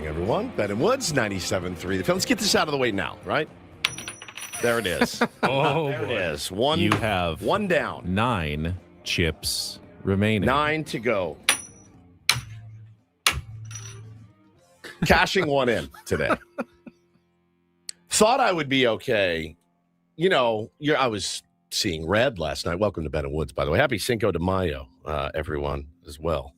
morning, everyone. Ben and Woods, 97.3 The Fan. Let's get this out of the way now, right? There it is. There it is. You have one down. 9 chips remaining. 9 to go. Cashing one in today. Thought I would be okay. You know, I was seeing red last night. Welcome to Ben and Woods, by the way. Happy Cinco de Mayo, everyone, as well.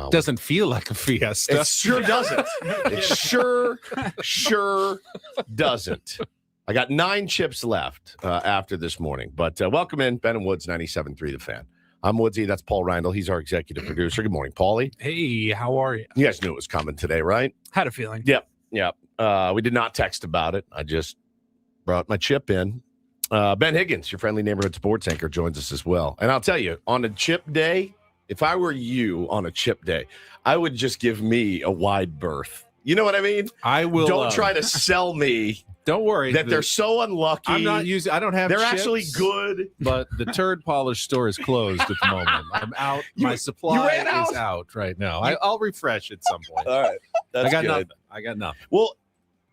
Doesn't feel like a fiesta. It sure doesn't. It sure doesn't. I got 9 chips left after this morning. But welcome in, Ben and Woods, 97.3 The Fan. I'm Woodsy. That's Paul Reindl. He's our executive producer. Good morning, Paulie. Hey, how are you? You guys knew it was coming today, right? Had a feeling. Yep. We did not text about it. I just brought my chip in. Ben Higgins, your friendly neighborhood sports anchor, joins us as well. And I'll tell you, on a chip day, if I were you on a chip day, I would just give me a wide berth. You know what I mean? I will. Don't try to sell me. Don't worry. That they're so unlucky. I'm not using. I don't have. They're chips, actually good. But the turd polish store is closed at the moment. I'm out. My supply is out right now. I'll refresh at some point. All right. That's I got good. nothing. I got nothing. Well,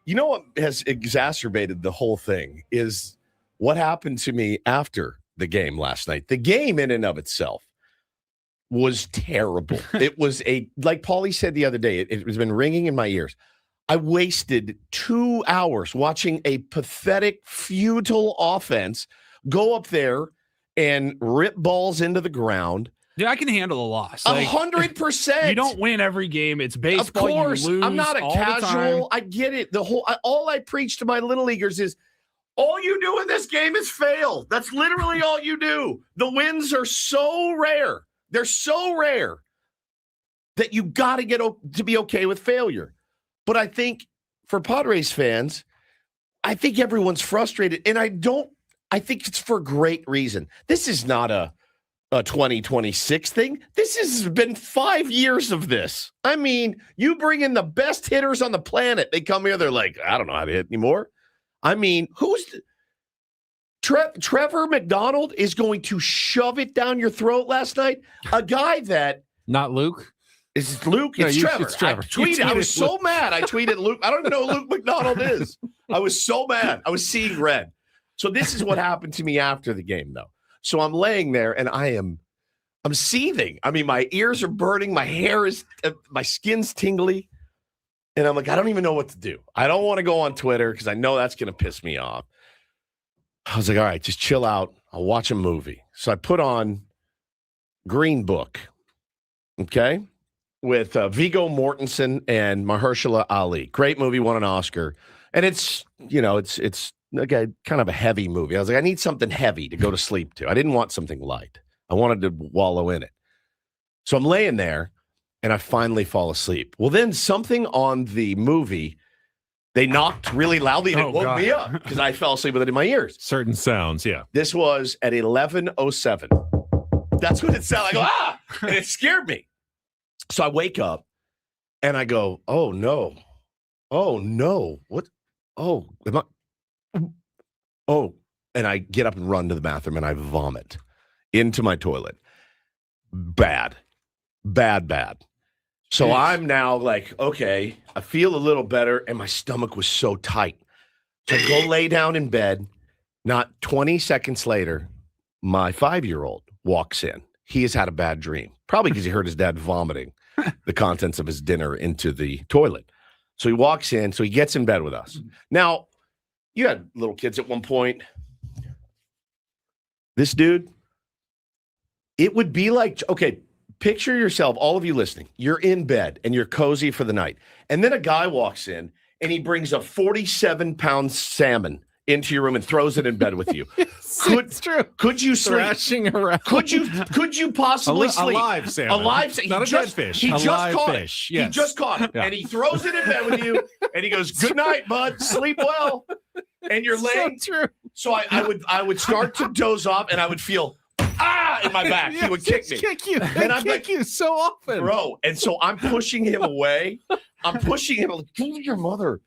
you know what has exacerbated the whole thing is what happened to me after the game last night. The game in and of itself was terrible. It was like Paulie said the other day, it has been ringing in my ears. I wasted 2 hours watching a pathetic, futile offense go up there and rip balls into the ground. Yeah, I can handle a loss. 100%. You don't win every game. It's baseball. Of course. You lose I'm not a all casual. I get it. All I preach to my little leaguers is all you do in this game is fail. That's literally all you do. The wins are so rare. They're so rare that you got to get to be okay with failure. But I think for Padres fans, I think everyone's frustrated. And I think it's for great reason. This is not a 2026 thing. This has been 5 years of this. I mean, you bring in the best hitters on the planet. They come here, they're like, I don't know how to hit anymore. I mean, Trevor McDonald is going to shove it down your throat last night. A guy that... Not Luke? Is it Luke? No, it's Trevor. It's Trevor. I was so mad. I tweeted Luke. I don't even know who Luke McDonald is. I was so mad. I was seeing red. So this is what happened to me after the game, though. So I'm laying there and I'm seething. I mean, my ears are burning. My hair is, my skin's tingly. And I'm like, I don't even know what to do. I don't want to go on Twitter because I know that's going to piss me off. I was like, all right, just chill out. I'll watch a movie. So I put on Green Book, okay, with Viggo Mortensen and Mahershala Ali. Great movie, won an Oscar. And it's like kind of a heavy movie. I was like, I need something heavy to go to sleep to. I didn't want something light. I wanted to wallow in it. So I'm laying there, and I finally fall asleep. Well, then something on the movie, they knocked really loudly, and it woke me up because I fell asleep with it in my ears. Certain sounds, yeah. This was at 11:07. That's what it sounded like. Ah! And it scared me. So I wake up, and I go, oh, no. Oh, no. What? Oh, and I get up and run to the bathroom, and I vomit into my toilet. Bad. So I'm now like, okay, I feel a little better, and my stomach was so tight. So I go lay down in bed. Not 20 seconds later, my 5-year-old walks in. He has had a bad dream, probably because he heard his dad vomiting the contents of his dinner into the toilet. So he walks in, so he gets in bed with us. Now, you had little kids at one point. This dude, it would be like, okay, picture yourself, all of you listening, you're in bed and you're cozy for the night. And then a guy walks in and he brings a 47-pound salmon into your room and throws it in bed with you. It's true. Could you sleep? Thrashing around. Could you possibly sleep? A live salmon. A live salmon. Not a dead fish. He a just live caught fish. it. Yes. He just caught it. Yeah. And he throws it in bed with you and he goes, good night, bud. Sleep well. And you're laying. So true. So I would start to doze off and I would feel in my back. Yes, he would kick me. Kick you. And I'm like, you so often. Bro. And so I'm pushing him away. I'm pushing him like, go to your mother.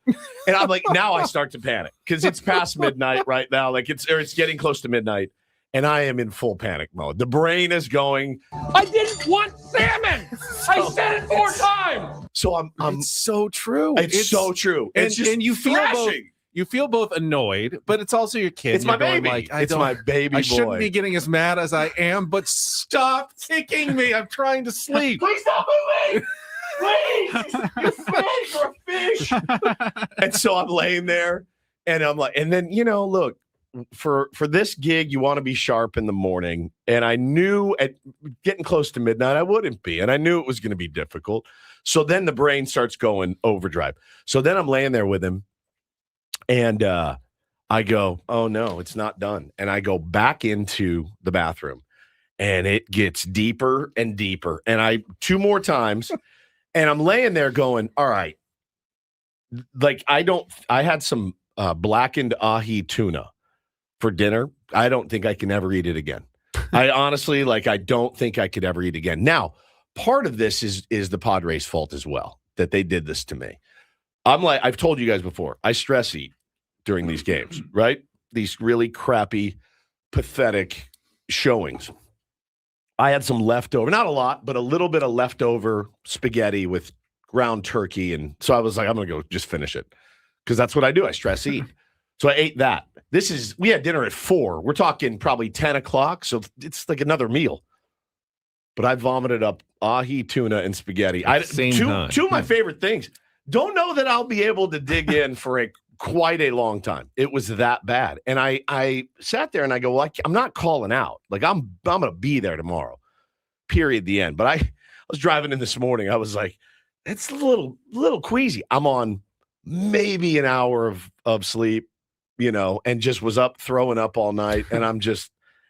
And I'm like, now I start to panic because it's past midnight right now. Like it's getting close to midnight. And I am in full panic mode. The brain is going, I didn't want salmon. I said it 4 times. So I'm it's so true. It's so true. And, It's just and you feel both. thrashing. You feel both annoyed, but it's also your kid. It's my You're going baby. Like, It's my baby boy. I shouldn't be getting as mad as I am, but stop kicking me. I'm trying to sleep. Please stop moving. Please. You're fish. You're a fish. And so I'm laying there and I'm like, and then, look, for this gig, you want to be sharp in the morning. And I knew at getting close to midnight, I wouldn't be. And I knew it was going to be difficult. So then the brain starts going overdrive. So then I'm laying there with him. And I go, oh, no, it's not done. And I go back into the bathroom and it gets deeper and deeper. And 2 more times and I'm laying there going, all right, like I had some blackened ahi tuna for dinner. I don't think I can ever eat it again. I honestly, I don't think I could ever eat again. Now, part of this is the Padres' fault as well, that they did this to me. I'm like, I've told you guys before, I stress eat during these games, right? These really crappy, pathetic showings. I had some leftover, not a lot, but a little bit of leftover spaghetti with ground turkey. And so I was like, I'm going to go just finish it because that's what I do. I stress eat. So I ate that. We had dinner at 4. We're talking probably 10 o'clock. So it's like another meal. But I vomited up ahi, tuna, and spaghetti. Two of my favorite things. Don't know that I'll be able to dig in for quite a long time. It was that bad. And I sat there and I go, well, I'm not calling out. Like I'm going to be there tomorrow, period, the end. But I was driving in this morning. I was like, it's a little queasy. I'm on maybe an hour of sleep, and just was up throwing up all night. And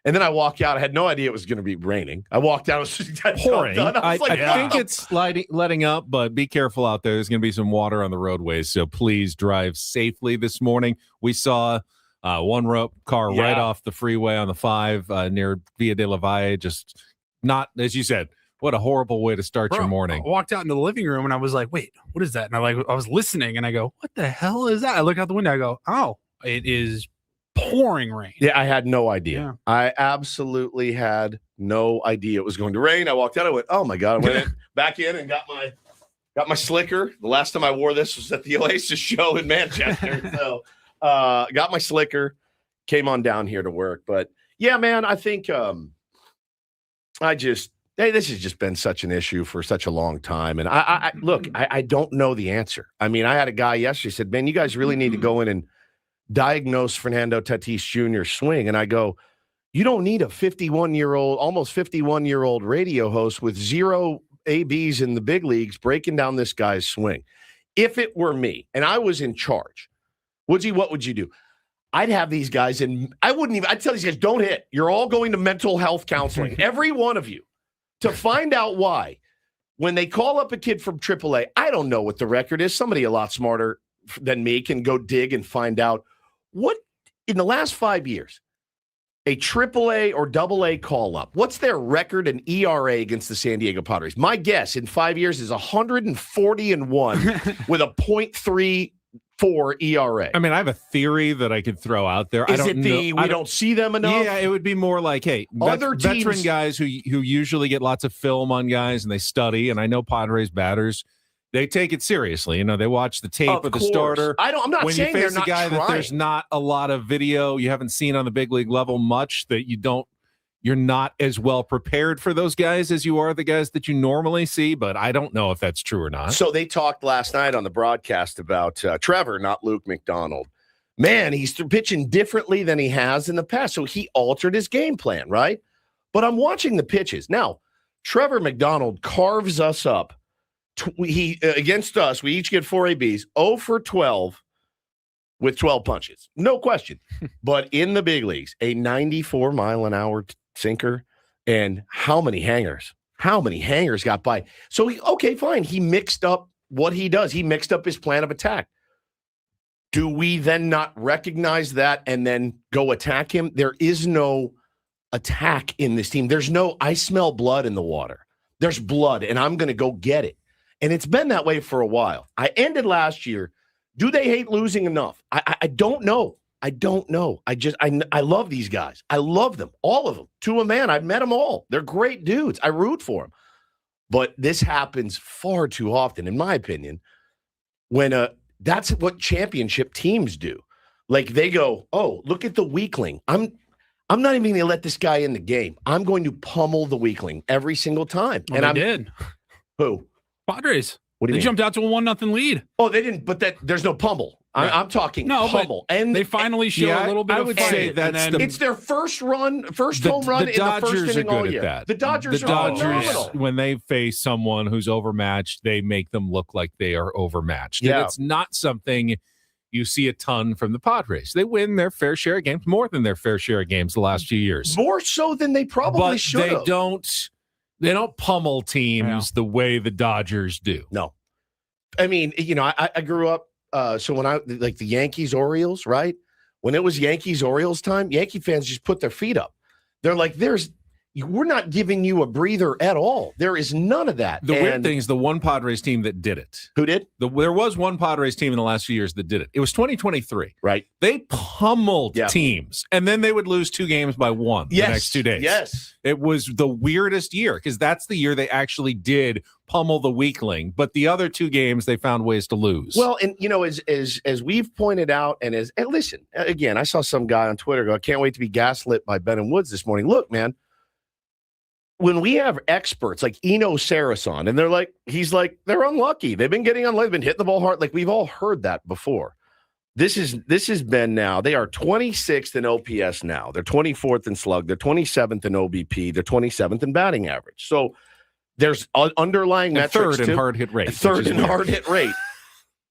and then I walked out. I had no idea it was going to be raining. I walked out. It was just pouring. I think it's letting up, but be careful out there. There's going to be some water on the roadways, so please drive safely this morning. We saw one car right off the freeway on the 5 near Via de la Valle. Just not, as you said, what a horrible way to start your morning. I walked out into the living room and I was like, wait, what is that? And I was listening and I go, what the hell is that? I look out the window. I go, oh, it is pouring rain. Yeah, I had no idea. Yeah. I absolutely had no idea it was going to rain. I walked out. I went, oh my God. I went back in and got my slicker. The last time I wore this was at the Oasis show in Manchester. So got my slicker, came on down here to work. But yeah, man, I think this has just been such an issue for such a long time. And I don't know the answer. I mean, I had a guy yesterday said, man, you guys really need to go in and diagnose Fernando Tatis Jr.'s swing. And I go, you don't need a 51-year-old, almost 51-year-old radio host with 0 ABs in the big leagues breaking down this guy's swing. If it were me and I was in charge, Woodsy, what would you do? I'd have these guys I'd tell these guys, don't hit. You're all going to mental health counseling, every one of you, to find out why. When they call up a kid from AAA, I don't know what the record is. Somebody a lot smarter than me can go dig and find out what, in the last 5 years, a AAA or AA call up, what's their record and ERA against the San Diego Padres? My guess in 5 years is 140-1 with a .34 ERA. I mean, I have a theory that I could throw out there. We don't see them enough? Yeah, it would be more like, hey, other veteran guys who usually get lots of film on guys and they study, and I know Padres batters, they take it seriously. They watch the tape of the starter. I'm not when saying you face they're not a guy trying. that there's not a lot of video, you haven't seen on the big league level much, that you're not as well prepared for those guys as you are the guys that you normally see, but I don't know if that's true or not. So they talked last night on the broadcast about Trevor, not Luke McDonald. Man, he's pitching differently than he has in the past, so he altered his game plan, right? But I'm watching the pitches. Now, Trevor McDonald carves us up. Against us, we each get 4 ABs, 0 for 12 with 12 punches. No question. But in the big leagues, a 94-mile-an-hour sinker, and how many hangers? How many hangers got by? So, okay, fine. He mixed up what he does. He mixed up his plan of attack. Do we then not recognize that and then go attack him? There is no attack in this team. There's no, I smell blood in the water. There's blood, and I'm going to go get it. And it's been that way for a while. I ended last year. Do they hate losing enough? I don't know. I don't know. I love these guys. I love them, all of them, to a man. I've met them all. They're great dudes. I root for them. But this happens far too often, in my opinion, when that's what championship teams do. Like they go, oh, look at the weakling. I'm not even going to let this guy in the game. I'm going to pummel the weakling every single time. Well, and did. Who? Padres. What do you mean? They jumped out to a 1-0 lead. Oh, they didn't. But there's no pummel. Right. I'm talking pummel. And they finally show a little bit I of would fight. say it's their first home run the in the first inning all year. That. The Dodgers are phenomenal. When they face someone who's overmatched, they make them look like they are overmatched. Yeah. And it's not something you see a ton from the Padres. They win their fair share of games, more than their fair share of games the last few years. More so than they probably should have. They don't pummel teams the way the Dodgers do. No. I mean, I grew up, so when like the Yankees, Orioles, right? When it was Yankees, Orioles time, Yankee fans just put their feet up. They're like, we're not giving you a breather at all. There is none of that. The weird thing is the one Padres team that did it. Who did? There was one Padres team in the last few years that did it. It was 2023. Right. They pummeled teams, and then they would lose 2 games by 1 the next 2 days. Yes. It was the weirdest year because that's the year they actually did pummel the weakling. But the other 2 games, they found ways to lose. Well, and, as we've pointed out, and listen, again, I saw some guy on Twitter go, I can't wait to be gaslit by Ben and Woods this morning. Look, man. When we have experts like Eno Sarason, and they're unlucky. They've been getting unlucky. They've been hitting the ball hard. Like we've all heard that before. This has been now. They are 26th in OPS now. They're 24th in slug. They're 27th in OBP. They're 27th in batting average. So there's underlying metrics. Third in hard hit rate. Third in hard hit rate.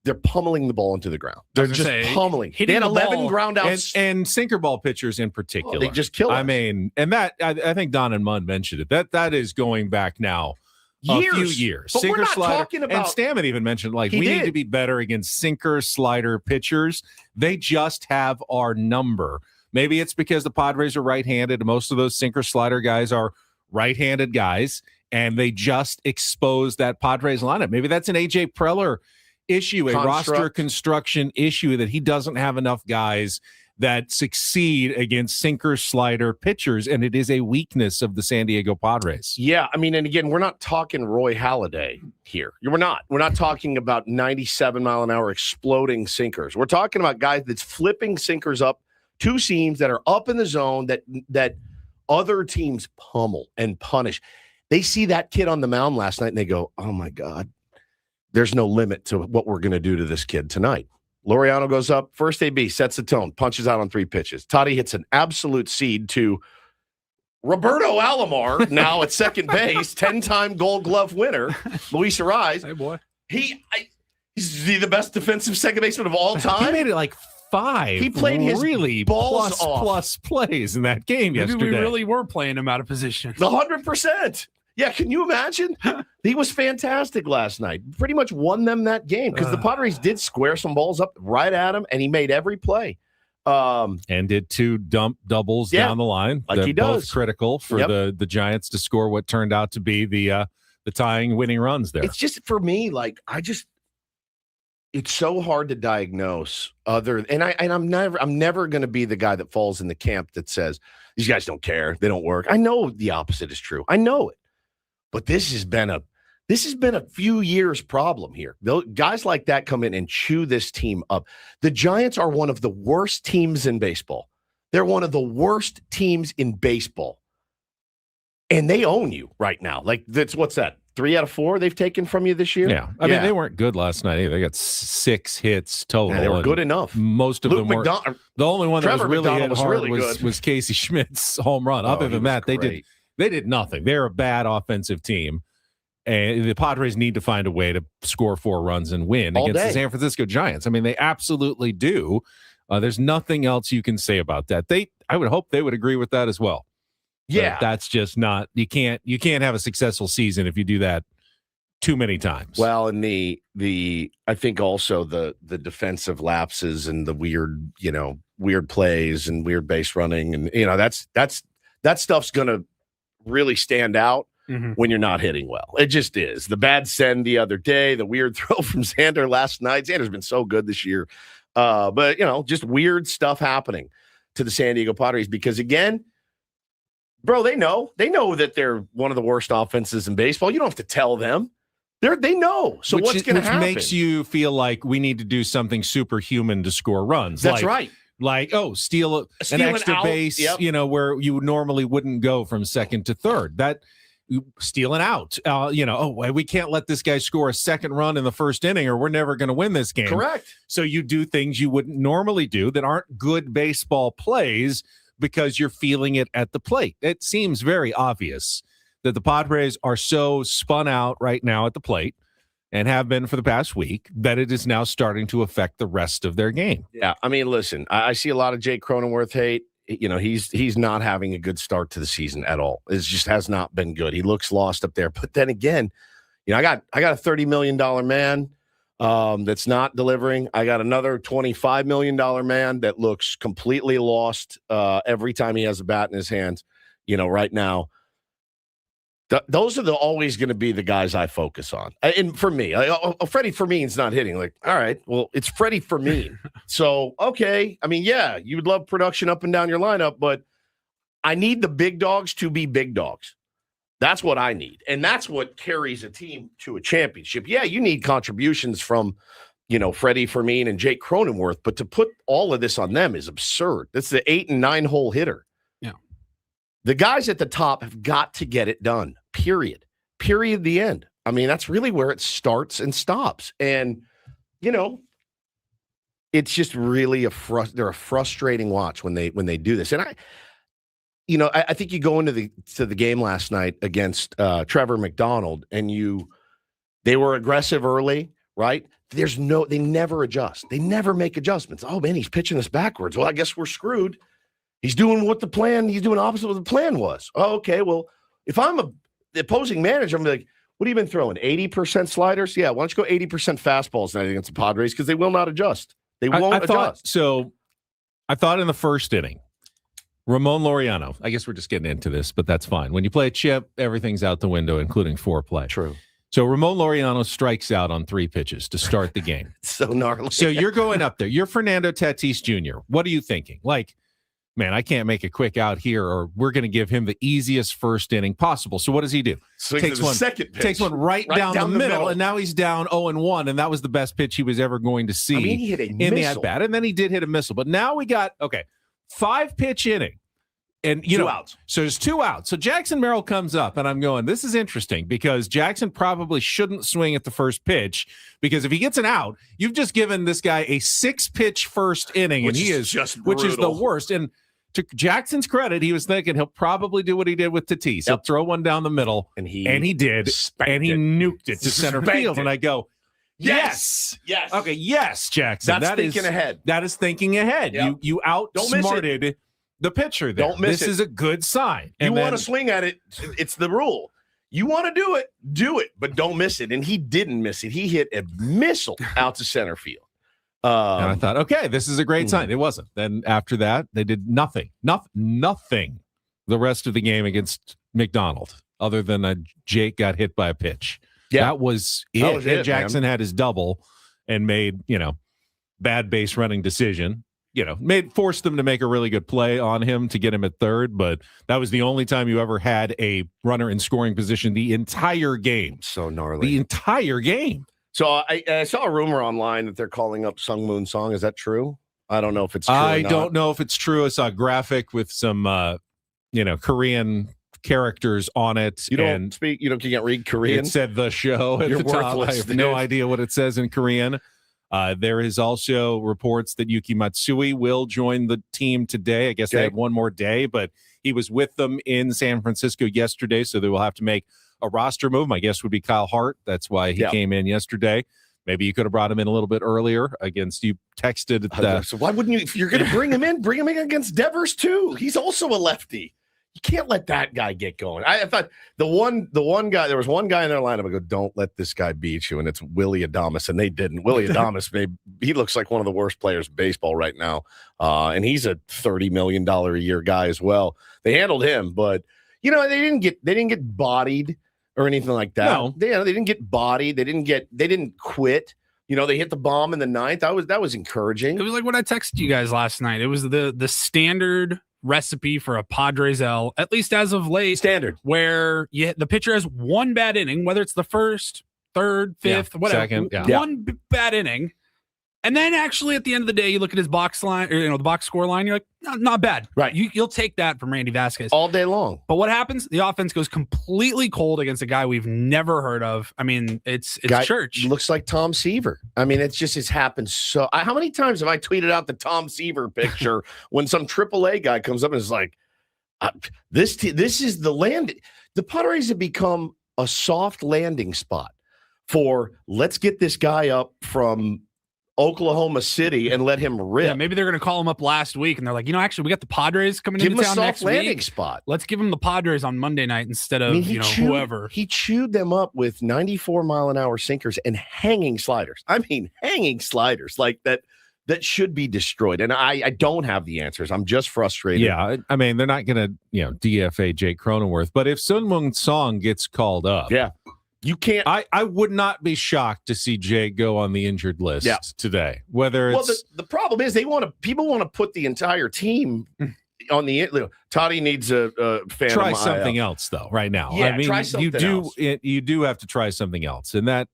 They're pummeling the ball into the ground. They're just pummeling. They had 11 ground outs. And sinker ball pitchers in particular. They just kill us. I mean, and that, I think Don and Munn mentioned it. That is going back now a few years. But Sinker, we're not slider, talking about... And Stammen even mentioned, we need to be better against sinker, slider pitchers. They just have our number. Maybe it's because the Padres are right-handed, and most of those sinker, slider guys are right-handed guys, and they just expose that Padres lineup. Maybe that's an A.J. Preller issue, a roster construction issue, that he doesn't have enough guys that succeed against sinker slider pitchers, and it is a weakness of the San Diego Padres. Yeah, I mean, and again, we're not talking Roy Halladay here. We're not talking about 97-mile-an-hour exploding sinkers. We're talking about guys that's flipping sinkers up 2 seams that are up in the zone that other teams pummel and punish. They see that kid on the mound last night and they go, oh my God, there's no limit to what we're going to do to this kid tonight. Laureano goes up, first AB, sets the tone, punches out on 3 pitches. Toddy hits an absolute seed to Roberto Alomar, now at second base, 10-time Gold Glove winner, Luis Arraez. Hey, boy. He's the best defensive second baseman of all time. He made it 5. He played his really balls plus plays in that game yesterday. Maybe we really were playing him out of position. 100%. Yeah, can you imagine? He was fantastic last night. Pretty much won them that game because the Padres did square some balls up right at him, and he made every play. And did 2 doubles down the line. Like he does. Both critical for the Giants to score what turned out to be the tying winning runs there. It's just, for me, it's so hard to diagnose I'm never going to be the guy that falls in the camp that says these guys don't care, they don't work. I know the opposite is true. I know it. But this has been a few years problem here. Guys like that come in and chew this team up. The Giants are one of the worst teams in baseball. They're one of the worst teams in baseball. And they own you right now. What's that? 3 out of 4 they've taken from you this year? Yeah. I mean, they weren't good last night either. They got 6 hits total. Yeah, they were good enough. Most of them were. The only one that was really hit hard was Casey Schmidt's home run. Other than that, they did nothing. They're a bad offensive team. And the Padres need to find a way to score 4 runs and win against the San Francisco Giants. I mean, they absolutely do. There's nothing else you can say about that. I would hope they would agree with that as well. Yeah. But that's just not, you can't have a successful season if you do that too many times. Well, and I think also the defensive lapses and the weird plays and weird base running, and that stuff's going to really stand out when you're not hitting well. It just is. The bad send the other day, the weird throw from Xander last night. Xander's been so good this year. But, just weird stuff happening to the San Diego Padres because, again, bro, they know that they're one of the worst offenses in baseball. You don't have to tell them. They know. So what's going to happen? Which makes you feel like we need to do something superhuman to score runs. That's right. Like, steal an extra out. base, Yep. Where you normally wouldn't go from second to third. That stealing out, we can't let this guy score a second run in the first inning or we're never going to win this game. Correct. So you do things you wouldn't normally do that aren't good baseball plays because you're feeling it at the plate. It seems very obvious that the Padres are so spun out right now at the plate and have been for the past week that it is now starting to affect the rest of their game. Yeah, I mean, listen, I see a lot of Jake Cronenworth hate. He's not having a good start to the season at all. It just has not been good. He looks lost up there. But then again, I got a $30 million man that's not delivering. I got another $25 million man that looks completely lost every time he has a bat in his hands. Right now. Those are always going to be the guys I focus on. And for me, Freddie Fermin's not hitting. Like, all right, well, it's Freddie Fermin. So, okay. I mean, yeah, you would love production up and down your lineup, but I need the big dogs to be big dogs. That's what I need. And that's what carries a team to a championship. Yeah, you need contributions from, Freddie Fermin and Jake Cronenworth, but to put all of this on them is absurd. That's the 8 and 9 hole hitter. Yeah. The guys at the top have got to get it done. Period. The end. I mean, that's really where it starts and stops. And, it's just really they're a frustrating watch when they do this. And I think you go into the game last night against Trevor McDonald and they were aggressive early, right? They never adjust. They never make adjustments. Oh man, he's pitching us backwards. Well, I guess we're screwed. He's doing opposite what the plan was. Oh, okay. Well, if I'm the opposing manager, I'm like, what have you been throwing? 80% sliders? Yeah, why don't you go 80% fastballs tonight against the Padres? Because they will not adjust. They won't adjust. I thought in the first inning, Ramon Laureano, I guess we're just getting into this, but that's fine. When you play a chip, everything's out the window, including foreplay. True. So Ramon Laureano strikes out on 3 pitches to start the game. So gnarly. So you're going up there. You're Fernando Tatis Jr. What are you thinking? Like, man, I can't make a quick out here, or we're going to give him the easiest first inning possible. So what does he do? Takes one right down the middle, and now he's down 0-1, and that was the best pitch he was ever going to see. I mean, he hit a in missile. The at bat, and then he did hit a missile. But now we got 5-pitch inning, and 2 outs. So there's 2 outs. So Jackson Merrill comes up, and I'm going, this is interesting because Jackson probably shouldn't swing at the first pitch because if he gets an out, you've just given this guy a 6-pitch first inning, which and he is just brutal. which is the worst. And to Jackson's credit, he was thinking he'll probably do what he did with Tatis. He'll throw one down the middle, and he did, and he nuked it to center field. And I go, yes. Okay, yes, Jackson. That's thinking ahead. That is thinking ahead. Yep. You outsmarted the pitcher there. Don't miss it. This is a good sign. You want to swing at it, it's the rule. You want to do it, but don't miss it. And he didn't miss it. He hit a missile out to center field. And I thought, okay, this is a great sign. It wasn't. Then after that, they did nothing the rest of the game against McDonald, other than Jake got hit by a pitch. Yeah. That was it. And Jackson had his double and made, bad base running decision. Forced them to make a really good play on him to get him at third, but that was the only time you ever had a runner in scoring position the entire game. So gnarly. The entire game. So I saw a rumor online that they're calling up Sung Moon Song. Is that true? I don't know if it's true. I don't know if it's true. I saw a graphic with some, Korean characters on it. You can't read Korean. It said the show at You're the top. worthless, I have dude. no idea what it says in Korean. There is also reports that Yuki Matsui will join the team today. I guess they have one more day, but he was with them in San Francisco yesterday, so they will have to make a roster move. My guess would be Kyle Hart. That's why he came in yesterday. Maybe you could have brought him in a little bit earlier against you texted. So why wouldn't you, if you're going to bring him in against Devers too? He's also a lefty. You can't let that guy get going. I thought the one guy, there was one guy in their lineup. I go, don't let this guy beat you. And it's Willie Adames. And they didn't. Willie Adames, he looks like one of the worst players in baseball right now. And he's a $30 million a year guy as well. They handled him, but they didn't get bodied or anything like that. No. They didn't get bodied. They didn't quit. They hit the bomb in the ninth. That was encouraging. It was like what I texted you guys last night. It was the standard recipe for a Padres L, at least as of late. Standard. Where the pitcher has one bad inning, whether it's the first, third, fifth, whatever. Second, one bad inning. And then actually at the end of the day, you look at his box line, or the box score line, you're like, no, not bad. Right. You'll take that from Randy Vasquez. All day long. But what happens? The offense goes completely cold against a guy we've never heard of. I mean, it's church. Looks like Tom Seaver. I mean, it's happened so. How many times have I tweeted out the Tom Seaver picture when some AAA guy comes up and is like, this is the land. The Padres have become a soft landing spot for let's get this guy up from Oklahoma City and let him rip. Yeah, maybe they're going to call him up last week, and they're like, actually, we got the Padres coming Give into him town a soft next landing week. spot. Let's give him the Padres on Monday night instead of whoever. He chewed them up with 94-mile-an-hour sinkers and hanging sliders. I mean, hanging sliders like that should be destroyed. And I don't have the answers. I'm just frustrated. Yeah, I mean, they're not going to DFA Jake Cronenworth, but if Sun Moon Song gets called up, you can't. I would not be shocked to see Jake go on the injured list today. Whether it's the problem is people want to put the entire team on the. Toddy needs a fan. Try something else though. Right now, yeah, I mean, try something else. You do have to try something else, and that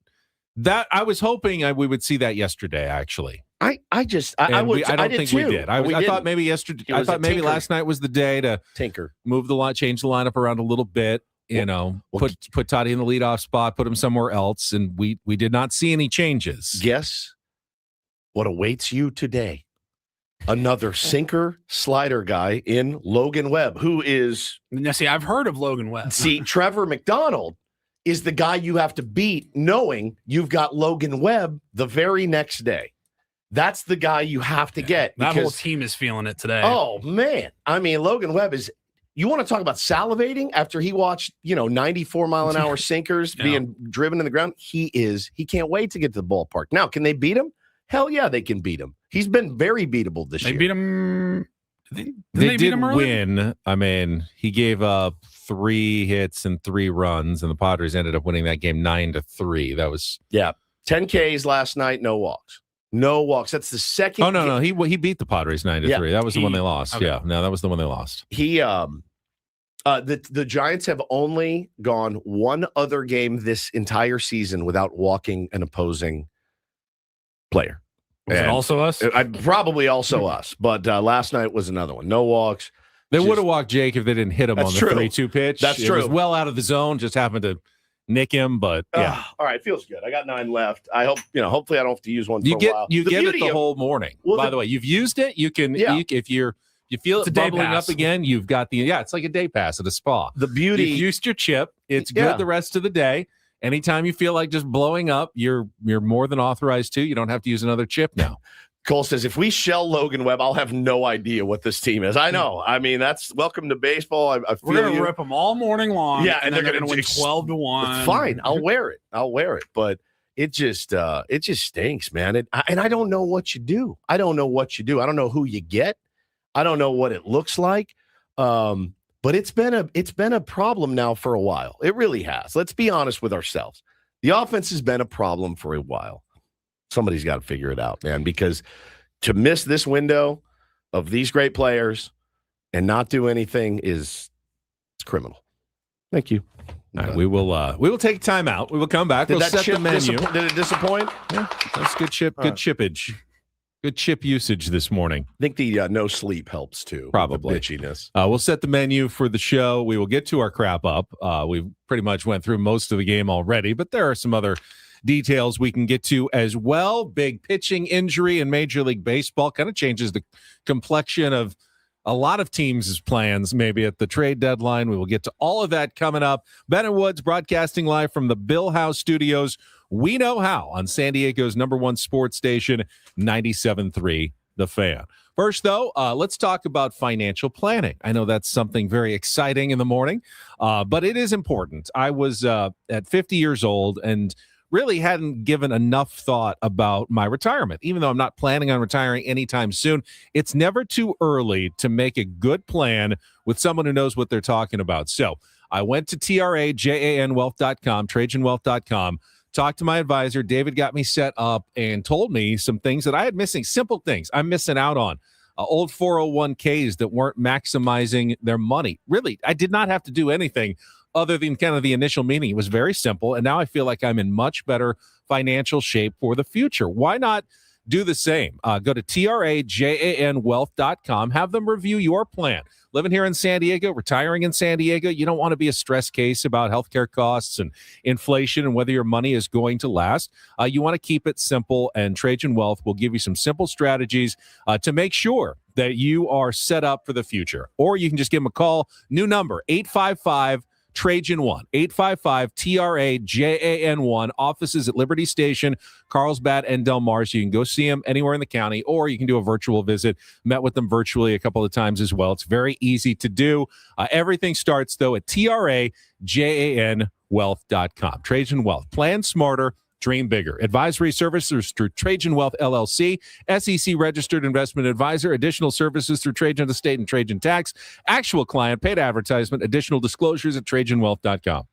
I was hoping we would see that yesterday. Actually, I don't think too. we did. I thought maybe yesterday. I thought maybe last night was the day to tinker, move change the lineup around a little bit. Put Toddy in the leadoff spot, put him somewhere else, and we did not see any changes. Guess what awaits you today? Another sinker slider guy in Logan Webb, who is. Now, see, I've heard of Logan Webb. See, Trevor McDonald is the guy you have to beat, knowing you've got Logan Webb the very next day. That's the guy you have to get. That whole team is feeling it today. Oh man, I mean, Logan Webb is. You want to talk about salivating after he watched, 94-mile-an-hour sinkers being driven in the ground? He can't wait to get to the ballpark. Now, can they beat him? Hell yeah, they can beat him. He's been very beatable this year. They beat him. They did win. I mean, he gave up 3 hits and 3 runs, and the Padres ended up winning that game 9-3. That was 10 Ks last night, no walks. No walks. That's the second. Oh no, he beat the Padres 9-3. That was the one they lost. Okay. Yeah, no, that was the one they lost. He the Giants have only gone one other game this entire season without walking an opposing player. Was it also us? Probably also us. But last night was another one. No walks. They would have walked Jake if they didn't hit him on the 3-2 pitch. That's true. It was well out of the zone. Just happened to nick him, but yeah. All right, feels good. I got 9 left. I hope hopefully I don't have to use one for a while. You get it the whole morning. Well, by the way, you've used it. You can if you feel it bubbling up again, you've got it's like a day pass at a spa. The beauty, you've used your chip. It's good the rest of the day. Anytime you feel like just blowing up, you're more than authorized to. You don't have to use another chip now. Cole says, if we shell Logan Webb, I'll have no idea what this team is. I know. I mean, that's welcome to baseball. I feel we're going to rip them all morning long. Yeah, and they're going to win 12-1. Fine. I'll wear it. But it just stinks, man. And I don't know what you do. I don't know who you get. I don't know what it looks like. But it's been a problem now for a while. It really has. Let's be honest with ourselves. The offense has been a problem for a while. Somebody's got to figure it out, man, because to miss this window of these great players and not do anything it's criminal. Thank you. All right, we will take time out. We will come back. We'll set the menu. Did it disappoint? Yeah, that's good chippage. Good chip usage this morning. I think the no sleep helps too. Probably. The bitchiness. We'll set the menu for the show. We will get to our crap up. We pretty much went through most of the game already, but there are some other details we can get to as well. Big pitching injury in Major League Baseball kind of changes the complexion of a lot of teams' plans maybe at the trade deadline. We will get to all of that coming up. Ben and Woods broadcasting live from the Bill House Studios. We Know How on San Diego's #1 sports station, 97.3 The Fan. First, though, let's talk about financial planning. I know that's something very exciting in the morning, but it is important. I was at 50 years old and really hadn't given enough thought about my retirement. Even though I'm not planning on retiring anytime soon, it's never too early to make a good plan with someone who knows what they're talking about. So I went to TRAJANwealth.com, trajanwealth.com, talked to my advisor. David got me set up and told me some things that I had missing, simple things I'm missing out on. Old 401ks that weren't maximizing their money. Really, I did not have to do anything other than kind of the initial meeting. It was very simple, and now I feel like I'm in much better financial shape for the future. Why not do the same? Go to trajanwealth.com. Have them review your plan. Living here in San Diego, retiring in San Diego, you don't want to be a stress case about healthcare costs and inflation and whether your money is going to last. You want to keep it simple, and Trajan Wealth will give you some simple strategies to make sure that you are set up for the future. Or you can just give them a call. New number, 855 Trajan 1, 855 TRAJAN 1. Offices at Liberty Station, Carlsbad, and Del Mar. So you can go see them anywhere in the county, or you can do a virtual visit. Met with them virtually a couple of times as well. It's very easy to do. Everything starts, though, at TRAJANwealth.com. Trajan Wealth. Plan smarter. Dream bigger. Advisory services through Trajan Wealth LLC, SEC registered investment advisor. Additional services through Trajan Estate and Trajan Tax. Actual client, paid advertisement. Additional disclosures at TrajanWealth.com.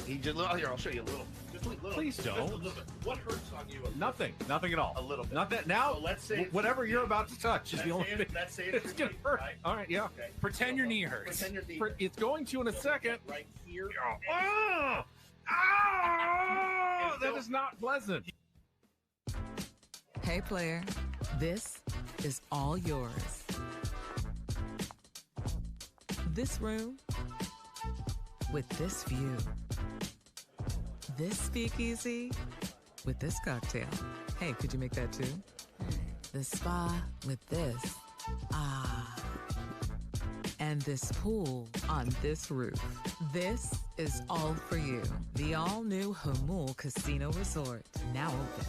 He just, here, I'll show you a little. Please Just a don't. little bit. What hurts on you? Nothing at all. A little bit. Not that now. So let's say Whatever you're about to touch is the only thing. Let's say It's gonna hurt. right? All right, yeah. Okay. Pretend your knee hurts. Pretend your knee It's going to in a second. right here. Oh, that is not pleasant. Hey, player, this is all yours. This room with this view. This speakeasy with this cocktail. Hey, could you make that too? The spa with this. Ah. And this pool on this roof. This is all for you. The all-new Hamul Casino Resort, now open.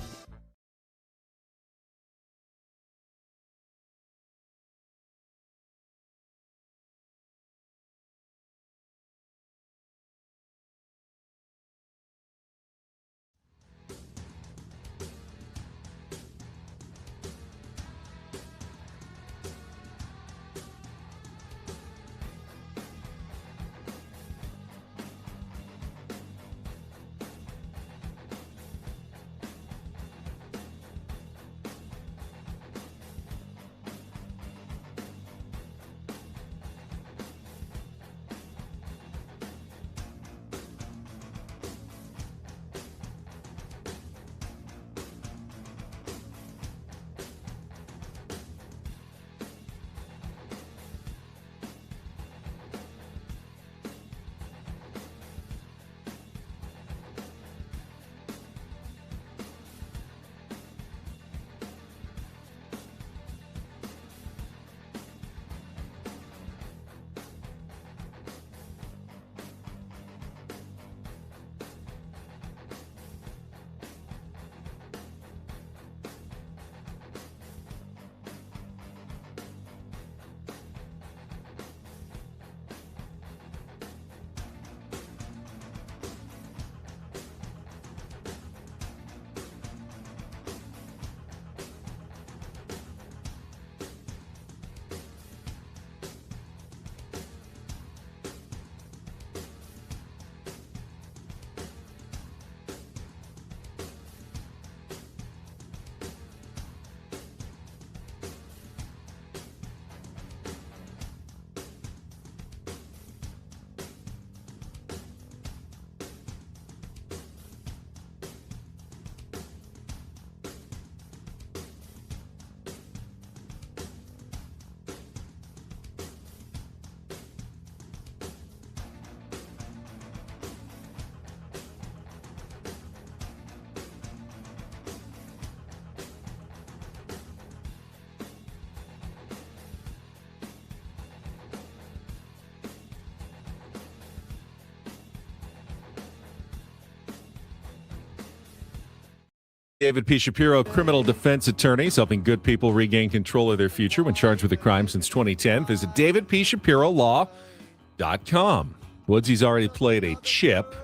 David P. Shapiro, criminal defense attorneys, helping good people regain control of their future when charged with a crime since 2010. Visit davidpshapirolaw.com. Woodsy's already played a chip.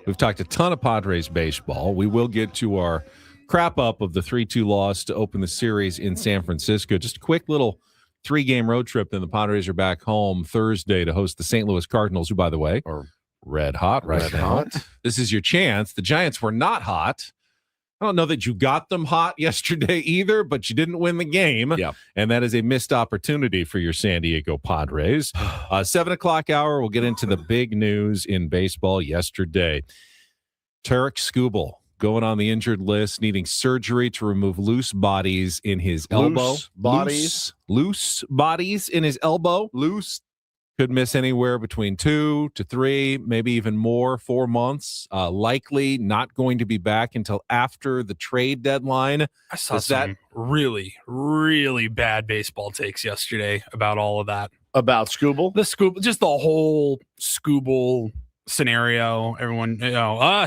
We've talked a ton of Padres baseball. We will get to our crap up of the 3-2 loss to open the series in San Francisco. Just a quick little 3-game road trip. Then the Padres are back home Thursday to host the St. Louis Cardinals, who, by the way, are red hot right now. This is your chance. The Giants were not hot. I don't know that you got them hot yesterday either, but you didn't win the game. Yeah. And that is a missed opportunity for your San Diego Padres. 7 o'clock hour, we'll get into the big news in baseball yesterday. Tarik Skubal going on the injured list, needing surgery to remove loose bodies in his elbow. Loose bodies in his elbow. Loose. Could miss anywhere between 2 to 3, maybe even more, 4 months. Likely not going to be back until after the trade deadline. I saw some really, really bad baseball takes yesterday about all of that. About Skubal? The Skubal, just the whole Skubal scenario. Everyone,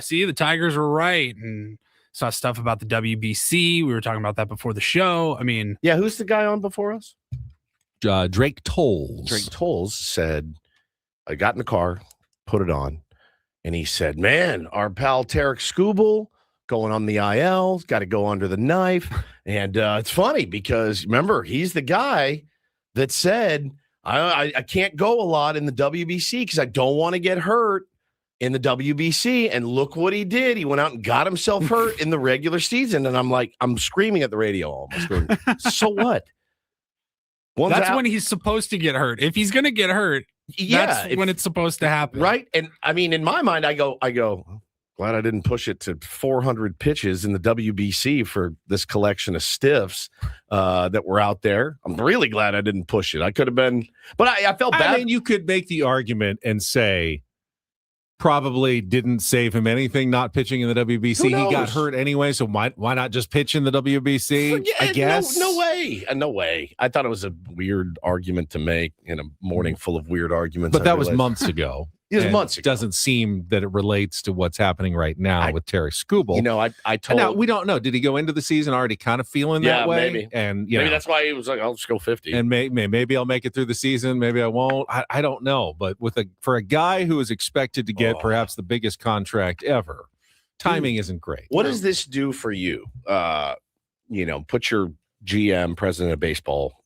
see, the Tigers were right. And saw stuff about the WBC. We were talking about that before the show. I mean, yeah, who's the guy on before us? Drake Tolles. Drake Tolles said, I got in the car, put it on, and he said, man, our pal Tarik Skubal going on the IL, got to go under the knife. And it's funny because, remember, he's the guy that said, I can't go a lot in the WBC because I don't want to get hurt. in the WBC, and look what he did. He went out and got himself hurt in the regular season, and I'm screaming at the radio almost going, so what? That's when he's supposed to get hurt. If he's going to get hurt, that's when it's supposed to happen. Right? And I mean, in my mind, I go, glad I didn't push it to 400 pitches in the WBC for this collection of stiffs that were out there. I'm really glad I didn't push it. I could have been, but I felt bad. I mean, you could make the argument and say probably didn't save him anything not pitching in the WBC. He got hurt anyway, so why not just pitch in the WBC? I guess. No way. No way. I thought it was a weird argument to make in a morning full of weird arguments. But that was months ago. It was months ago. It doesn't seem that it relates to what's happening right now with Terry Skubal. You know, I told. Now, we don't know. Did he go into the season already kind of feeling that way? Maybe. And maybe that's why he was like, I'll just go 50. And maybe I'll make it through the season. Maybe I won't. I don't know. But for a guy who is expected to get perhaps the biggest contract ever, timing isn't great. What does this do for you? Put your GM, president of baseball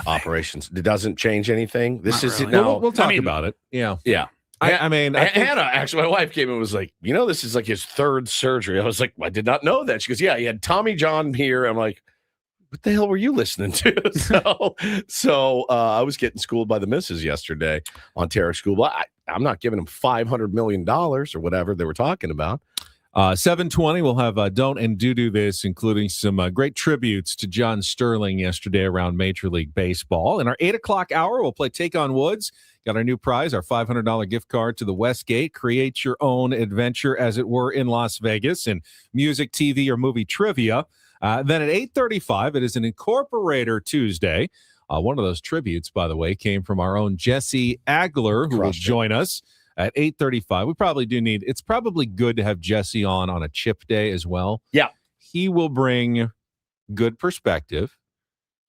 operations. It doesn't change anything. This is really. now. We'll talk about it. Yeah. Yeah. I mean, Hannah, actually, my wife came and was like, this is like his third surgery. I was like, I did not know that. She goes, yeah, he had Tommy John here. I'm like, what the hell were you listening to? So I was getting schooled by the missus yesterday on Terry Skubal. I'm not giving him $500 million or whatever they were talking about. 7:20, we'll have Don't and Do This, including some great tributes to John Sterling yesterday around Major League Baseball. In our 8 o'clock hour, we'll play Take on Woods. Got our new prize, our $500 gift card to the Westgate. Create your own adventure, as it were, in Las Vegas, and music, TV, or movie trivia. Then at 8:35, it is an Incorporator Tuesday. One of those tributes, by the way, came from our own Jesse Agler, who will join us at 8:35. We probably do need, it's probably good to have Jesse on a chip day as well. Yeah. He will bring good perspective.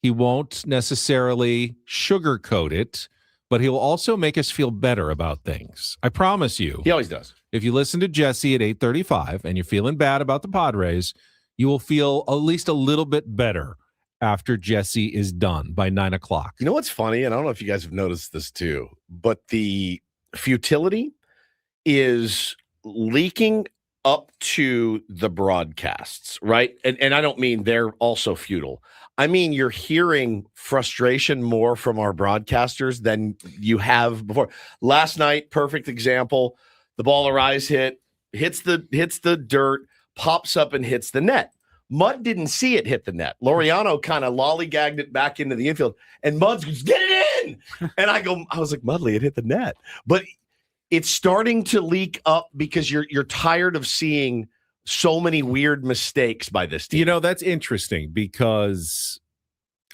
He won't necessarily sugarcoat it, but he'll also make us feel better about things. I promise you. He always does. If you listen to Jesse at 8:35 and you're feeling bad about the Padres, you will feel at least a little bit better after Jesse is done by 9 o'clock. You know what's funny? And I don't know if you guys have noticed this too, but the futility is leaking up to the broadcasts, right? And I don't mean they're also futile. I mean, you're hearing frustration more from our broadcasters than you have before. Last night, perfect example. The ball Arise hits the dirt, pops up and hits the net. Mudd didn't see it hit the net. Laureano kind of lollygagged it back into the infield, and Mudd goes, get it in. And I was like, Mudley, it hit the net. But it's starting to leak up because you're tired of seeing so many weird mistakes by this team. You know, that's interesting because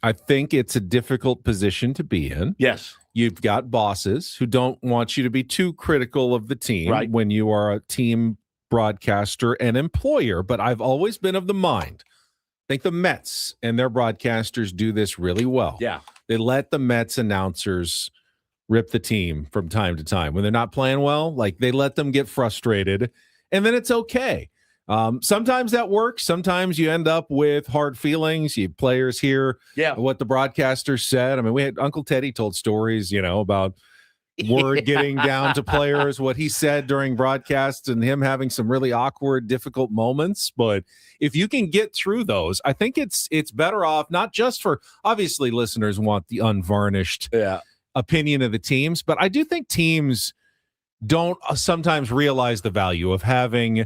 I think it's a difficult position to be in. Yes. You've got bosses who don't want you to be too critical of the team when you are a team broadcaster and employer. But I've always been of the mind, I think the Mets and their broadcasters do this really well. Yeah. They let the Mets announcers rip the team from time to time. When they're not playing well, like they let them get frustrated, and then it's okay. Sometimes that works. Sometimes you end up with hard feelings. You players hear what the broadcaster said. I mean, we had Uncle Teddy told stories, about word getting down to players, what he said during broadcasts, and him having some really awkward, difficult moments. But if you can get through those, I think it's better off, not just for, obviously listeners want the unvarnished opinion of the teams, but I do think teams don't sometimes realize the value of having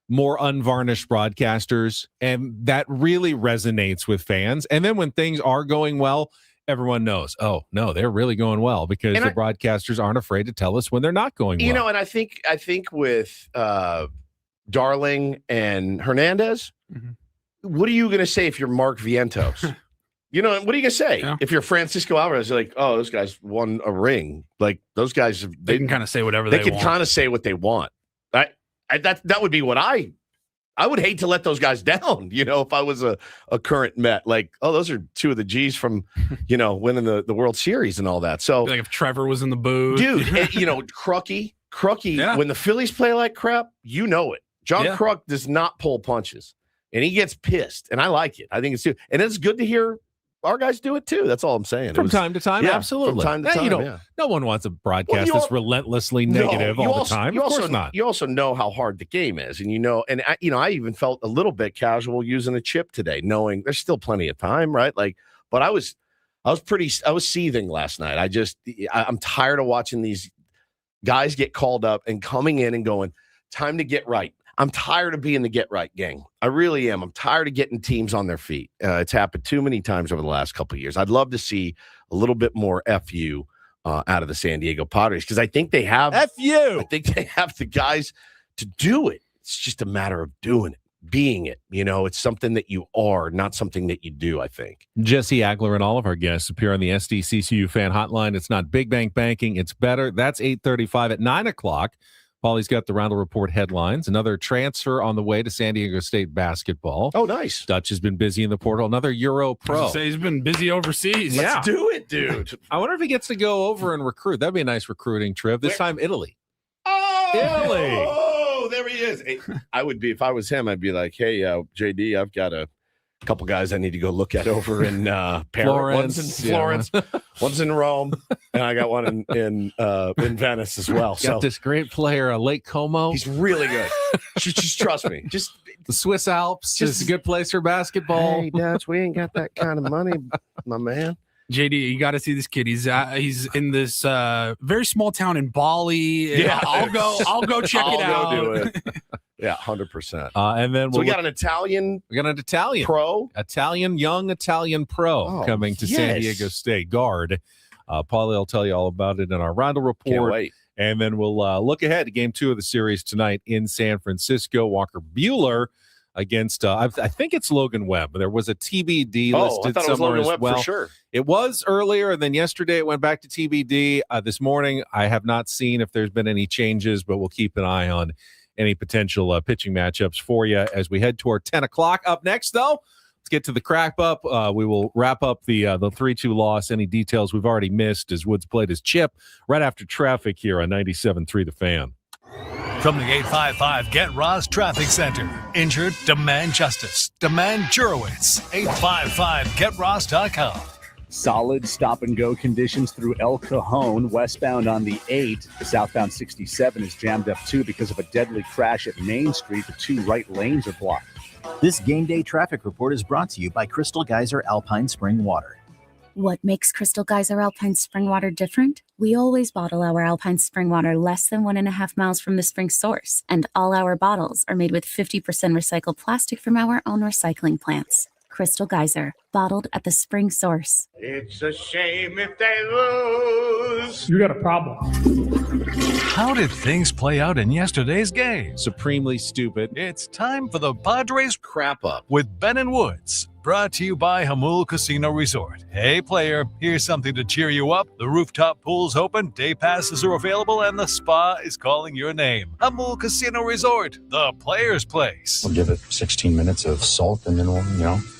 more unvarnished broadcasters, and that really resonates with fans. And then when things are going well, everyone knows, oh no, they're really going well, because the broadcasters aren't afraid to tell us when they're not going well. And I think with Darling and Hernandez, what are you going to say if you're Mark Vientos? What are you going to say? Yeah. If you're Francisco Alvarez, you're like, oh, those guys won a ring. Like those guys, they can kind of say whatever they want. They can kind of say what they want. That would be what I would hate to let those guys down, if I was a current Met. Like, oh, those are two of the G's from, winning the World Series and all that. So, like if Trevor was in the booth. Dude, Crucky, when the Phillies play like crap, you know it. John Kruk does not pull punches, and he gets pissed, and I like it. I think it's too. And it's good to hear our guys do it too. That's all I'm saying. From time to time, yeah, absolutely. From time to time, yeah. No one wants a broadcast that's relentlessly negative all the time. Of course not. You also know how hard the game is, and I even felt a little bit casual using a chip today, knowing there's still plenty of time, right? But I was seething last night. I'm tired of watching these guys get called up and coming in and going, time to get right. I'm tired of being the get right gang. I really am. I'm tired of getting teams on their feet. It's happened too many times over the last couple of years. I'd love to see a little bit more FU out of the San Diego Padres because I think they have FU. I think they have the guys to do it. It's just a matter of doing it, being it. It's something that you are, not something that you do, I think. Jesse Agler and all of our guests appear on the SDCCU fan hotline. It's not big bank banking. It's better. That's 8:35 at 9 o'clock. Paulie's got the Reindl Report headlines. Another transfer on the way to San Diego State basketball. Oh, nice. Dutch has been busy in the portal. Another Euro pro. He's been busy overseas. Let's do it, dude. I wonder if he gets to go over and recruit. That'd be a nice recruiting trip. This time, Italy. Italy. Oh, there he is. Hey, I would be, if I was him, I'd be like, hey, JD, I've got a couple guys I need to go look at over in Paris. One's in Florence, one's in Rome, and I got one in Venice as well. Got this great player, Lake Como. He's really good. Just trust me. Just the Swiss Alps is a good place for basketball. Hey, Dutch, we ain't got that kind of money, my man. JD, you got to see this kid. He's in this very small town in Bali. Yeah, I'll go check it out. Go do it. Yeah, 100%. And then we got an Italian. We got an Italian pro, young Italian pro coming to San Diego State guard. Paulie will tell you all about it in our Reindl Report. Can't wait. And then we'll look ahead to Game 2 of the series tonight in San Francisco. Walker Buehler against I think it's Logan Webb. There was a TBD listed I thought somewhere it was Logan as well. Webb for sure. It was earlier, and then yesterday it went back to TBD. This morning I have not seen if there's been any changes, but we'll keep an eye on any potential pitching matchups for you as we head toward 10 o'clock. Up next, though, let's get to the crap up. We will wrap up the 3-2 loss. Any details we've already missed as Woods played his chip right after traffic here on 97.3 The Fan. From the 855 Get Ross Traffic Center. Injured? Demand justice. Demand Jurowitz. 855GetRoss.com. Solid stop-and-go conditions through El Cajon. Westbound on the 8. The southbound 67 is jammed up, too, because of a deadly crash at Main Street. The 2 right lanes are blocked. This Game Day Traffic Report is brought to you by Crystal Geyser Alpine Spring Water. What makes Crystal Geyser Alpine Spring Water different? We always bottle our Alpine Spring Water less than 1.5 miles from the spring source, and all our bottles are made with 50% recycled plastic from our own recycling plants. Crystal Geyser, bottled at the spring source. It's a shame if they lose. You got a problem. How did things play out in yesterday's game? Supremely stupid. It's time for the Padres Crap Up with Ben and Woods. Brought to you by Hamul Casino Resort. Hey, player, here's something to cheer you up. The rooftop pool's open, day passes are available, and the spa is calling your name. Hamul Casino Resort, the player's place. We'll give it 16 minutes of salt, and then we'll,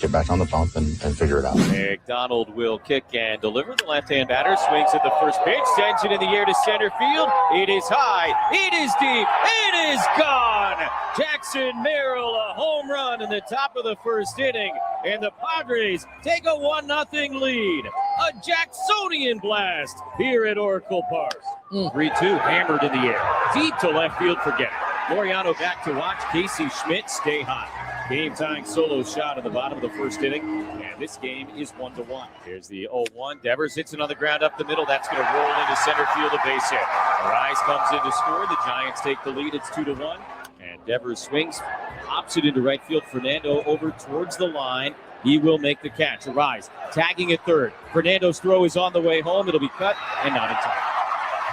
get back on the bump and figure it out. McDonald will kick and deliver. The left-hand batter swings at the first pitch, sends it in the air to center field. It is high, it is deep, it is gone! Jackson Merrill, a home run in the top of the first inning. And the Padres take a 1-0 lead. A Jacksonian blast here at Oracle Park. 3-2 hammered in the air. Deep to left field, forget it. Laureano back to watch. Casey Schmidt stay hot. Game-tying solo shot in the bottom of the first inning. And this game is 1-1. Here's the 0-1. Devers hits it on the ground up the middle. That's going to roll into center field, a base hit. Rise comes in to score. The Giants take the lead. It's 2-1. And Devers swings, pops it into right field. Fernando over towards the line. He will make the catch. Arise, tagging at third. Fernando's throw is on the way home. It'll be cut and not in time.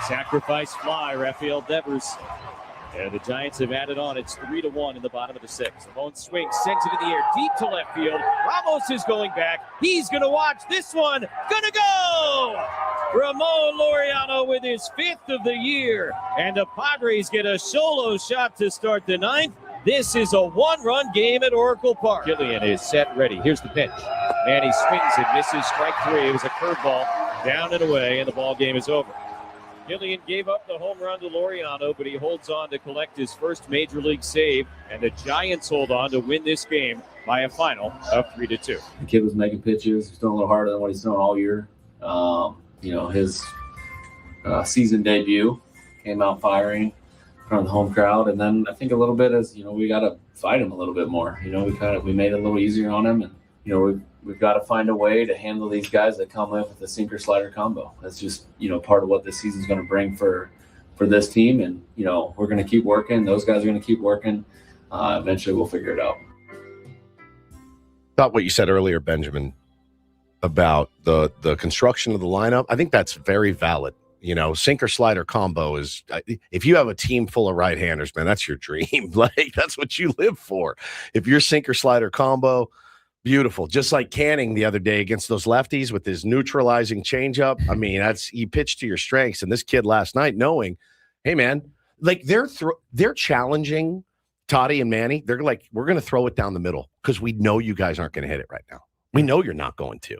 Sacrifice fly, Rafael Devers. And the Giants have added on. It's 3-1 in the bottom of the sixth. Ramon swings, sends it in the air, deep to left field. Ramos is going back. He's going to watch this one. Gonna go! Ramon Laureano with his 5th of the year. And the Padres get a solo shot to start the 9th. This is a 1-run game at Oracle Park. Killian is set, ready. Here's the pitch. And he swings and misses. Strike 3. It was a curveball. Down and away, and the ball game is over. Gillian gave up the home run to Laureano, but he holds on to collect his first major league save, and the Giants hold on to win this game by a final of 3-2. The kid was making pitches. He's throwing a little harder than what he's thrown all year. His season debut came out firing in front of the home crowd, and then I think a little bit as we got to fight him a little bit more. We made it a little easier on him, and we've got to find a way to handle these guys that come in with the sinker slider combo. That's just part of what this season's going to bring for this team, and we're going to keep working. Those guys are going to keep working. Eventually, we'll figure it out. Thought what you said earlier, Benjamin, about the construction of the lineup. I think that's very valid. Sinker slider combo is, if you have a team full of right-handers, man, that's your dream. Like, that's what you live for. If you're sinker slider combo, beautiful. Just like Canning the other day against those lefties with his neutralizing changeup. I mean, you pitch to your strengths. And this kid last night, knowing, hey, man, like they're challenging Toddy and Manny. They're like, we're going to throw it down the middle because we know you guys aren't going to hit it right now. We know you're not going to.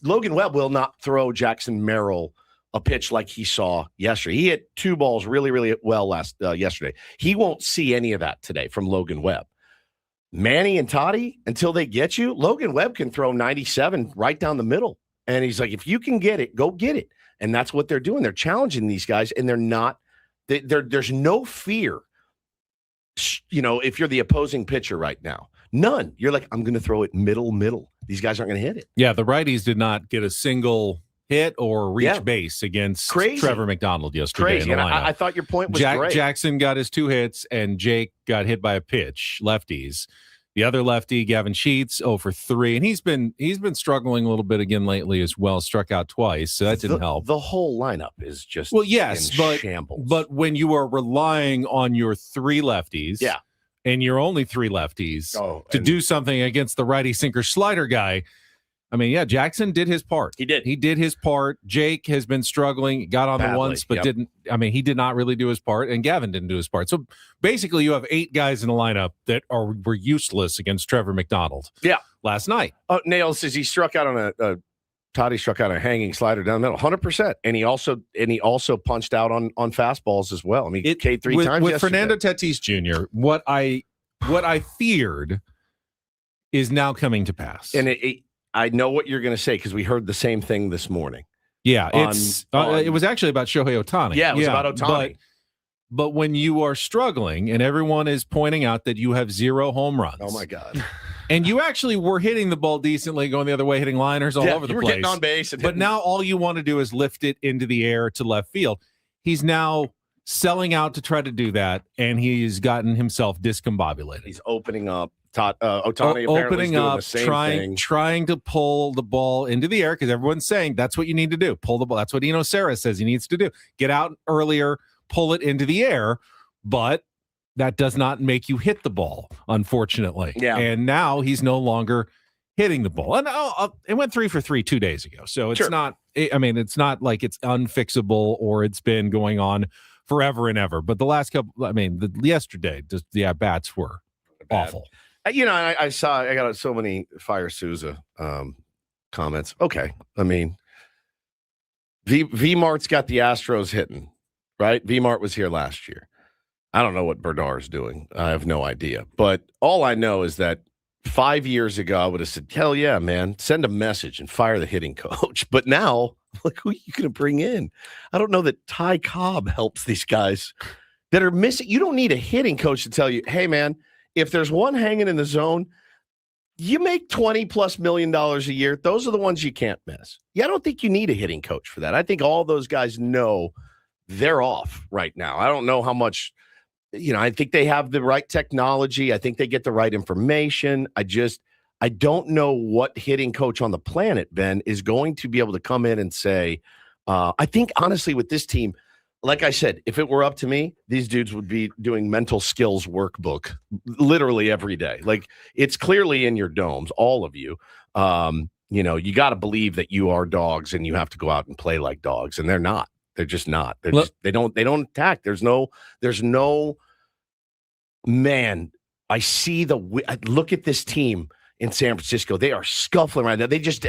Logan Webb will not throw Jackson Merrill a pitch like he saw yesterday. He hit 2 balls really, really well yesterday. He won't see any of that today from Logan Webb. Manny and Toddy, until they get you, Logan Webb can throw 97 right down the middle. And he's like, if you can get it, go get it. And that's what they're doing. They're challenging these guys, and they're not there's no fear, if you're the opposing pitcher right now. None. You're like, I'm going to throw it middle. These guys aren't going to hit it. Yeah, the righties did not get a single hit or reach base against Trevor McDonald yesterday. Crazy. In the and lineup. I thought your point was great. Jackson got his 2 hits, and Jake got hit by a pitch, lefties. The other lefty, Gavin Sheets, 0 for 3, and he's been struggling a little bit again lately as well. Struck out twice, so that didn't help. The whole lineup is just in shambles. But when you are relying on your 3 lefties, and you're only 3 lefties to do something against the righty sinker slider guy. I mean, Jackson did his part. He did his part. Jake has been struggling, got on the once, but he did not really do his part, and Gavin didn't do his part. So basically you have 8 guys in the lineup that were useless against Trevor McDonald last night. Nails says he struck out on Toddy struck out a hanging slider down the middle, 100%. And he also punched out on fastballs as well. I mean, K3 times with yesterday. Fernando Tatis Jr., what I feared is now coming to pass. And I know what you're going to say because we heard the same thing this morning. Yeah, it was actually about Shohei Ohtani. Yeah, it was about Ohtani. But when you are struggling and everyone is pointing out that you have 0 home runs. Oh, my God. And you actually were hitting the ball decently, going the other way, hitting liners all over the place. Getting on base. But now all you want to do is lift it into the air to left field. He's now selling out to try to do that, and he's gotten himself discombobulated. He's opening up. Ohtani opening up, the same thing. Trying to pull the ball into the air because everyone's saying that's what you need to do. Pull the ball. That's what Eno Sarah says he needs to do. Get out earlier, pull it into the air, but that does not make you hit the ball, unfortunately. Yeah. And now he's no longer hitting the ball. And it went 3 for 3 2 days ago. So it's not. I mean, it's not like it's unfixable or it's been going on forever and ever. But the last couple, yesterday, just the at-bats were awful. I got so many Fire Souza comments. Okay. I mean, V-Mart's got the Astros hitting, right? V-Mart was here last year. I don't know what Berdar's doing. I have no idea. But all I know is that 5 years ago, I would have said, hell yeah, man, send a message and fire the hitting coach. But now, like, who are you going to bring in? I don't know that Ty Cobb helps these guys that are missing. You don't need a hitting coach to tell you, hey, man, if there's one hanging in the zone, you make $20+ million a year. Those are the ones you can't miss. Yeah, I don't think you need a hitting coach for that. I think all those guys know they're off right now. I don't know how much, I think they have the right technology. I think they get the right information. I don't know what hitting coach on the planet, Ben, is going to be able to come in and say, I think honestly with this team, like I said, if it were up to me, these dudes would be doing mental skills workbook literally every day. Like, it's clearly in your domes, all of you. You got to believe that you are dogs and you have to go out and play like dogs, and they're not. They're just not. They don't attack. There's no man. I see I look at this team in San Francisco. They are scuffling right now. They just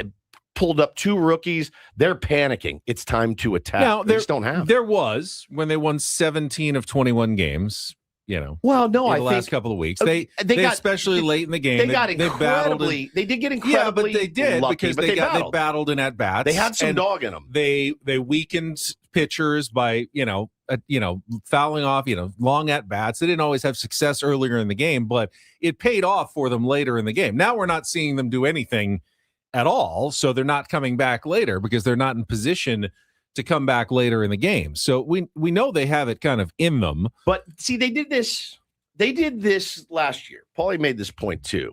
pulled up 2 rookies. They're panicking. It's time to attack. Now, They just don't have it. There was when they won 17 of 21 games. Well, no, in I the think last couple of weeks, they got, especially late in the game, they got incredibly. they did get incredibly. Yeah, but they did lucky, because but they battled. battled in at bats. They had some dog in them. They weakened pitchers by fouling off long at bats. They didn't always have success earlier in the game, but it paid off for them later in the game. Now we're not seeing them do anything at all, so they're not coming back later because they're not in position to come back later in the game. So we know they have it kind of in them. But see, they did this last year. Paulie made this point too.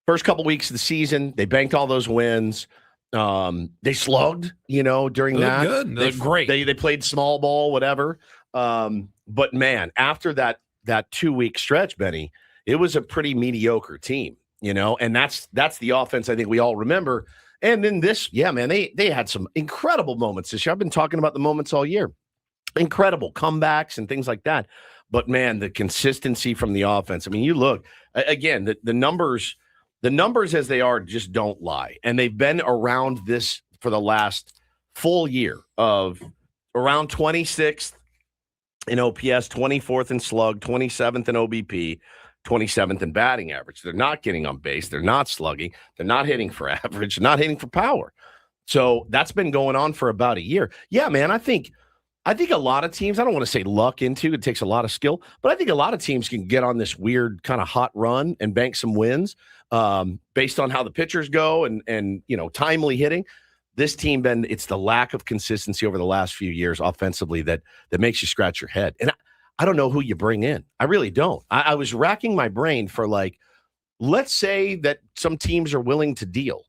First couple weeks of the season, they banked all those wins. They slugged, during that. Good. They looked great. They played small ball, whatever. But man, after that 2-week stretch, Benny, it was a pretty mediocre team, and that's the offense I think we all remember. And then they had some incredible moments this year. I've been talking about the moments all year. Incredible comebacks and things like that. But man, the consistency from the offense. I mean, you look again, the numbers as they are just don't lie. And they've been around this for the last full year of around 26th in OPS, 24th in slug, 27th in OBP, 27th in batting average. They're not getting on base. They're not slugging. They're not hitting for average, not hitting for power. So that's been going on for about a year. Yeah, man, I think a lot of teams, I don't want to say luck into, it takes a lot of skill, but I think a lot of teams can get on this weird kind of hot run and bank some wins based on how the pitchers go and timely hitting. This team, Ben, it's the lack of consistency over the last few years offensively that makes you scratch your head. And I don't know who you bring in. I really don't. I was racking my brain for let's say that some teams are willing to deal.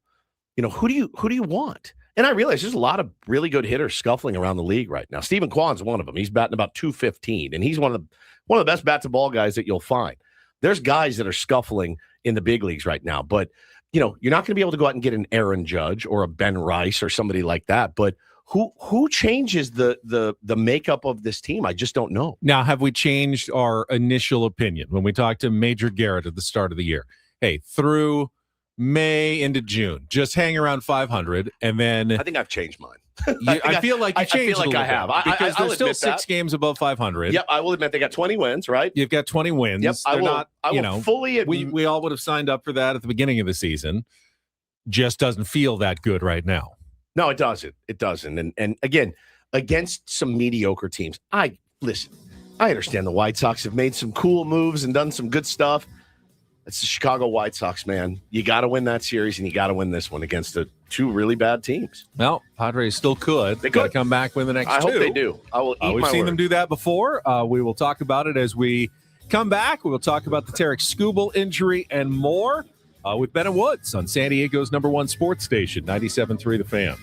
Who do you want? And I realize there's a lot of really good hitters scuffling around the league right now. Stephen Kwan's one of them. He's batting about 215, and he's one of the best bat to ball guys that you'll find. There's guys that are scuffling in the big leagues right now, but you're not going to be able to go out and get an Aaron Judge or a Ben Rice or somebody like that. But who changes the makeup of this team? I just don't know. Now, have we changed our initial opinion when we talked to Major Garrett at the start of the year? Hey, through May into June, just hang around 500, and then I think I've changed mine. I feel like you changed. I feel like I have because I'll there's still admit 6 games above 500. Yep, I will admit they got 20 wins, right? You've got 20 wins. Yep, I will fully admit. We all would have signed up for that at the beginning of the season. Just doesn't feel that good right now. No, it doesn't. It doesn't. And again, against some mediocre teams, I understand the White Sox have made some cool moves and done some good stuff. It's the Chicago White Sox, man. You got to win that series, and you got to win this one against the 2 really bad teams. Well, Padres still could. They got to come back win the next 2. I hope they do. I will eat We've my seen word. them do that before. We will talk about it as we come back. We will talk about the Tarek Skubal injury and more with Ben and Woods on San Diego's #1 sports station, 97.3 The Fan.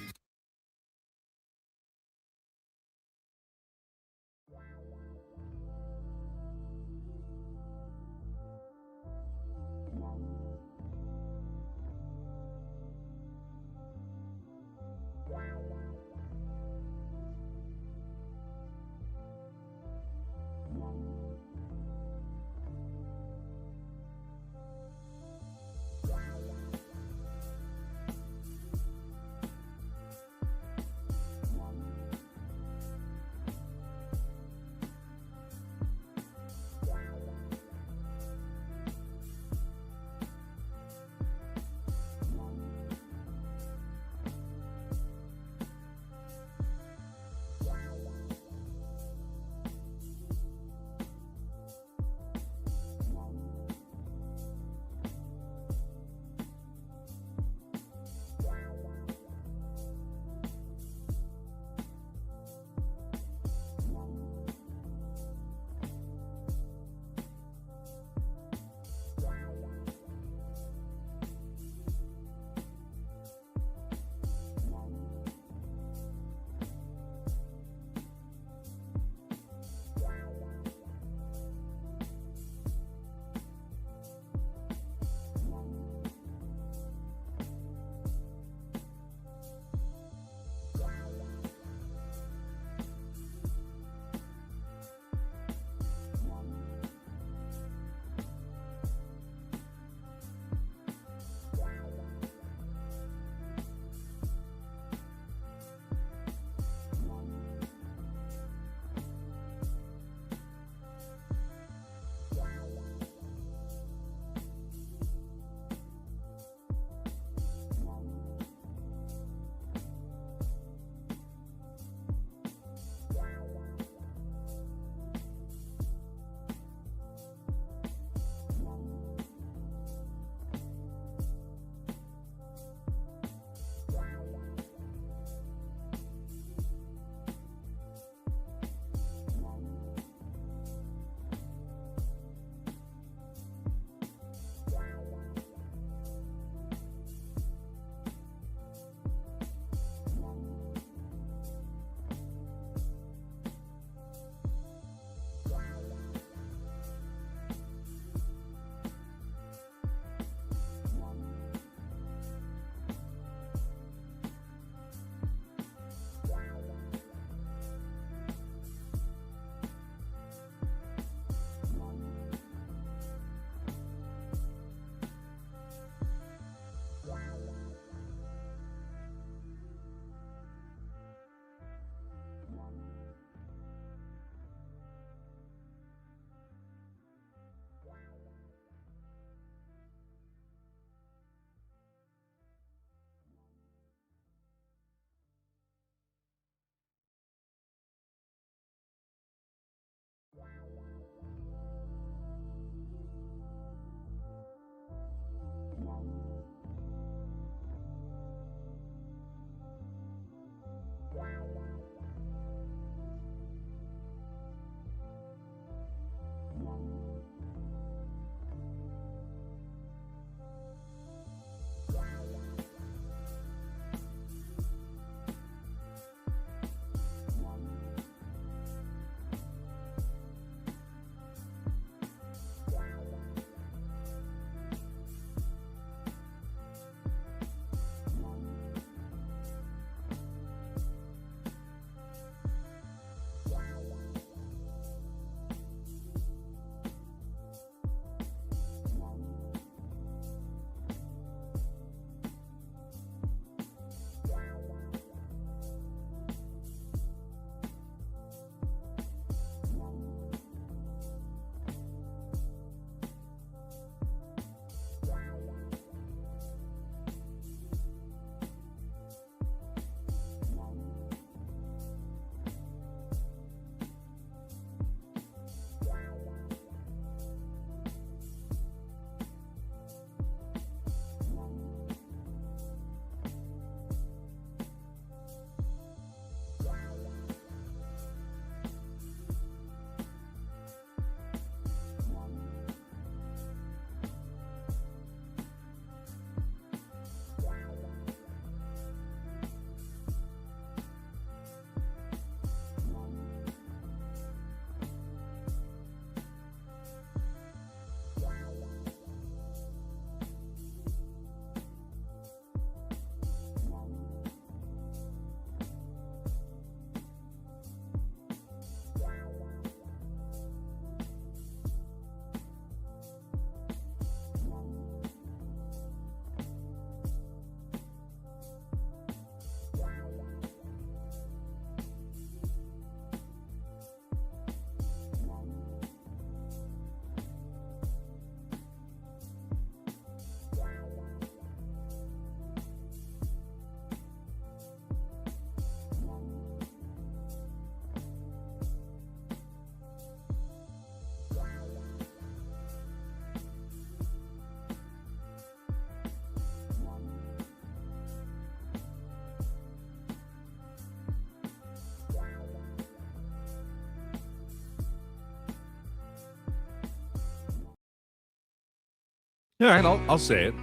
All right, I'll say it.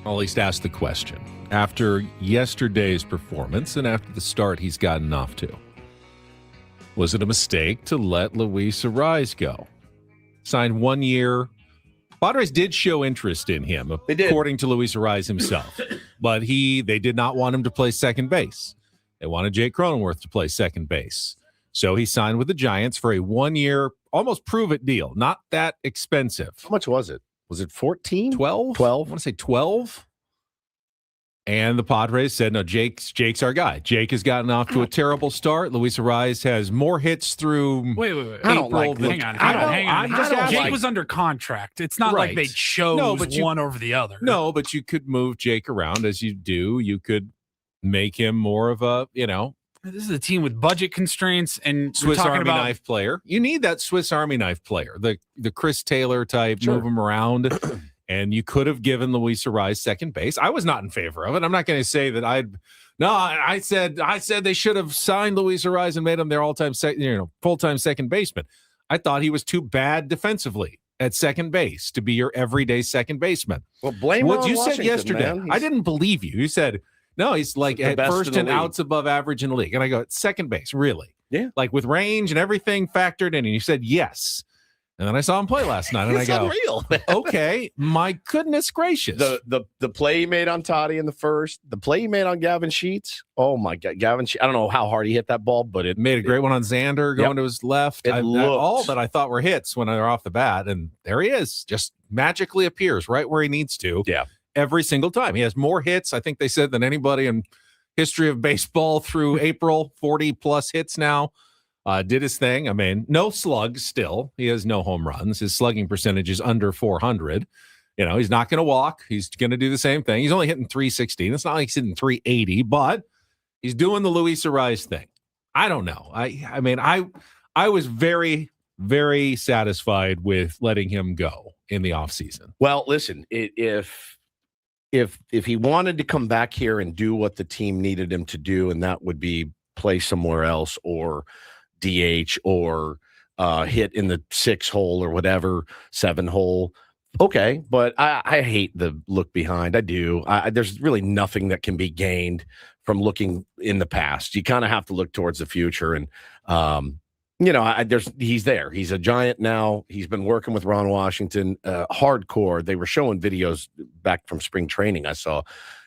I'll at least ask the question. After yesterday's performance and after the start he's gotten off to, was it a mistake to let Luis Arraez go? Signed 1 year. Padres did show interest in him, according to Luis Arraez himself. But they did not want him to play second base. They wanted Jake Cronenworth to play second base. So he signed with the Giants for a 1 year, almost prove-it deal. Not that expensive. How much was it? Was it 14? 12? 12. I want to say 12. And the Padres said, no, Jake's our guy. Jake has gotten off to a terrible start. Luis Arraez has more hits through Wait. April. Hang on. Jake was under contract. It's not like they chose one over the other. No, but you could move Jake around as you do. You could make him more of a, This is a team with budget constraints and Swiss Army knife player. You need that Swiss Army knife player, the Chris Taylor type, move him around. And you could have given Luis Arraez second base. I was not in favor of it. I'm not going to say that I said they should have signed Luis Arraez and made him their all-time full-time second baseman. I thought he was too bad defensively at second base to be your everyday second baseman. Well, blame what on you Washington, said yesterday. man. I didn't believe you. You said, no, he's like at first and outs above average in the league. And I go, second base, really? Yeah. Like with range and everything factored in. And you said, yes. And then I saw him play last night, and it's I go, unreal, man. Okay, my goodness gracious. The play he made on Toddy in the first, the play he made on Gavin Sheets. Oh, my God. Gavin Sheets, I don't know how hard he hit that ball, but it made a great one on Xander going to his left. All that I thought were hits when they're off the bat, and there he is, just magically appears right where he needs to. Yeah. Every single time. He has more hits, I think they said, than anybody in history of baseball through April, 40-plus hits now. Did his thing. I mean, no slugs still. He has no home runs. His slugging percentage is under 400. He's not going to walk. He's going to do the same thing. He's only hitting 316. It's not like he's hitting 380, but he's doing the Luis Arraez thing. I don't know. I mean, I was very, very satisfied with letting him go in the offseason. Well, listen, if he wanted to come back here and do what the team needed him to do, and that would be play somewhere else or DH or hit in the 6 hole or whatever, 7 hole. Okay, but I hate the look behind. I do. There's really nothing that can be gained from looking in the past. You kind of have to look towards the future. And, he's there. He's a Giant now. He's been working with Ron Washington hardcore. They were showing videos back from spring training I saw.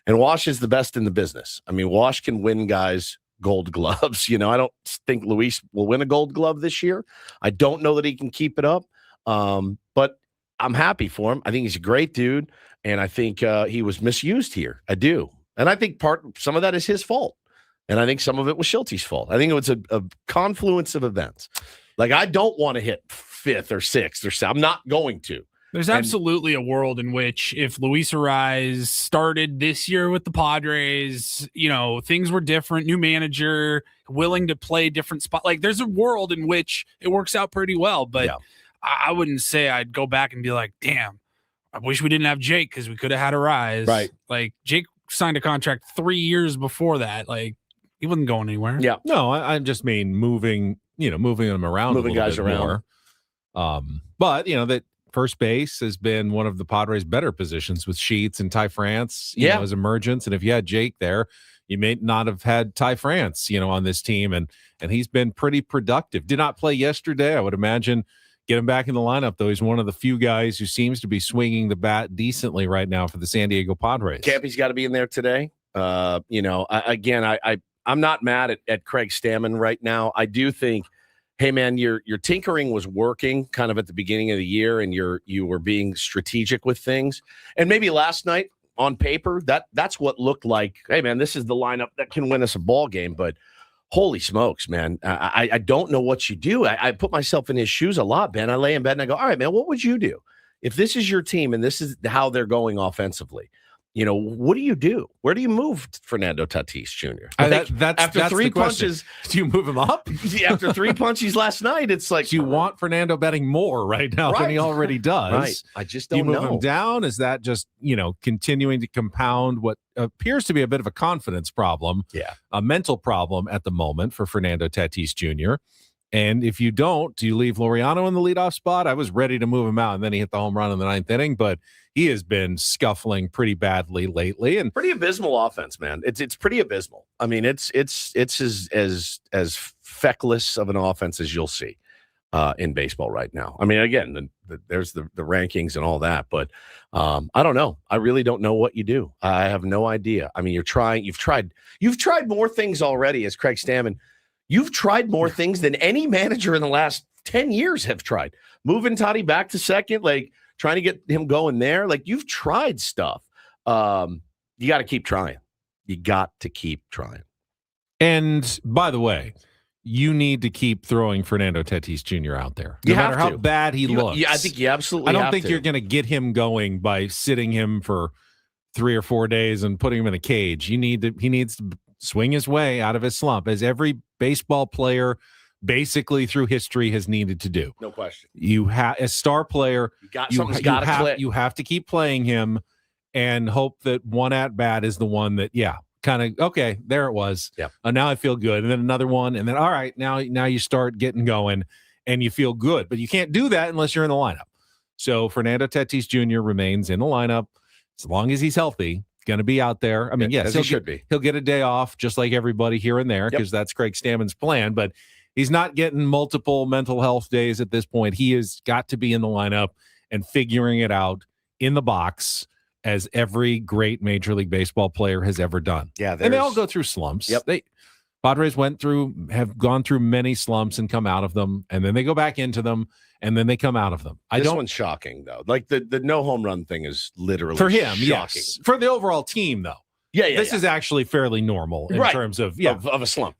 And Wash is the best in the business. I mean, Wash can win guys Gold Gloves. I don't think Luis will win a Gold Glove this year. I don't know that he can keep it up, but I'm happy for him. I think he's a great dude, and I think he was misused here. I do, and I think some of that is his fault, and I think some of it was Schulte's fault. I think it was a confluence of events. Like, I don't want to hit 5th or 6th or 7th. I'm not going to. There's absolutely a world in which if Luis Arraez started this year with the Padres, things were different, new manager, willing to play different spot. Like, there's a world in which it works out pretty well, but I wouldn't say I'd go back and be like, damn, I wish we didn't have Jake because we could have had Arraez. Right. Like, Jake signed a contract 3 years before that. Like, he wasn't going anywhere. Yeah. No, I just mean moving them around, moving guys around. More. But that first base has been one of the Padres' better positions with Sheets and Ty France, as emergence. And if you had Jake there, you may not have had Ty France, on this team. And he's been pretty productive. Did not play yesterday. I would imagine get him back in the lineup, though. He's one of the few guys who seems to be swinging the bat decently right now for the San Diego Padres. Campy's got to be in there today. I'm not mad at Craig Stammen right now. I do think, hey man, your tinkering was working kind of at the beginning of the year, and you were being strategic with things. And maybe last night on paper, that's what looked like, hey man, this is the lineup that can win us a ball game. But holy smokes, man, I don't know what you do. I put myself in his shoes a lot, Ben. I lay in bed and I go, all right, man, what would you do if this is your team and this is how they're going offensively? What do you do? Where do you move Fernando Tatis Jr.? After 3 punches, do you move him up? After 3 punches last night, it's like, do you want Fernando betting more right now than he already does? Right. I just don't know. Do you move him down? Is that just continuing to compound what appears to be a bit of a confidence problem? Yeah, a mental problem at the moment for Fernando Tatis Jr. And if you don't, do you leave Laureano in the leadoff spot? I was ready to move him out, and then he hit the home run in the 9th inning, but he has been scuffling pretty badly lately. And pretty abysmal offense, man. It's pretty abysmal. I mean, it's as feckless of an offense as you'll see in baseball right now. I mean, again, there's the rankings and all that, but I don't know. I really don't know what you do. I have no idea. I mean, you've tried more things already as Craig Stammen. You've tried more things than any manager in the last 10 years have tried. Moving Toddy back to second, like trying to get him going there. Like, you've tried stuff. You got to keep trying. You got to keep trying. And by the way, you need to keep throwing Fernando Tatis Jr. out there. No matter how bad he looks. Yeah, I think you absolutely I don't think you're going to get him going by sitting him for 3 or 4 days and putting him in a cage. He needs to swing his way out of his slump, as every baseball player basically through history has needed to do. No question. You have a star player. You have to keep playing him and hope that one at bat is the one that, kind of, okay, there it was. Yeah. Now I feel good. And then another one. And then, all right, now you start getting going and you feel good. But you can't do that unless you're in the lineup. So Fernando Tatis Jr. remains in the lineup as long as he's healthy. Going to be out there. I mean, yes, he should be. He'll get a day off just like everybody here and there because that's Craig Stammen's plan. But he's not getting multiple mental health days at this point. He has got to be in the lineup and figuring it out in the box, as every great Major League Baseball player has ever done. Yeah, and they all go through slumps. Yep. Padres have gone through many slumps and come out of them, and then they go back into them, and then they come out of them. This one's shocking, though. Like the no home run thing is literally for him. shocking. Yes, for the overall team, though. This is actually fairly normal in terms of of a slump.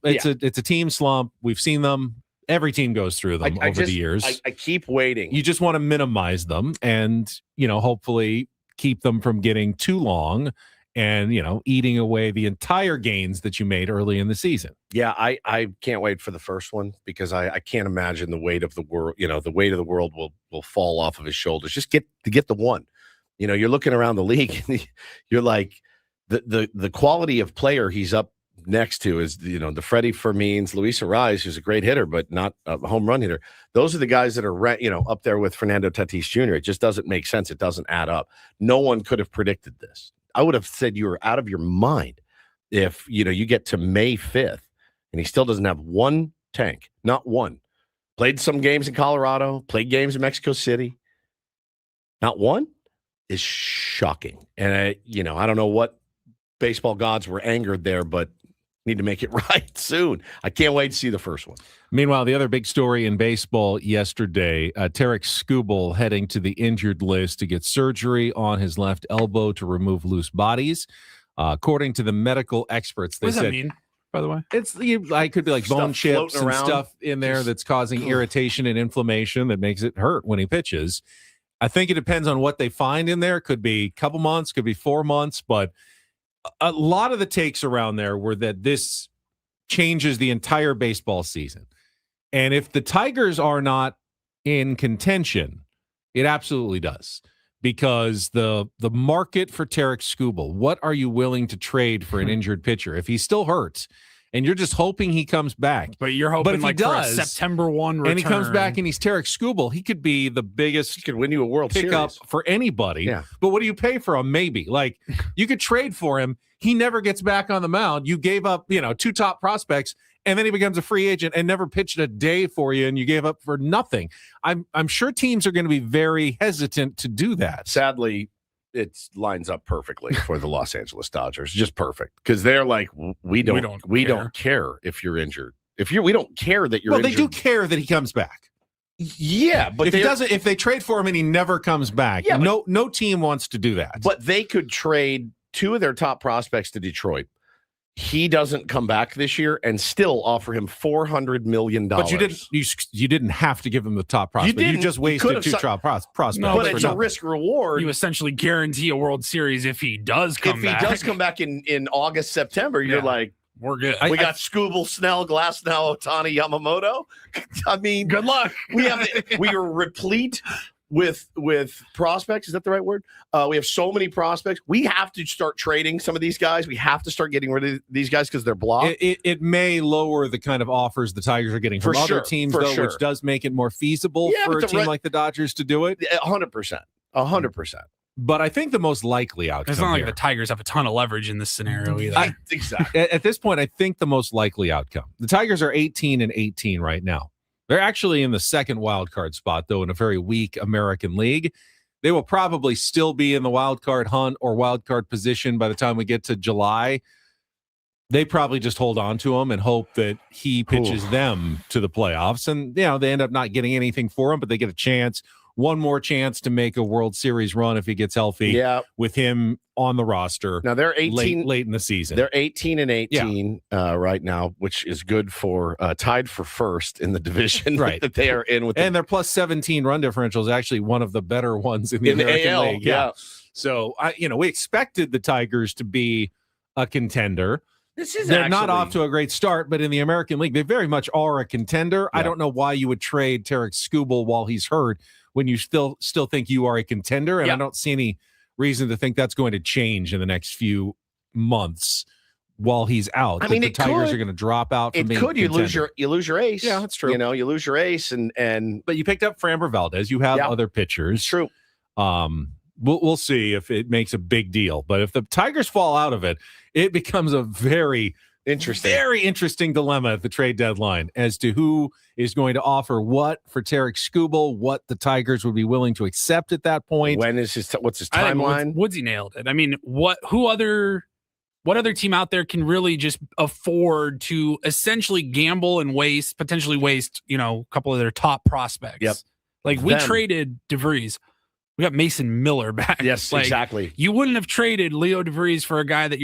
It's a team slump. We've seen them. Every team goes through them over the years. I keep waiting. You just want to minimize them, and hopefully keep them from getting too long and, eating away the entire gains that you made early in the season. Yeah, I can't wait for the first one because I can't imagine the weight of the world, the weight of the world will fall off of his shoulders. Just get the one. You're looking around the league and you're like, the quality of player he's up next to is, the Freddie Fermins, Luis Arraez, who's a great hitter, but not a home run hitter. Those are the guys that are, up there with Fernando Tatis Jr. It just doesn't make sense. It doesn't add up. No one could have predicted this. I would have said you were out of your mind if, you get to May 5th and he still doesn't have one tank, not one. Played some games in Colorado, played games in Mexico City. Not one is shocking. And I don't know what baseball gods were angered there, but need to make it right soon. I can't wait to see the first one. Meanwhile, the other big story in baseball yesterday, Tarek Skubal heading to the injured list to get surgery on his left elbow to remove loose bodies. According to the medical experts, they what does said, that mean, by the way? I could be like bone chips and stuff in there that's causing irritation and inflammation that makes it hurt when he pitches. I think it depends on what they find in there. It could be a couple months, could be 4 months, but a lot of the takes around there were that this changes the entire baseball season. And if the Tigers are not in contention, it absolutely does. Because the market for Tarek Skubal, what are you willing to trade for an injured pitcher? If he still hurts and you're just hoping he comes back. But you're hoping for a September 1 return. And he comes back and he's Tarek Skubal, he could be the biggest. He could win you a World pickup Series for anybody. Yeah. But what do you pay for him? Maybe. Like, you could trade for him. He never gets back on the mound. You gave up, 2 top prospects, and then he becomes a free agent and never pitched a day for you, and you gave up for nothing. I'm sure teams are going to be very hesitant to do that. Sadly, it lines up perfectly for the Los Angeles Dodgers. Just perfect. Because they're like, we don't care if you're injured. We don't care that you're injured. Well, they do care that he comes back. Yeah, but if they trade for him and he never comes back, no team wants to do that. But they could trade 2 of their top prospects to Detroit. He doesn't come back this year and still offer him $400 million. But you didn't have to give him the top prospect. You just wasted 2 top prospects. No, but it's a risk reward. You essentially guarantee a World Series if he does come back. If he does come back in August, September, you're like, we're good. We got Skubal, Snell, Glasnow, Ohtani, Yamamoto. I mean, good luck. We are replete with prospects. Is that the right word? We have so many prospects. We have to start trading some of these guys. We have to start getting rid of these guys because they're blocked. It may lower the kind of offers the Tigers are getting from other teams, though, which does make it more feasible for a team like the Dodgers to do it. 100%. 100%. But I think the most likely outcome. It's not like the Tigers have a ton of leverage in this scenario either. Exactly. At this point, I think the most likely outcome. The Tigers are 18-18 right now. They're actually in the second wild card spot, though, in a very weak American League. They will probably still be in the wild card hunt or wild card position by the time we get to July. They probably just hold on to him and hope that he pitches them to the playoffs. And, they end up not getting anything for him, but they get a chance. One more chance to make a World Series run if he gets healthy with him on the roster. Now they're 18 late in the season. They're 18-18 right now, which is good for tied for first in the division that they are in with. And their plus 17 run differential is actually one of the better ones in the American AL, League. Yeah. So we expected the Tigers to be a contender. They're not off to a great start, but in the American League, they very much are a contender. I don't know why you would trade Tarek Skubal while he's hurt when you still think you are a contender, and I don't see any reason to think that's going to change in the next few months while he's out. I mean, the Tigers are going to drop out. It could. You lose your ace. Yeah, that's true. You lose your ace, but you picked up Framber Valdez. You have other pitchers. It's true. We'll see if it makes a big deal. But if the Tigers fall out of it, it becomes a very interesting dilemma at the trade deadline as to who is going to offer what for Tarek Skubal, what the Tigers would be willing to accept at that point. When is what's his timeline? Woodsy nailed it. I mean, what other team out there can really just afford to essentially gamble and potentially waste, a couple of their top prospects? Yep. Like we traded DeVries. We got Mason Miller back. Yes, exactly. You wouldn't have traded Leo DeVries for a guy that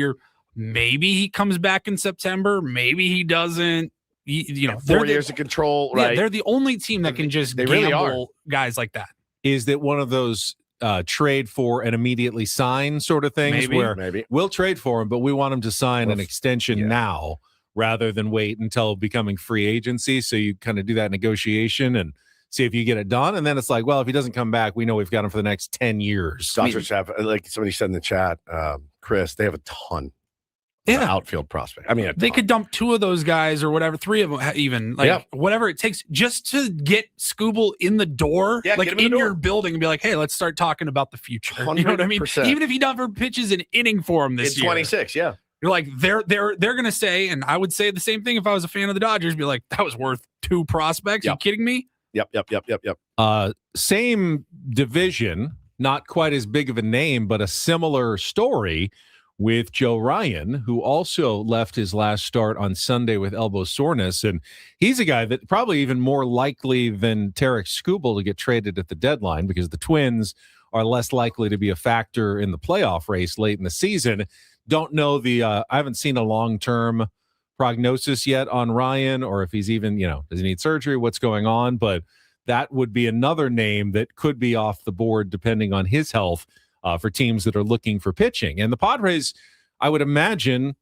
maybe he comes back in September, maybe he doesn't. 4 years of control, right? Yeah, they're the only team that can just gamble guys like that. Is that one of those trade for and immediately sign sort of things maybe we'll trade for him, but we want him to sign an extension now rather than wait until becoming free agency? So you kind of do that negotiation and see if you get it done. And then it's like, well, if he doesn't come back, we know we've got him for the next 10 years. Dodgers have, like somebody said in the chat, Chris, they have a ton. Outfield prospect. I mean, they could dump two of those guys or whatever, three of them even, whatever it takes just to get Skubal in the door, in your building and be like, hey, let's start talking about the future. 100%. You know what I mean? Even if he never pitches an inning for him this year. 26, yeah. You're like, they're going to say, and I would say the same thing if I was a fan of the Dodgers, be like, that was worth two prospects. You kidding me? Yep. Same division, not quite as big of a name, but a similar story with Joe Ryan, who also left his last start on Sunday with elbow soreness. And he's a guy that probably even more likely than Tarek Skubal to get traded at the deadline because the Twins are less likely to be a factor in the playoff race late in the season. Don't know I haven't seen a long-term prognosis yet on Ryan or if he's even, does he need surgery? What's going on? But that would be another name that could be off the board depending on his health. For teams that are looking for pitching. And the Padres, I would imagine,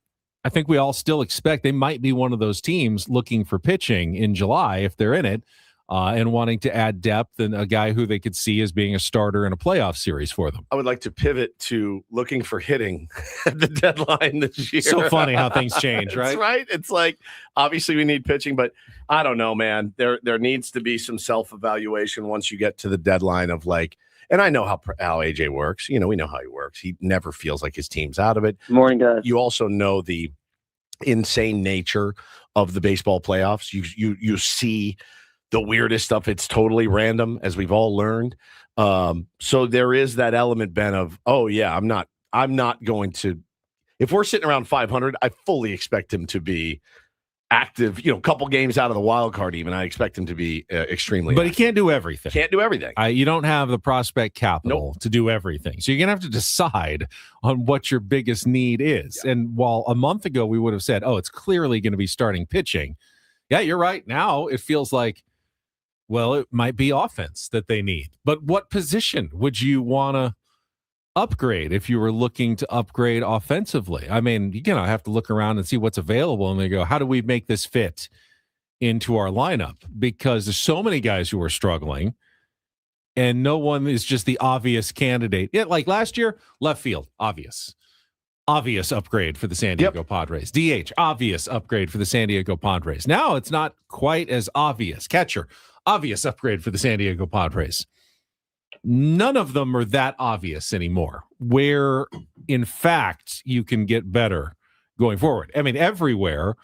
I think we all still expect they might be one of those teams looking for pitching in July if they're in it and wanting to add depth and a guy who they could see as being a starter in a playoff series for them. I would like to pivot to looking for hitting at the deadline this year. So funny how things change, right? That's right. It's like, obviously we need pitching, but I don't know, man. There needs to be some self-evaluation once you get to the deadline of like, and I know how AJ works. We know how he works. He never feels like his team's out of it. Morning, guys. You also know the insane nature of the baseball playoffs. You see the weirdest stuff. It's totally random, as we've all learned. So there is that element, Ben, of, I'm not going to. If we're sitting around 500, I fully expect him to be active, a couple games out of the wild card even. I expect him to be extremely But active. He can't do everything. Can't do everything. You don't have the prospect capital to do everything. So you're going to have to decide on what your biggest need is. Yeah. And while a month ago we would have said, it's clearly going to be starting pitching. Yeah, you're right. Now it feels like, it might be offense that they need. But what position would you want to upgrade if you were looking to upgrade offensively? I mean, you have to look around and see what's available and they go, how do we make this fit into our lineup? Because there's so many guys who are struggling and no one is just the obvious candidate. Like last year, left field, obvious upgrade for the San Diego Padres. DH, obvious upgrade for the San Diego Padres. Now it's not quite as obvious. Catcher, obvious upgrade for the San Diego Padres. None of them are that obvious anymore, where in fact you can get better going forward. I mean, everywhere,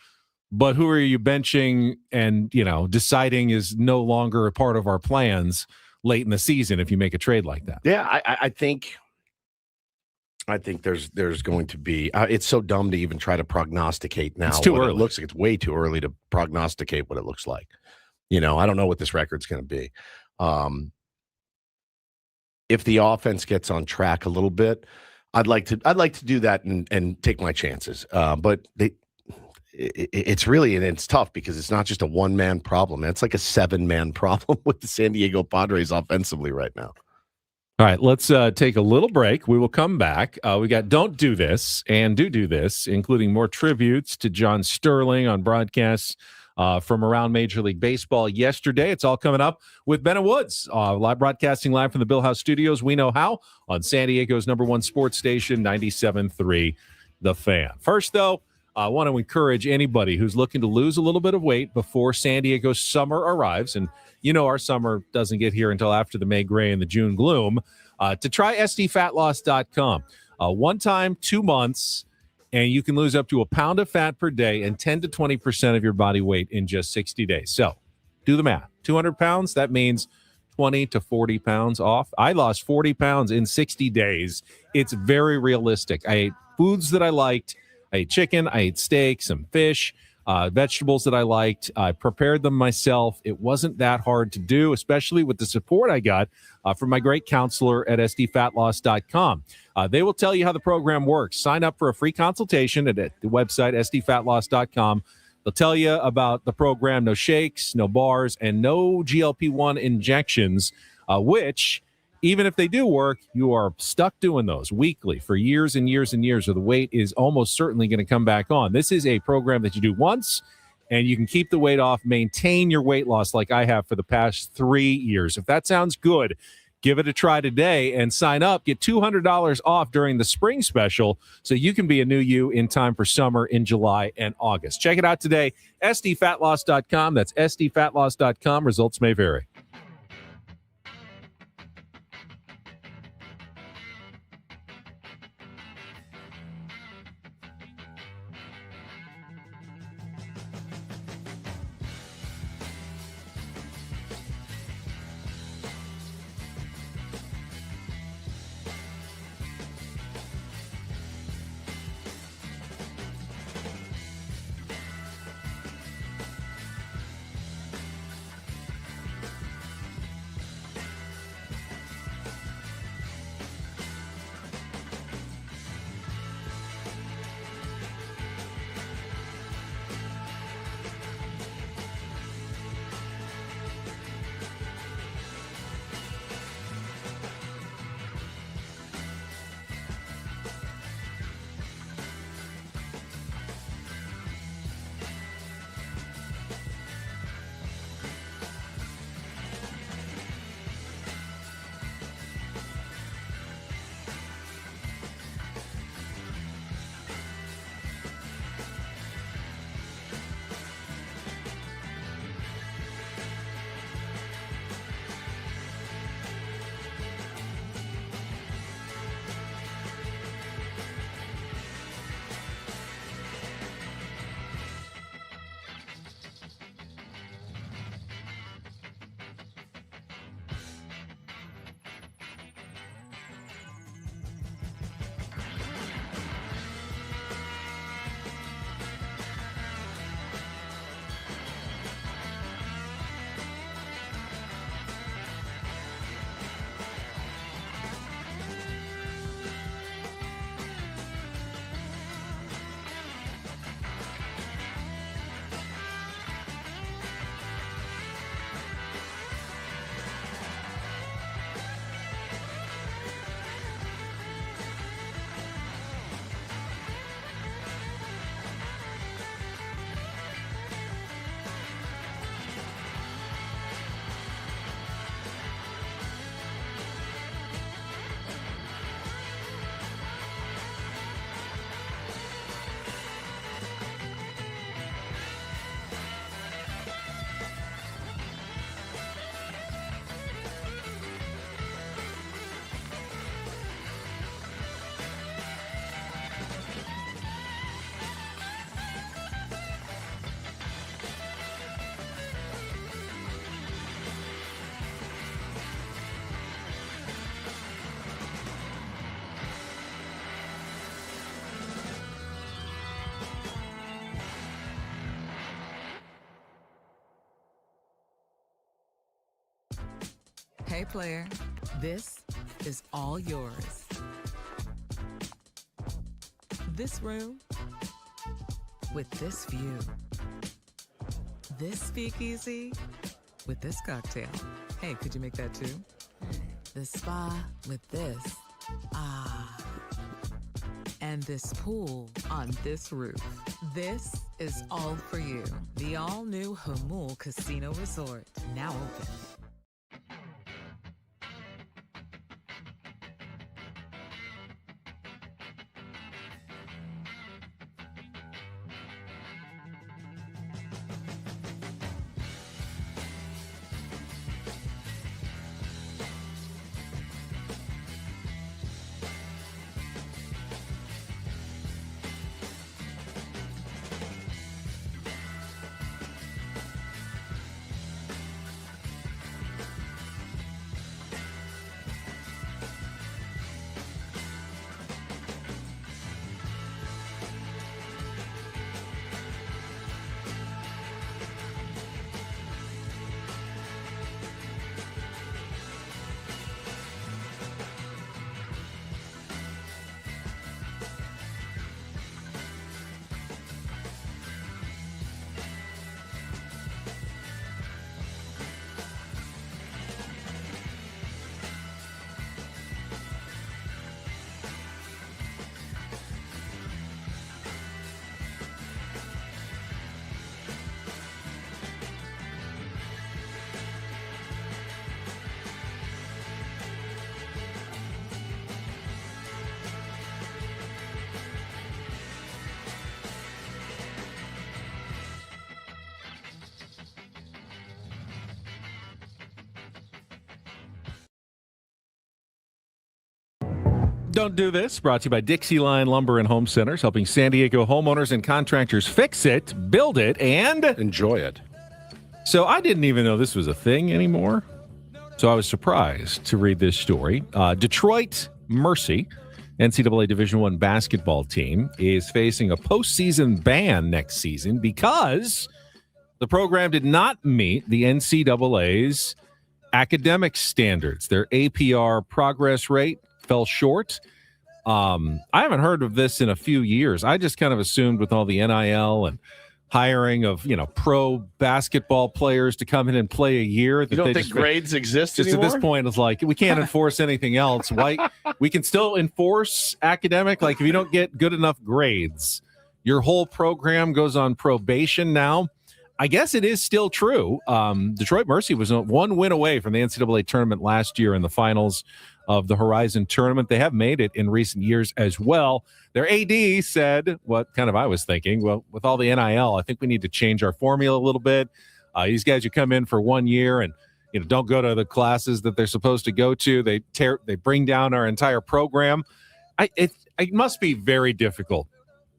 but who are you benching and, deciding is no longer a part of our plans late in the season if you make a trade like that? Yeah, I think there's going to be it's so dumb to even try to prognosticate now. It's too early. It looks like it's way too early to prognosticate what it looks like. I don't know what this record's going to be. If the offense gets on track a little bit, I'd like to do that and take my chances. But it's really, and it's tough because it's not just a one-man problem. It's like a 7-man problem with the San Diego Padres offensively right now. All right, let's take a little break. We will come back. We got Don't Do This and Do This, including more tributes to John Sterling on broadcasts from around Major League Baseball yesterday. It's all coming up with Ben and Woods, live broadcasting live from the Bill House Studios. We know how on San Diego's #1 sports station, 97.3 The Fan. First, though, I want to encourage anybody who's looking to lose a little bit of weight before San Diego's summer arrives, and our summer doesn't get here until after the May gray and the June gloom, to try sdfatloss.com. One time, 2 months, and you can lose up to a pound of fat per day and 10 to 20% of your body weight in just 60 days. So do the math. 200 pounds, that means 20 to 40 pounds off. I lost 40 pounds in 60 days. It's very realistic. I ate foods that I liked. I ate chicken. I ate steak, some fish, vegetables that I liked. I prepared them myself. It wasn't that hard to do, especially with the support I got from my great counselor at sdfatloss.com. They will tell you how the program works. Sign up for a free consultation at the website, sdfatloss.com. They'll tell you about the program, no shakes, no bars, and no GLP-1 injections, which, even if they do work, you are stuck doing those weekly for years and years and years, or the weight is almost certainly going to come back on. This is a program that you do once, and you can keep the weight off, maintain your weight loss like I have for the past 3 years. If that sounds good, give it a try today and sign up. Get $200 off during the spring special so you can be a new you in time for summer in July and August. Check it out today, sdfatloss.com. That's sdfatloss.com. Results may vary. Hey, player, this is all yours. This room with this view. This speakeasy with this cocktail. Hey, could you make that too? The spa with this. Ah. And this pool on this roof. This is all for you. The all-new Hamul Casino Resort, now open. Don't Do This, brought to you by Dixie Line Lumber and Home Centers, helping San Diego homeowners and contractors fix it, build it, and enjoy it. So I didn't even know this was a thing anymore. So I was surprised to read this story. Detroit Mercy, NCAA Division I basketball team, is facing a postseason ban next season because the program did not meet the NCAA's academic standards. Their APR progress rate fell short. I haven't heard of this in a few years. I just kind of assumed with all the NIL and hiring of, pro basketball players to come in and play a year. That you don't think grades exist just anymore? At this point, it's like, we can't enforce anything else. Why? We can still enforce academic. Like, if you don't get good enough grades, your whole program goes on probation now. I guess it is still true. Detroit Mercy was one win away from the NCAA tournament last year in the finals of the Horizon tournament. They have made it in recent years as well. Their AD said what kind of I was thinking. Well, with all the NIL, I think we need to change our formula a little bit. These guys who come in for 1 year and don't go to the classes that they're supposed to go to. They bring down our entire program. It must be very difficult.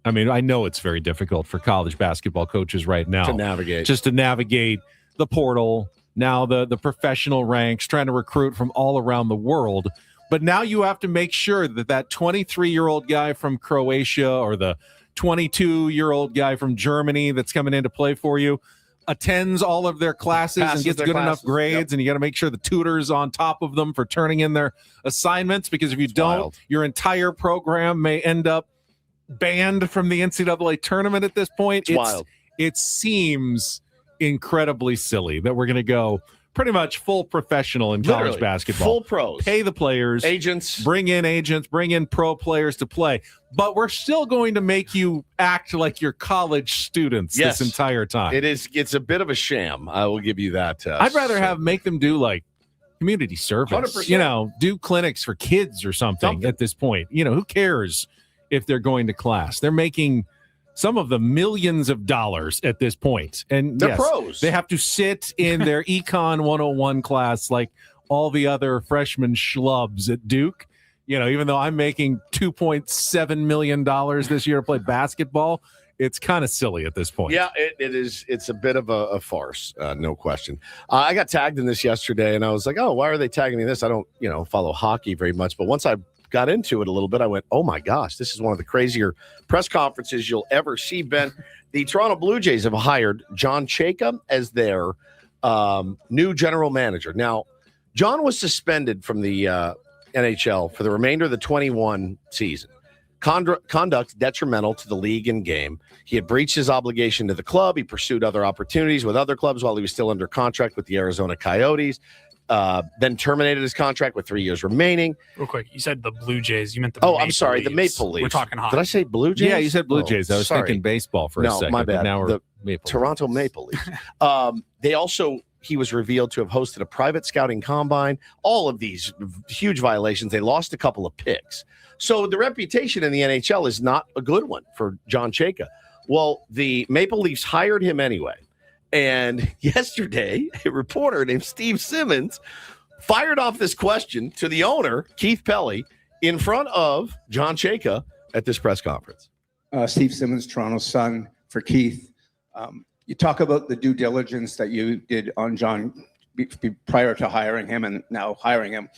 I mean, I know it's very difficult for college basketball coaches right now to navigate the portal, now the professional ranks, trying to recruit from all around the world. But now you have to make sure that 23-year-old guy from Croatia or the 22-year-old guy from Germany that's coming in to play for you attends all of their classes and gets good enough grades. Yep. And you got to make sure the tutor's on top of them for turning in their assignments, because if you don't, your entire program may end up banned from the NCAA tournament at this point. It's wild. It seems incredibly silly that we're going to go pretty much full professional in college basketball. Full pros. Pay the players. Agents. Bring in pro players to play. But we're still going to make you act like you're college students this entire time. It's a bit of a sham. I will give you that. I'd rather make them do like community service. 100%. Do clinics for kids or something at this point. Who cares if they're going to class? They're making some of the millions of dollars at this point. And they're pros. They have to sit in their Econ 101 class like all the other freshman schlubs at Duke. Even though I'm making $2.7 million this year to play basketball, it's kind of silly at this point. Yeah, it is. It's a bit of a farce, no question. I got tagged in this yesterday, and I was like, oh, why are they tagging me in this? I don't, follow hockey very much. But once I got into it a little bit, I went, oh my gosh, this is one of the crazier press conferences you'll ever see, Ben. The Toronto Blue Jays have hired John Chayka as their new general manager. Now, John was suspended from the NHL for the remainder of the 21 season. Conduct detrimental to the league and game. He had breached his obligation to the club. He pursued other opportunities with other clubs while he was still under contract with the Arizona Coyotes. Then terminated his contract with 3 years remaining. Real quick, you said the Blue Jays. You meant the I'm sorry, the Maple Leafs. We're talking hockey. Did I say Blue Jays? Yeah, you said Blue Jays. I was thinking baseball for a second. My bad. Now we're the Maple Toronto Maple Leafs. He was revealed to have hosted a private scouting combine. All of these huge violations. They lost a couple of picks. So the reputation in the NHL is not a good one for John Chayka. Well, the Maple Leafs hired him anyway. And yesterday, a reporter named Steve Simmons fired off this question to the owner, Keith Pelly, in front of John Chayka at this press conference. Steve Simmons, Toronto Sun, for Keith. You talk about the due diligence that you did on John prior to hiring him and now hiring him.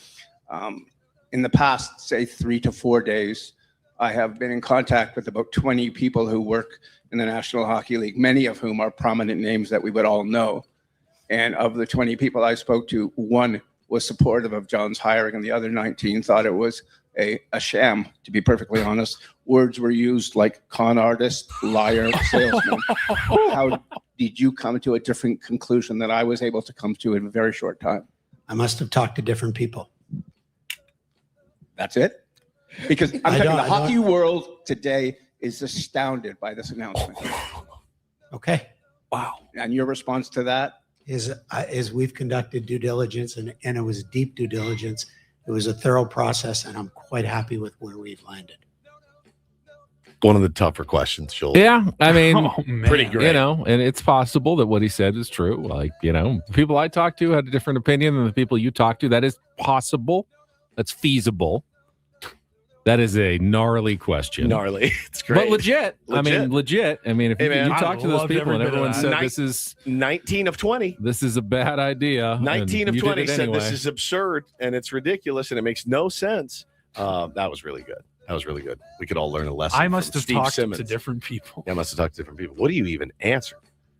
In the past, say 3 to 4 days, I have been in contact with about 20 people who work in the National Hockey League, many of whom are prominent names that we would all know. And of the 20 people I spoke to, one was supportive of John's hiring and the other 19 thought it was a sham, to be perfectly honest. Words were used like con artist, liar, salesman. How did you come to a different conclusion that I was able to come to in a very short time? I must have talked to different people. That's it? Because I'm telling you, the hockey world today is astounded by this announcement. Okay. Wow. And your response to that? Is we've conducted due diligence, and it was deep due diligence. It was a thorough process, and I'm quite happy with where we've landed. One of the tougher questions, Joel. Yeah, I mean, pretty great. And it's possible that what he said is true. Like, the people I talked to had a different opinion than the people you talked to. That is possible. That's feasible. That is a gnarly question. Gnarly. It's great. But legit. I mean, legit. I mean, if you talk to those people and everyone said this is 19 of 20. This is a bad idea. 19 of 20 said anyway. This is absurd and it's ridiculous and it makes no sense. That was really good. We could all learn a lesson. I must have Steve talked Simmons. to different people. Yeah, I must have talked to different people. What do you even answer?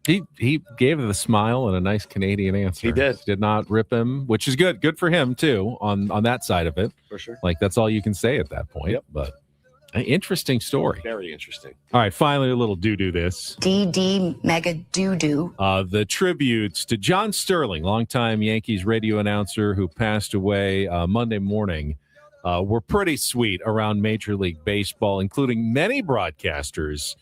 He gave the smile and a nice Canadian answer. He did not rip him, which is good. Good for him too on that side of it. For sure. Like that's all you can say at that point. Yep. But an interesting story. Very interesting. All right, finally a little do this. DD mega doo-doo. The tributes to John Sterling, longtime Yankees radio announcer who passed away Monday morning, were pretty sweet around Major League Baseball, including many broadcasters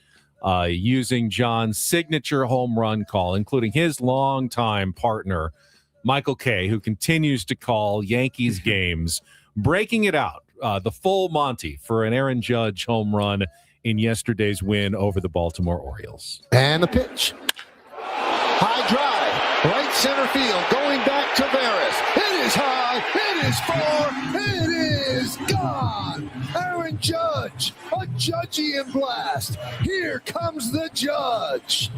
using John's signature home run call, including his longtime partner, Michael Kay, who continues to call Yankees games, breaking it out, the full Monty for an Aaron Judge home run in yesterday's win over the Baltimore Orioles. And the pitch. High drive, right center field, going back to Veras. It is high, it is far, it is gone. Aaron Judge, a Judgian blast. Here comes the Judge.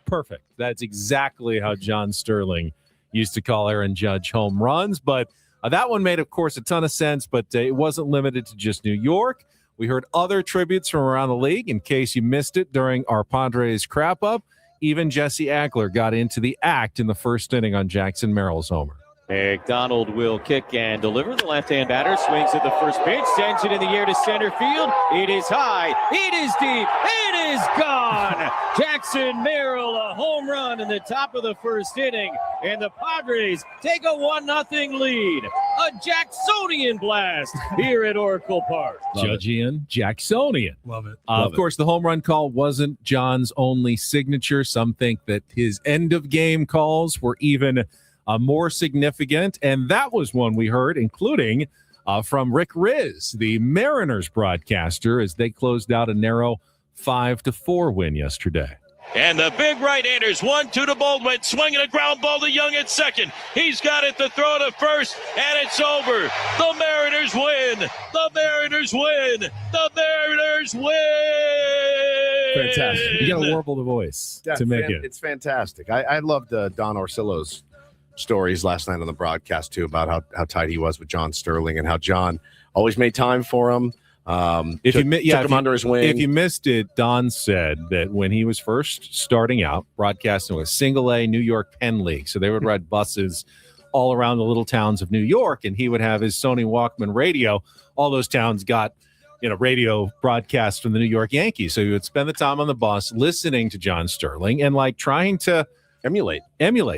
Perfect. That's exactly how John Sterling used to call Aaron Judge home runs. But that one made, of course, a ton of sense, but it wasn't limited to just New York. We heard other tributes from around the league. In case you missed it during our Padres Wrap-Up, even Jesse Agler got into the act in the first inning on Jackson Merrill's homer. McDonald will kick and deliver. The left-hand batter swings at the first pitch, sends it in the air to center field. It is high, it is deep, it is gone. Jackson Merrill, a home run in the top of the first inning, and the Padres take a 1-0 lead. A Jacksonian blast here at Oracle Park. Judgian, Jacksonian. Love it. Of course, the home run call wasn't John's only signature. Some think that his end-of-game calls were even more significant, and that was one we heard, including from Rick Riz, the Mariners broadcaster, as they closed out a narrow 5-4 win yesterday. And the big right-handers, 1-2 to Baldwin, swinging a ground ball to Young at second. He's got it to throw to first, and it's over. The Mariners win. The Mariners win. The Mariners win. Fantastic. You got to warble the voice to make it. It's fantastic. I loved Don Orsillo's stories last night on the broadcast too about how tight he was with John Sterling and how John always made time for him. Took him under his wing. If you missed it, Don said that when he was first starting out, broadcasting was single A New York Penn League, so they would ride buses all around the little towns of New York, and he would have his Sony Walkman radio. All those towns got, radio broadcasts from the New York Yankees. So he would spend the time on the bus listening to John Sterling and like trying to emulate,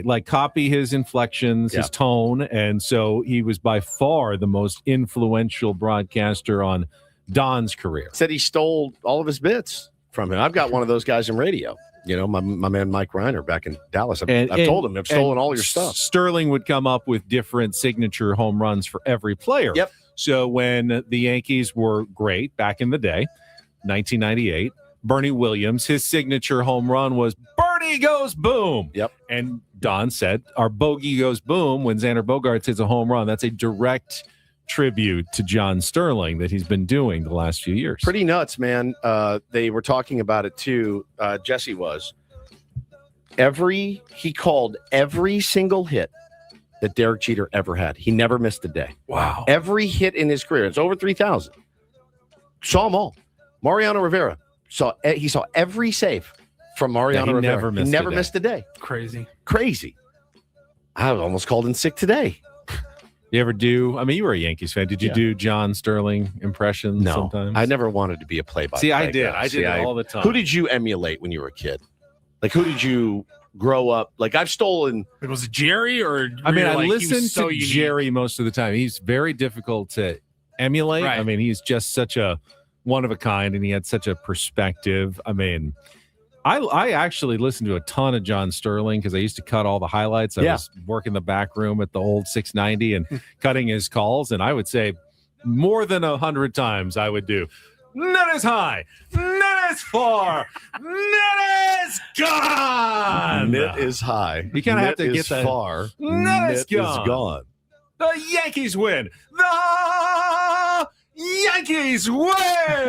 like copy his inflections, his tone. And so he was by far the most influential broadcaster on Don's career. Said he stole all of his bits from him. I've got one of those guys in radio. My man Mike Reiner back in Dallas. I've told him, I've stolen all your stuff. Sterling would come up with different signature home runs for every player. Yep. So when the Yankees were great back in the day, 1998, Bernie Williams, his signature home run was Bernie goes boom. Yep. And Don said, our bogey goes boom when Xander Bogaerts hits a home run. That's a direct tribute to John Sterling that he's been doing the last few years. Pretty nuts, man. They were talking about it too. Jesse was. He called every single hit that Derek Jeter ever had. He never missed a day. Wow. Every hit in his career. It's over 3,000. Saw them all. Mariano Rivera. He saw every save from Mariano Rivera. He never missed a day. Crazy. I was almost called in sick today. You ever do? I mean, you were a Yankees fan. Did you do John Sterling impressions sometimes? I never wanted to be a play-by-play See, I did. guy. I did it all the time. Who did you emulate when you were a kid? Like, who did you grow up? Like, I've stolen. Was it Jerry or? I mean, I like, listened to Jerry most of the time. He's very difficult to emulate. Right. I mean, he's just such a one of a kind, and he had such a perspective. I mean, I actually listened to a ton of John Sterling because I used to cut all the highlights. I was working the back room at the old 690 and cutting his calls, and I would say more than 100 times I would do, net is high, net is far, net is gone. Net is high. You kind of have to Net get is that. far. Net is Net gone. The Yankees win. The Yankees win.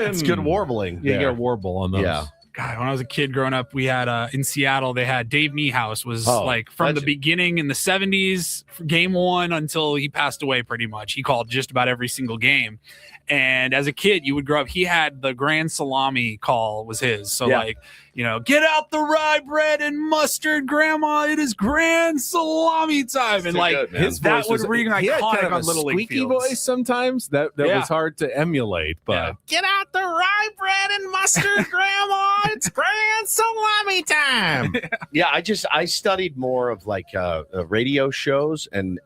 It's good warbling. You get a warble on those. Yeah. God, when I was a kid growing up, we had in Seattle, they had Dave Niehaus was like from legend. the beginning in the 70s, game one until he passed away pretty much. He called just about every single game. And as a kid, you would grow up, he had the grand salami call was his. So get out the rye bread and mustard, grandma. It is grand salami time. And like good, his that voice would ring he had iconic kind of on a Little League squeaky fields. voice sometimes that was hard to emulate. But Get out the rye bread and mustard, grandma. It's grand salami time. Yeah, I studied more of like radio shows and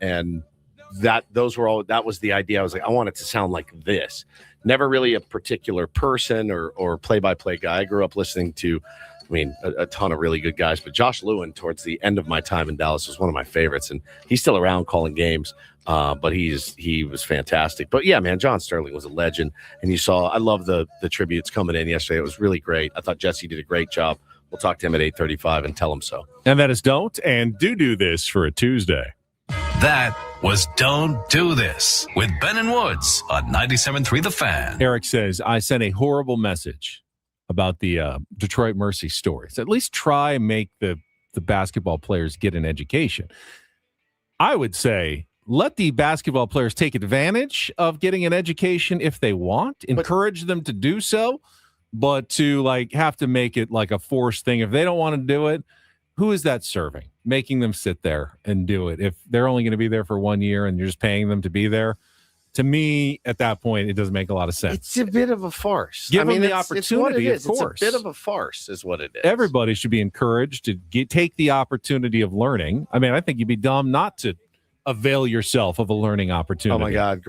that was the idea. I was like, I want it to sound like this. Never really a particular person or play-by-play guy. I grew up listening to, a ton of really good guys, but Josh Lewin towards the end of my time in Dallas was one of my favorites, and he's still around calling games. But he was fantastic. But yeah, man, John Sterling was a legend, and I love the tributes coming in yesterday. It was really great. I thought Jesse did a great job. We'll talk to him at 8:35 and tell him so. And that is don't and do this for a Tuesday. That was Don't Do This with Ben and Woods on 97.3 The Fan. Eric says, I sent a horrible message about the Detroit Mercy stories. At least try and make the basketball players get an education. I would say let the basketball players take advantage of getting an education if they want. Encourage them to do so. But to have to make it like a forced thing, if they don't want to do it, who is that serving? Making them sit there and do it. If they're only going to be there for 1 year and you're just paying them to be there, to me, at that point, it doesn't make a lot of sense. It's a bit of a farce. Give them the opportunity, of course. It's a bit of a farce is what it is. Everybody should be encouraged to take the opportunity of learning. I think you'd be dumb not to avail yourself of a learning opportunity. Oh my God,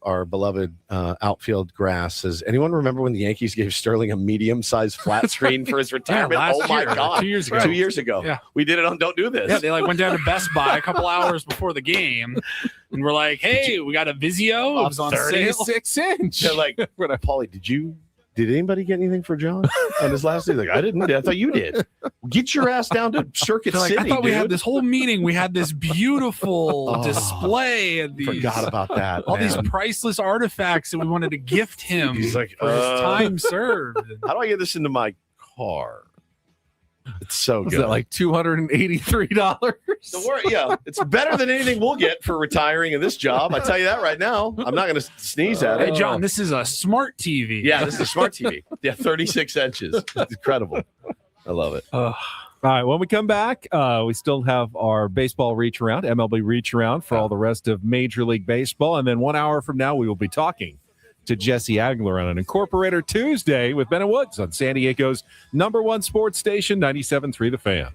our beloved outfield grass says, anyone remember when the Yankees gave Sterling a medium-sized flat screen for his retirement? last Oh my year, God, 2 years ago. 2 years ago. Yeah. We did it on Don't Do This. Yeah, they went down to Best Buy a couple hours before the game, and we're like, "Hey, we got a Vizio. It was on sale." 36-inch. They're like, Paulie, did anybody get anything for John on his last day? Like, I didn't. I thought you did. Get your ass down to Circuit They're like, City. I thought we had dude. this whole meeting. We had this beautiful display of these. Forgot about that. All these man. priceless artifacts that we wanted to gift him. He's like, for his time served. How do I get this into my car? It's so Was good. that like $283? Don't worry, yeah, it's better than anything we'll get for retiring in this job. I tell you that right now. I'm not going to sneeze at it. Hey, John, this is a smart TV. Yeah, this is a smart TV. Yeah, 36 inches. It's incredible. I love it. All right, when we come back, we still have our baseball reach around, MLB reach around for all the rest of Major League Baseball. And then 1 hour from now, we will be talking to Jesse Agler on an Incorporator Tuesday with Ben and Woods on San Diego's #1 sports station, 97.3 The Fan.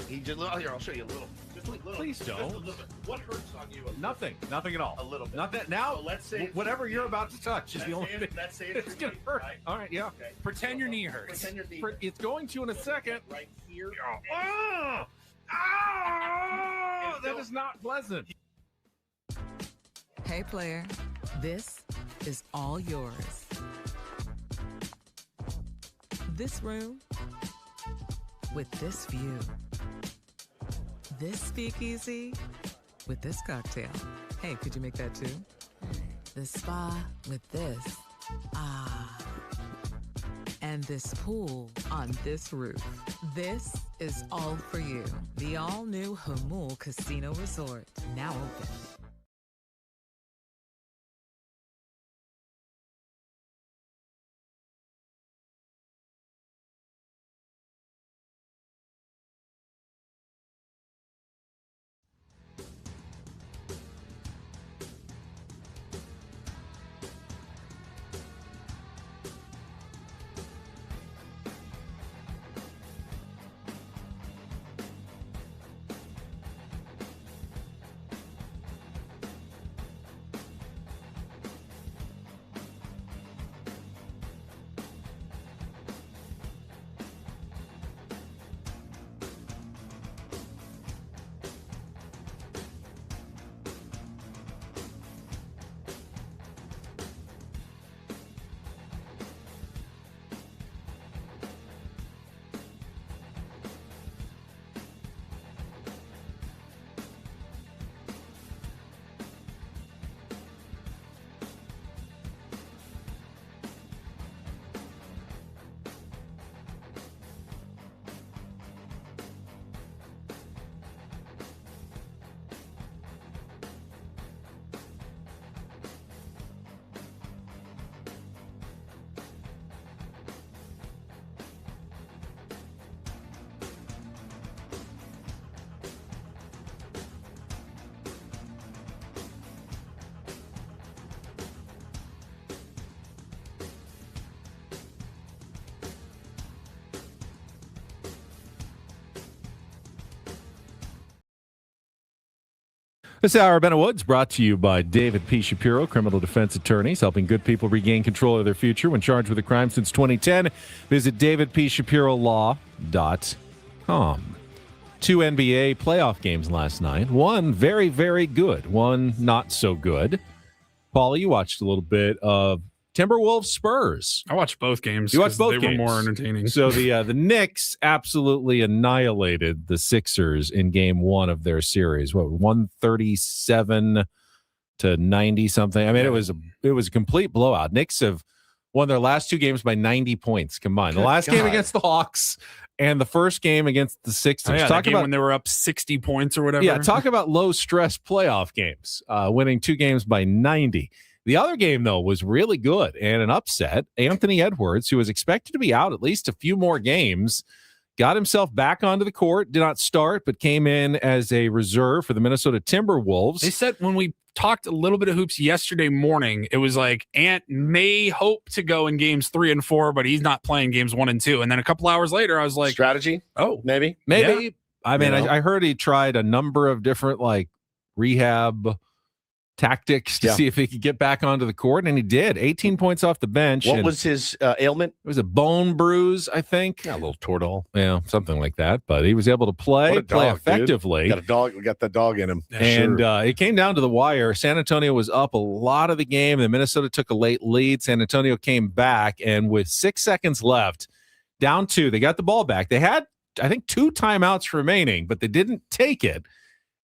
He just here. I'll show you a little. Just a little. Please just a don't. little bit. What hurts on you? Nothing at all. A little bit. Not that now. So let's say whatever you're about to touch is the only thing. Let's say It's gonna hurt. Right? All right, yeah. Okay. Pretend your knee hurts. Pretend your knee. It's going to in a second. Right here. Oh, that is not pleasant. Hey, player, this is all yours. This room with this view. This speakeasy with this cocktail. Hey, could you make that too? The spa with this. Ah. And this pool on this roof. This is all for you. The all-new Hamul Casino Resort, now open. This hour of Ben Woods brought to you by David P. Shapiro, criminal defense attorneys, helping good people regain control of their future when charged with a crime since 2010. Visit davidpshapirolaw.com. 2 NBA playoff games last night. One very, very good. One not so good. Paulie, you watched a little bit of Timberwolves Spurs. I watched both games. You watched both they games. were more entertaining. So the Knicks absolutely annihilated the Sixers in game one of their series. What, 137 to 90 something? I mean, it was a complete blowout. Knicks have won their last 2 games by 90 points combined. The last game against the Hawks and the first game against the Sixers. Talk about when they were up 60 points or whatever. Yeah, talk about low stress playoff games, winning 2 games by 90. The other game, though, was really good and an upset. Anthony Edwards, who was expected to be out at least a few more games, got himself back onto the court, did not start, but came in as a reserve for the Minnesota Timberwolves. They said when we talked a little bit of hoops yesterday morning, it was like Ant may hope to go in games 3 and 4, but he's not playing games 1 and 2. And then a couple hours later, I was like, strategy? Oh, maybe. Yeah. I mean, I heard he tried a number of different rehab tactics to see if he could get back onto the court, and he did. 18 points off the bench. What was his ailment? It was a bone bruise, I think. Yeah, a little Toradol. Yeah, something like that. But he was able to play effectively. Got a dog. We got the dog in him. And it came down to the wire. San Antonio was up a lot of the game. Then Minnesota took a late lead. San Antonio came back, and with 6 seconds left, down 2, they got the ball back. They had, I think, 2 timeouts remaining, but they didn't take it.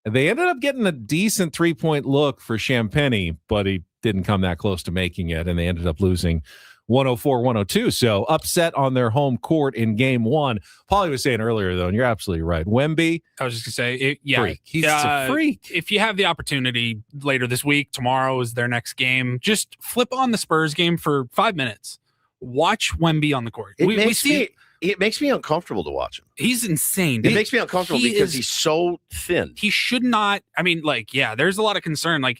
They ended up getting a decent 3-point look for Champagny, but he didn't come that close to making it, and they ended up losing 104-102. So upset on their home court in game 1. Paulie was saying earlier, though, and you're absolutely right. Wemby, I was just going to say, freak. He's a freak. If you have the opportunity later this week, tomorrow is their next game, just flip on the Spurs game for 5 minutes. Watch Wemby on the court. It makes me uncomfortable to watch him. He's insane. It makes me uncomfortable because he's so thin. He should not. I mean, there's a lot of concern. I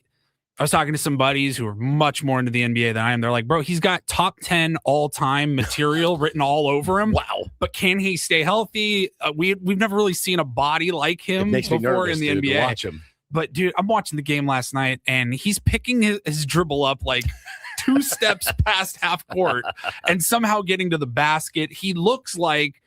was talking to some buddies who are much more into the NBA than I am. They're like, bro, he's got top 10 all-time material written all over him. Wow. But can he stay healthy? We've never really seen a body like him before in the NBA. To watch him. But, dude, I'm watching the game last night, and he's picking his dribble up 2 steps past half court and somehow getting to the basket. He looks like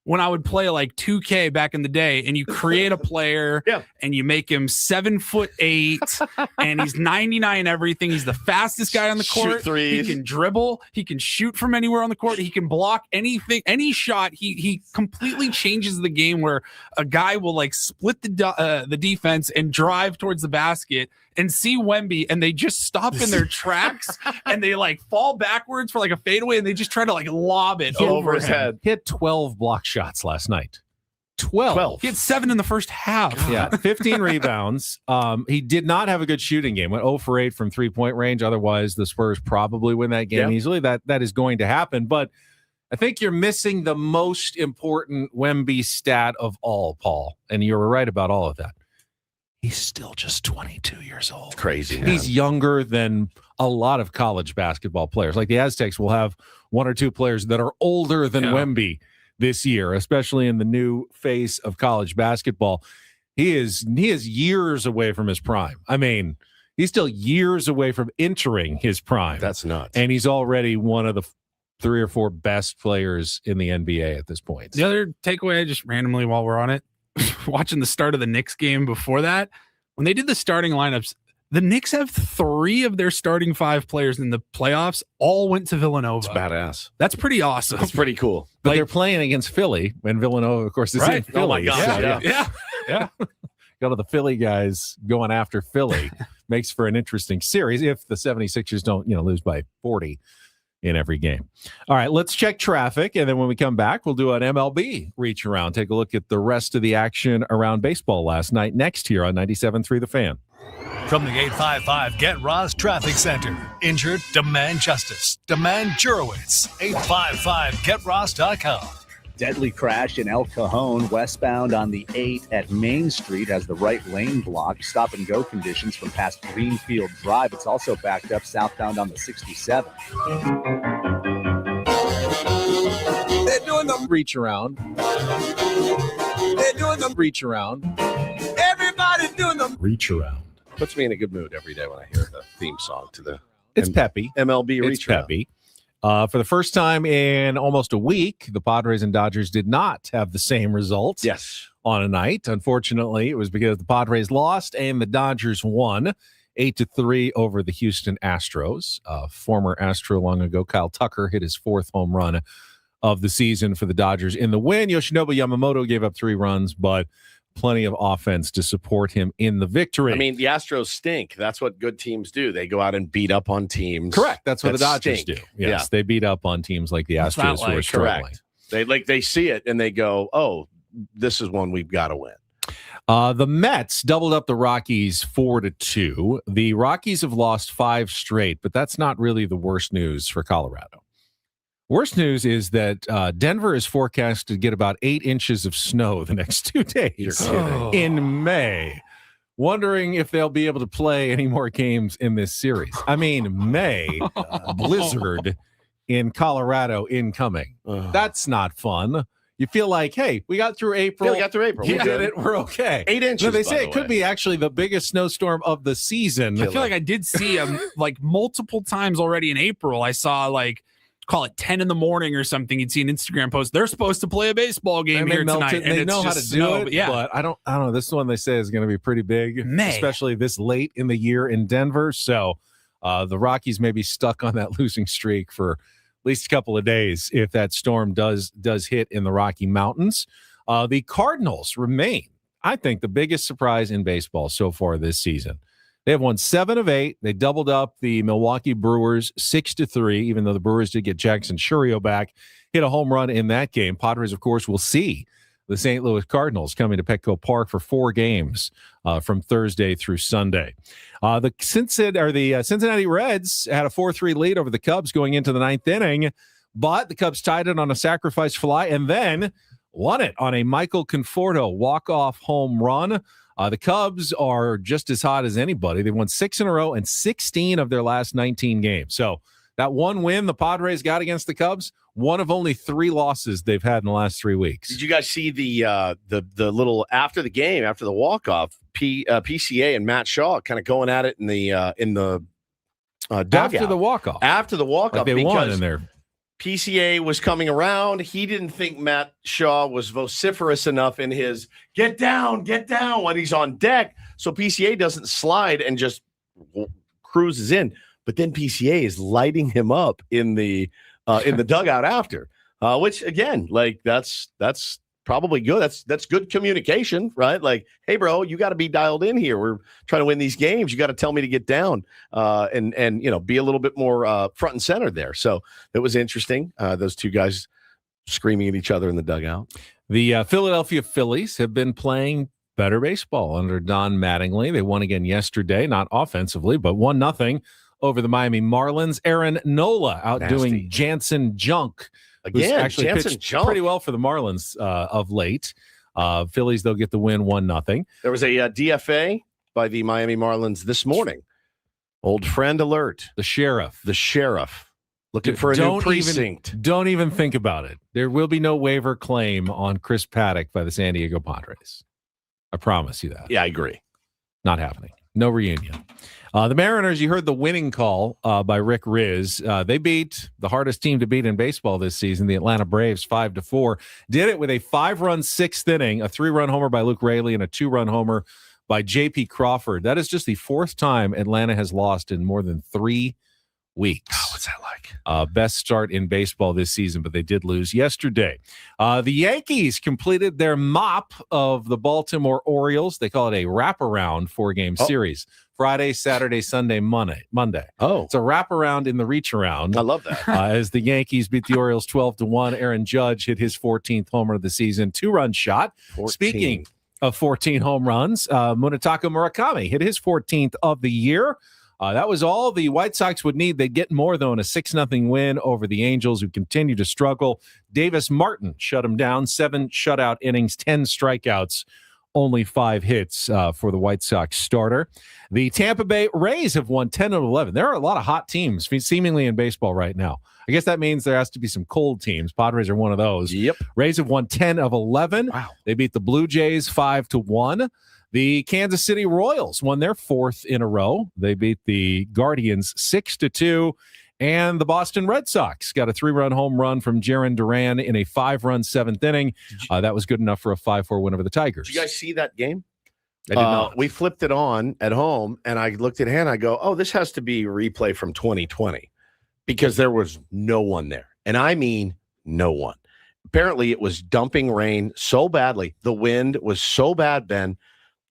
when I would play 2K back in the day, and you create a player and you make him 7'8" and he's 99 everything. He's the fastest guy on the court. Shoot threes. He can dribble. He can shoot from anywhere on the court. He can block anything, any shot. He completely changes the game where a guy will split the defense and drive towards the basket and see Wemby, and they just stop in their tracks and they fall backwards for a fadeaway, and they just try to lob it over his head. He had 12 block shots last night. 12. He had 7 in the first half. Yeah, 15 rebounds. He did not have a good shooting game. Went 0 for 8 from 3-point range. Otherwise, the Spurs probably win that game easily. That is going to happen. But I think you're missing the most important Wemby stat of all, Paul. And you were right about all of that. He's still just 22 years old. Crazy, man. He's younger than a lot of college basketball players. Like the Aztecs will have 1 or 2 players that are older than Wemby this year, especially in the new face of college basketball. He is years away from his prime. I mean, he's still years away from entering his prime. That's nuts. And he's already one of the 3 or 4 best players in the NBA at this point. The other takeaway, just randomly while we're on it, watching the start of the Knicks game before that, when they did the starting lineups, the Knicks have 3 of their starting 5 players in the playoffs all went to Villanova. It's badass. That's pretty awesome. That's pretty cool. But they're playing against Philly, and Villanova, of course, is in Philly. Oh my gosh. Yeah. Got all the Philly guys going after Philly. Makes for an interesting series if the 76ers don't, lose by 40 in every game. All right, let's check traffic, and then when we come back, we'll do an MLB reach around. Take a look at the rest of the action around baseball last night. Next here on 97.3 The Fan. From the 855 Get Ross Traffic Center. Injured? Demand justice. Demand Jurowitz. 855GetRoss.com. Deadly crash in El Cajon, westbound on the 8 at Main Street, has the right lane blocked. Stop and go conditions from past Greenfield Drive. It's also backed up southbound on the 67. They're doing the reach around. They're doing the reach around. Everybody's doing the reach around. Puts me in a good mood every day when I hear the theme song to the It's peppy. MLB Reacharound. It's peppy. For the first time in almost a week, the Padres and Dodgers did not have the same results. Yes. On a night. Unfortunately, it was because the Padres lost and the Dodgers won 8-3 over the Houston Astros. Former Astro long ago, Kyle Tucker hit his 4th home run of the season for the Dodgers in the win. Yoshinobu Yamamoto gave up 3 runs, but plenty of offense to support him in the victory. I mean, the Astros stink. That's what good teams do. They go out and beat up on teams. Correct. That's what that the Dodgers stink. do. Yes, they beat up on teams like the Astros who are struggling. Correct. They see it and they go, oh, this is one we've got to win. The Mets doubled up the Rockies 4-2. The Rockies have lost 5 straight, but that's not really the worst news for Colorado. Worst news is that Denver is forecast to get about 8 inches of snow the next 2 days in May. Wondering if they'll be able to play any more games in this series. I mean, May, blizzard in Colorado incoming. That's not fun. You feel like, hey, we got through April. Yeah, we got through April. We did it. We're okay. 8 inches. No, they say it could be actually the biggest snowstorm of the season. I feel like I did see them like multiple times already in April. I saw like, call it 10 in the morning or something. You'd see an Instagram post. They're supposed to play a baseball game here tonight. And they know how to do it. Yeah. But I don't know. This one they say is going to be pretty big, especially this late in the year in Denver. So the Rockies may be stuck on that losing streak for at least a couple of days if that storm does hit in the Rocky Mountains. The Cardinals remain, I think, the biggest surprise in baseball so far this season. They have won 7 of 8. They doubled up the Milwaukee Brewers 6-3, even though the Brewers did get Jackson Chourio back, hit a home run in that game. Padres, of course, will see the St. Louis Cardinals coming to Petco Park for 4 games from Thursday through Sunday. The Cincinnati Reds had a 4-3 lead over the Cubs going into the 9th inning, but the Cubs tied it on a sacrifice fly and then won it on a Michael Conforto walk-off home run. The Cubs are just as hot as anybody. They've won 6 in a row and 16 of their last 19 games. So that one win the Padres got against the Cubs, one of only 3 losses they've had in the last 3 weeks. Did you guys see the little after the game, after the walk-off, PCA and Matt Shaw kind of going at it in the dugout? After the walk-off. After the walk-off. Like they won in there. PCA was coming around. He didn't think Matt Shaw was vociferous enough in his get down when he's on deck. So PCA doesn't slide and just cruises in. But then PCA is lighting him up in the dugout after, which again, like that's probably good. That's good communication, right? Like, hey, bro, you got to be dialed in here. We're trying to win these games. You got to tell me to get down and be a little bit more front and center there. So it was interesting. Those 2 guys screaming at each other in the dugout. The Philadelphia Phillies have been playing better baseball under Don Mattingly. They won again yesterday, not offensively, but 1-0 over the Miami Marlins. Aaron Nola outdoing Jansen Junk. Again, actually Jansen pitched Junk pretty well for the Marlins of late. Phillies, they'll get the win 1-0. There was a DFA by the Miami Marlins this morning. Old friend alert. The sheriff. Looking for a new precinct. Don't even think about it. There will be no waiver claim on Chris Paddock by the San Diego Padres. I promise you that. Yeah, I agree. Not happening. No reunion. The Mariners, you heard the winning call by Rick Riz. They beat the hardest team to beat in baseball this season, the Atlanta Braves, 5-4. Did it with a 5-run 6th inning, a 3-run homer by Luke Raley, and a 2-run homer by J.P. Crawford. That is just the 4th time Atlanta has lost in more than 3 weeks. Oh, what's that like? Best start in baseball this season, but they did lose yesterday. The Yankees completed their mop of the Baltimore Orioles. They call it a wraparound 4-game series. Friday, Saturday, Sunday, Monday. Oh. It's a wraparound in the Reacharound. I love that. As the Yankees beat the Orioles 12-1. Aaron Judge hit his 14th homer of the season, 2-run shot. 14. Speaking of 14 home runs, Munetaka Murakami hit his 14th of the year. That was all the White Sox would need. They'd get more, though, in a 6-0 win over the Angels, who continue to struggle. Davis Martin shut them down, 7 shutout innings, 10 strikeouts, only 5 hits for the White Sox starter. The Tampa Bay Rays have won 10 of 11. There are a lot of hot teams seemingly in baseball right now. I guess that means there has to be some cold teams. Padres are one of those. Yep. Rays have won 10 of 11. Wow. They beat the Blue Jays 5-1. The Kansas City Royals won their 4th in a row. They beat the Guardians 6-2. And the Boston Red Sox got a 3-run home run from Jarren Duran in a 5-run 7th inning. That was good enough for a 5-4 win over the Tigers. Did you guys see that game? I did not. We flipped it on at home, and I looked at Hannah. I go, oh, this has to be a replay from 2020 because there was no one there. And I mean no one. Apparently, it was dumping rain so badly. The wind was so bad, Ben.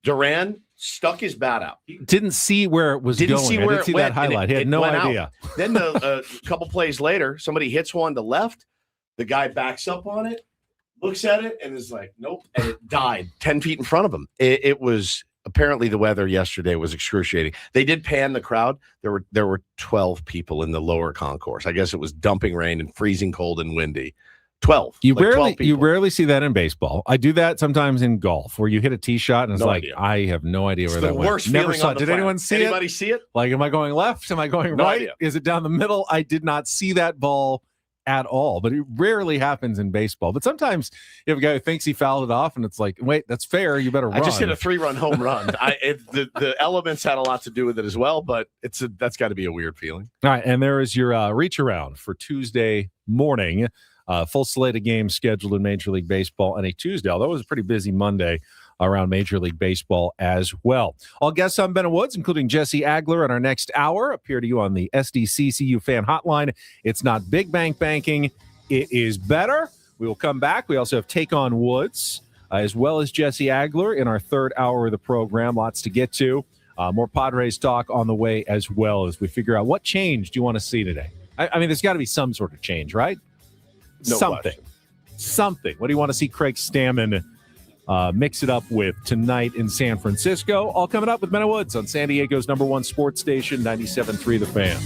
Duran stuck his bat out. Didn't see where it was going. I didn't see that highlight. He had no idea. Then a couple plays later, somebody hits one to left. The guy backs up on it, looks at it, and is like, nope. And it died 10 feet in front of him. It was apparently the weather yesterday was excruciating. They did pan the crowd. There were 12 people in the lower concourse. I guess it was dumping rain and freezing cold and windy. 12. You rarely see that in baseball. I do that sometimes in golf where you hit a tee shot and it's No like, idea. I have no idea where It's that the went. worst Never feeling saw on it. the Did anyone planet. see Anybody see it? Like, am I going left? Am I going No right? idea. Is it down the middle? I did not see that ball at all, but it rarely happens in baseball. But sometimes you have a guy who thinks he fouled it off and it's like, wait, that's fair. You better run. I just hit a 3-run home run. The elements had a lot to do with it as well, but that's got to be a weird feeling. All right, and there is your reach around for Tuesday morning. Full slate of games scheduled in Major League Baseball and a Tuesday. Although it was a pretty busy Monday around Major League Baseball as well. All guests on Ben Woods, including Jesse Agler, in our next hour appear to you on the SDCCU fan hotline. It's not big bank banking. It is better. We will come back. We also have Take on Woods, as well as Jesse Agler in our 3rd hour of the program. Lots to get to. More Padres talk on the way as well as we figure out what change do you want to see today. I mean, there's got to be some sort of change, right? No Something. What do you want to see Craig Stammen mix it up with tonight in San Francisco? All coming up with Ben Woods on San Diego's #1 sports station, 97.3 The Fan.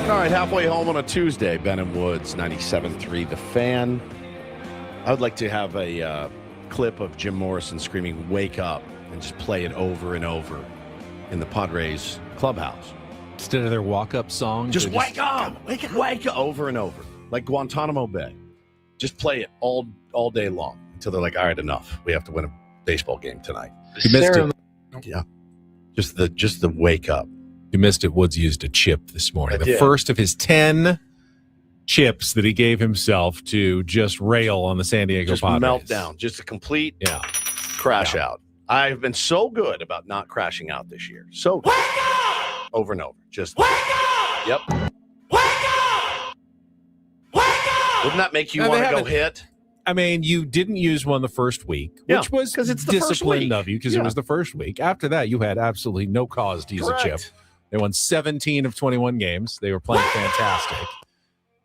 All right, halfway home on a Tuesday, Ben and Woods, 97.3 The Fan. I would like to have a clip of Jim Morrison screaming, "Wake up," and just play it over and over in the Padres clubhouse. Instead of their walk-up song. Just wake up, wake up, wake up, over and over. Like Guantanamo Bay. Just play it all day long until they're like, all right, enough. We have to win a baseball game tonight. You missed it. Yeah. Just the wake up. You missed it. Woods used a chip this morning. I The did. first of his 10 chips that he gave himself to just rail on the San Diego Just Padres. meltdown. Just a complete crash out. I've been so good about not crashing out this year. So good. Over and over. Just wake up! Yep. Wake up! Wake up! Wouldn't that make you No, want they to go haven't. hit? I mean, you didn't use one the first week, Yeah, which was 'cause it's the first disciplined week. of you because Yeah. it was the first week. After that, you had absolutely no cause to use a chip. Correct. They won 17 of 21 games. They were playing fantastic.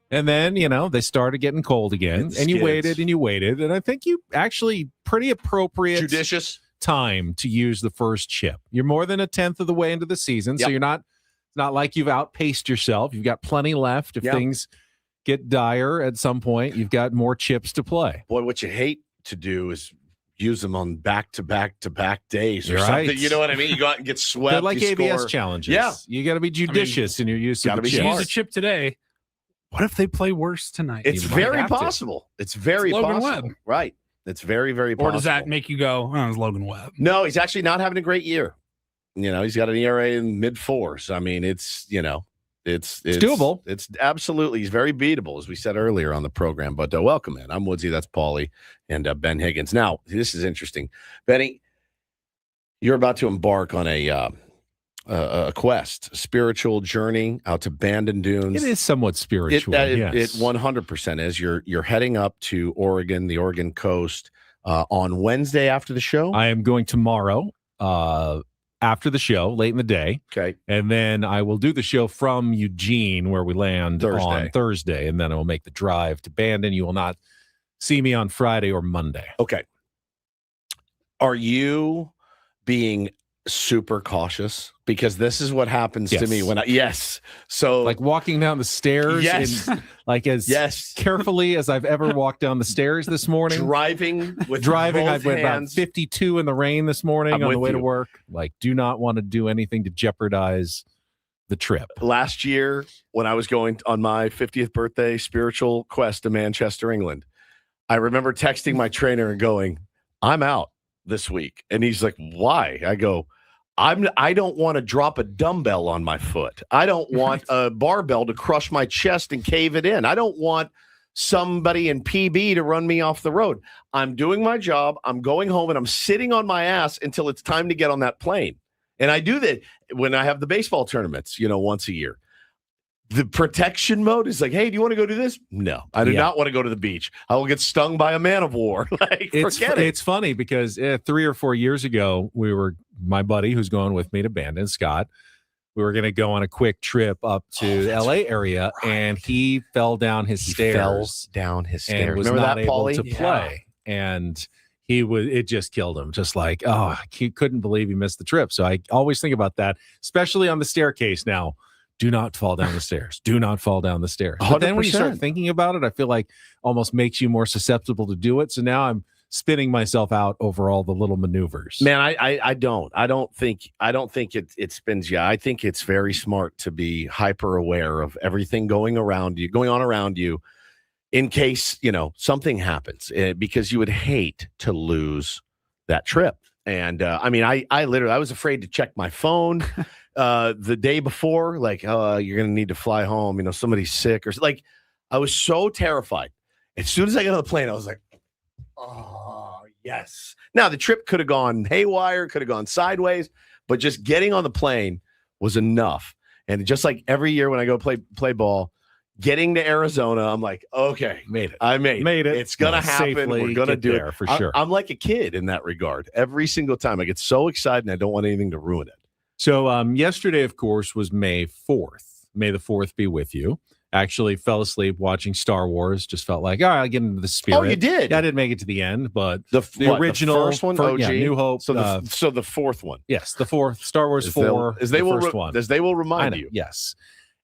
And then, they started getting cold again. It And you skids. waited and you waited. And I think you actually pretty appropriate Judicious. time to use the first chip. You're more than a tenth of the way into the season. So Yep. you're not like you've outpaced yourself. You've got plenty left. If Yep. things get dire at some point, you've got more chips to play. Boy, what you hate to do is use them on back-to-back-to-back days or You're something. right. You know what I mean? You go out and get swept. They're like you ABS score. challenges. Yeah. You got to be judicious in your use of Gotta the be chips. smart. Use a chip today. What if they play worse tonight? It's You might very have to. possible. It's very It's Logan possible. Webb. Right. It's very, very possible. Or does that make you go, oh, it's Logan Webb? No, he's actually not having a great year. He's got an ERA in mid-4s. I mean, it's doable. It's absolutely, he's very beatable, as we said earlier on the program. But welcome, man. I'm Woodsy. That's Paulie and Ben Higgins. Now, this is interesting. Benny, you're about to embark on a quest, a spiritual journey out to Bandon Dunes. It is somewhat spiritual. It yes. 100% is. You're heading up to Oregon, the Oregon coast, on Wednesday after the show. I am going tomorrow after the show, late in the day. Okay. And then I will do the show from Eugene, where we land on Thursday. And then I will make the drive to Bandon. You will not see me on Friday or Monday. Okay. Are you being super cautious? Because this is what happens to me when So like walking down the stairs and like as carefully as I've ever walked down the stairs this morning. Driving with I both went about hands. 52 in the rain this morning I'm on the with way to you. work. Like, do not want to do anything to jeopardize the trip. Last year, when I was going on my 50th birthday spiritual quest to Manchester, England, I remember texting my trainer and going, "I'm out this week." And he's like, "Why?" I go, I don't want to drop a dumbbell on my foot. I don't want a barbell to crush my chest and cave it in. I don't want somebody in PB to run me off the road. I'm doing my job. I'm going home and I'm sitting on my ass until it's time to get on that plane. And I do that when I have the baseball tournaments, once a year. The protection mode is like, hey, do you want to go do this? No, I do not want to go to the beach. I will get stung by a man of war. Forget it. It's funny because 3 or 4 years ago, my buddy who's going with me to Bandon, Scott, we were going to go on a quick trip up to the LA area, and he fell down his stairs. And was Remember not that, able Paulie? to play. And it just killed him. Just like, he couldn't believe he missed the trip. So I always think about that, especially on the staircase now. Do not fall down the stairs. Do not fall down the stairs. But then when you start 100%. thinking about it, I feel like almost makes you more susceptible to do it. So now I'm spinning myself out over all the little maneuvers. Man, I don't think it spins you. I think it's very smart to be hyper aware of everything going on around you in case, something happens, because you would hate to lose that trip. And I was afraid to check my phone the day before, like, you're going to need to fly home. Somebody's sick or like, I was so terrified. As soon as I got on the plane, I was like, oh, yes. Now, the trip could have gone haywire, could have gone sideways, but just getting on the plane was enough. And just like every year when I go play ball, getting to Arizona, I'm like, okay, made it. I made it. It's going to happen. Safely We're going to get do there it for sure. I'm like a kid in that regard. Every single time I get so excited and I don't want anything to ruin it. So yesterday, of course, was May 4th. May the 4th be with you. Actually fell asleep watching Star Wars. Just felt like, all right, I'll get into the spirit. Oh, you did? Yeah, I didn't make it to the end, but The original the first one, OG? New Hope. So the fourth one. Yes, the fourth, Star Wars 4, As they will first one. as they will remind I know, you. Yes.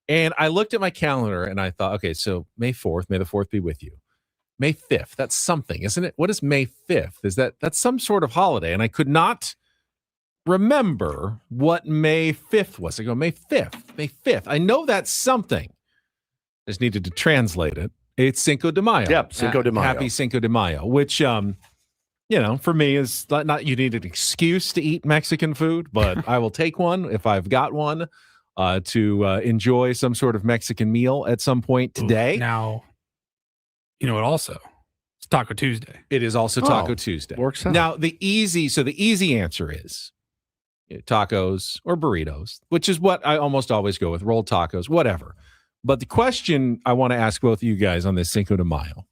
And I looked at my calendar and I thought, okay, so May 4th, may the 4th be with you. May 5th, that's something, isn't it? What is May 5th? That's some sort of holiday. And I could not remember what May 5th was. I go, May 5th. I know that's something. I just needed to translate it. It's Cinco de Mayo. Yep, Cinco de Mayo. Happy Cinco de Mayo, which, for me is not you need an excuse to eat Mexican food, but I will take one if I've got one to enjoy some sort of Mexican meal at some point today. Now, you know what also? It's Taco Tuesday. It is also Taco Tuesday. Works out. Now, the easy answer is tacos or burritos, which is what I almost always go with, rolled tacos, whatever. But the question I want to ask both of you guys on this Cinco de Mayo,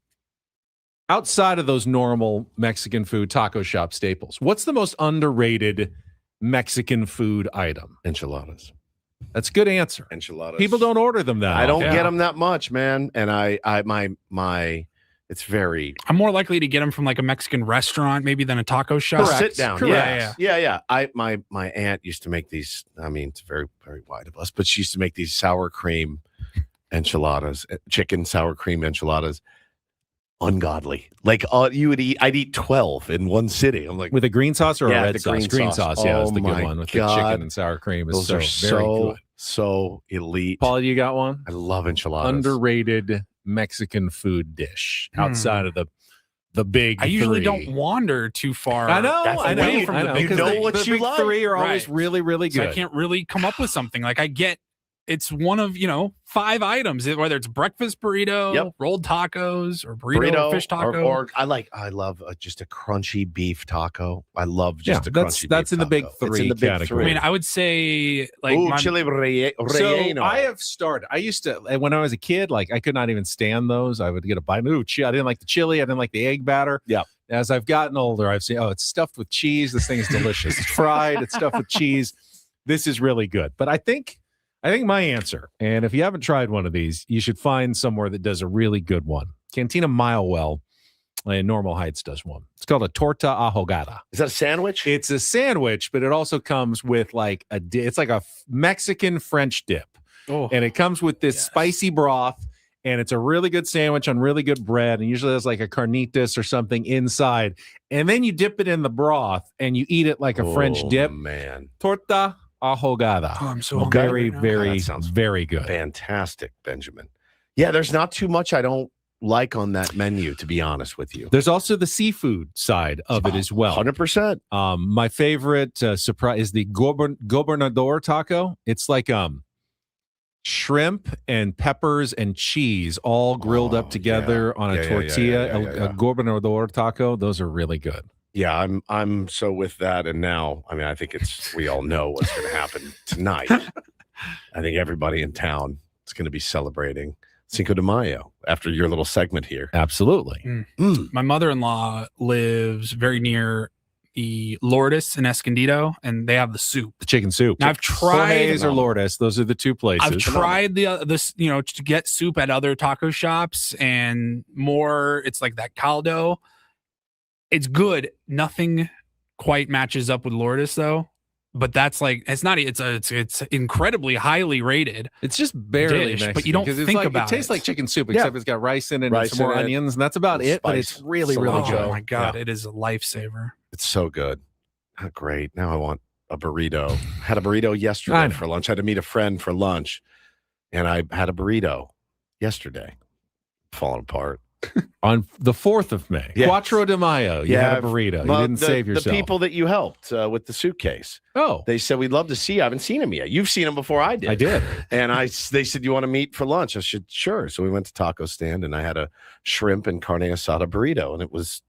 outside of those normal Mexican food taco shop staples, what's the most underrated Mexican food item? Enchiladas. That's a good answer. Enchiladas. People don't order them that I don't often. get them that much, man. And it's very. I'm more likely to get them from like a Mexican restaurant, maybe than a taco shop. Sit down. Correct. Yeah. My aunt used to make these. I mean, it's very, very wide of us, but she used to make these sour cream enchiladas, chicken sour cream enchiladas. Ungodly. Like I'd eat 12 in one sitting. I'm like, with a green sauce or a red sauce? Green sauce. Yeah, that's the good my one with God. the chicken and sour cream. Those are so elite. Paul, you got one? I love enchiladas. Underrated Mexican food dish outside of the big. I usually three. don't wander too far. I know. away from the big You know three. what the you big like. three are always Right. really, really good. So I can't really come up with something. Like I get it's one of 5 items, whether it's breakfast burrito, rolled tacos, or burrito or fish taco. Or I love just a crunchy beef taco. I love just a crunchy that's beef in the big taco. It's three in the big category. I mean, I would say like chili relleno. So I have started. I used to, when I was a kid, like I could not even stand those. I would get a bite. I didn't like the chili. I didn't like the egg batter. Yeah. As I've gotten older, I've seen, it's stuffed with cheese. This thing is delicious. It's fried. It's stuffed with cheese. This is really good. But I think my answer, and if you haven't tried one of these, you should find somewhere that does a really good one. Cantina Milewell in Normal Heights does one. It's called a torta ahogada. Is that a sandwich? It's a sandwich, but it also comes with like it's like a Mexican French dip. Oh, and it comes with this spicy broth, and it's a really good sandwich on really good bread, and usually there's like a carnitas or something inside. And then you dip it in the broth, and you eat it like a French dip. Man. Torta ahogada. I'm so very, hungry right now. very, That sounds very good. Fantastic, Benjamin. Yeah, there's not too much I don't like on that menu, to be honest with you. There's also the seafood side of it as well. 100%. My favorite surprise is the gobernador taco. It's like shrimp and peppers and cheese all grilled up together on a tortilla. A gobernador taco. Those are really good. Yeah, I'm so with that. And now, I mean, I think we all know what's going to happen tonight. I think everybody in town is going to be celebrating Cinco de Mayo after your little segment here. Absolutely. My mother-in-law lives very near the Lourdes in Escondido, and they have the soup, the chicken soup. Now, I've tried Jorge's or Lourdes. Those are the two places. I've tried this, to get soup at other taco shops, and more. It's like that caldo. It's good. Nothing quite matches up with Lourdes though. But that's like it's incredibly highly rated. It's just barely dish, Mexican, but you don't think about it. It tastes like chicken soup, except it's got rice in it and some in more it, onions, and that's about it. But it's really, really good. Oh my God, it is a lifesaver. It's so good. Oh, great. Now I want a burrito. Had a burrito yesterday for lunch. I had to meet a friend for lunch, and I had a burrito yesterday. Falling apart. On the 4th of May, Cuatro de Mayo, you had a burrito. You didn't save yourself. The people that you helped with the suitcase. Oh. They said, we'd love to see you. I haven't seen him yet. You've seen him before I did. I did. And they said, you want to meet for lunch? I said, sure. So we went to taco stand, and I had a shrimp and carne asada burrito. And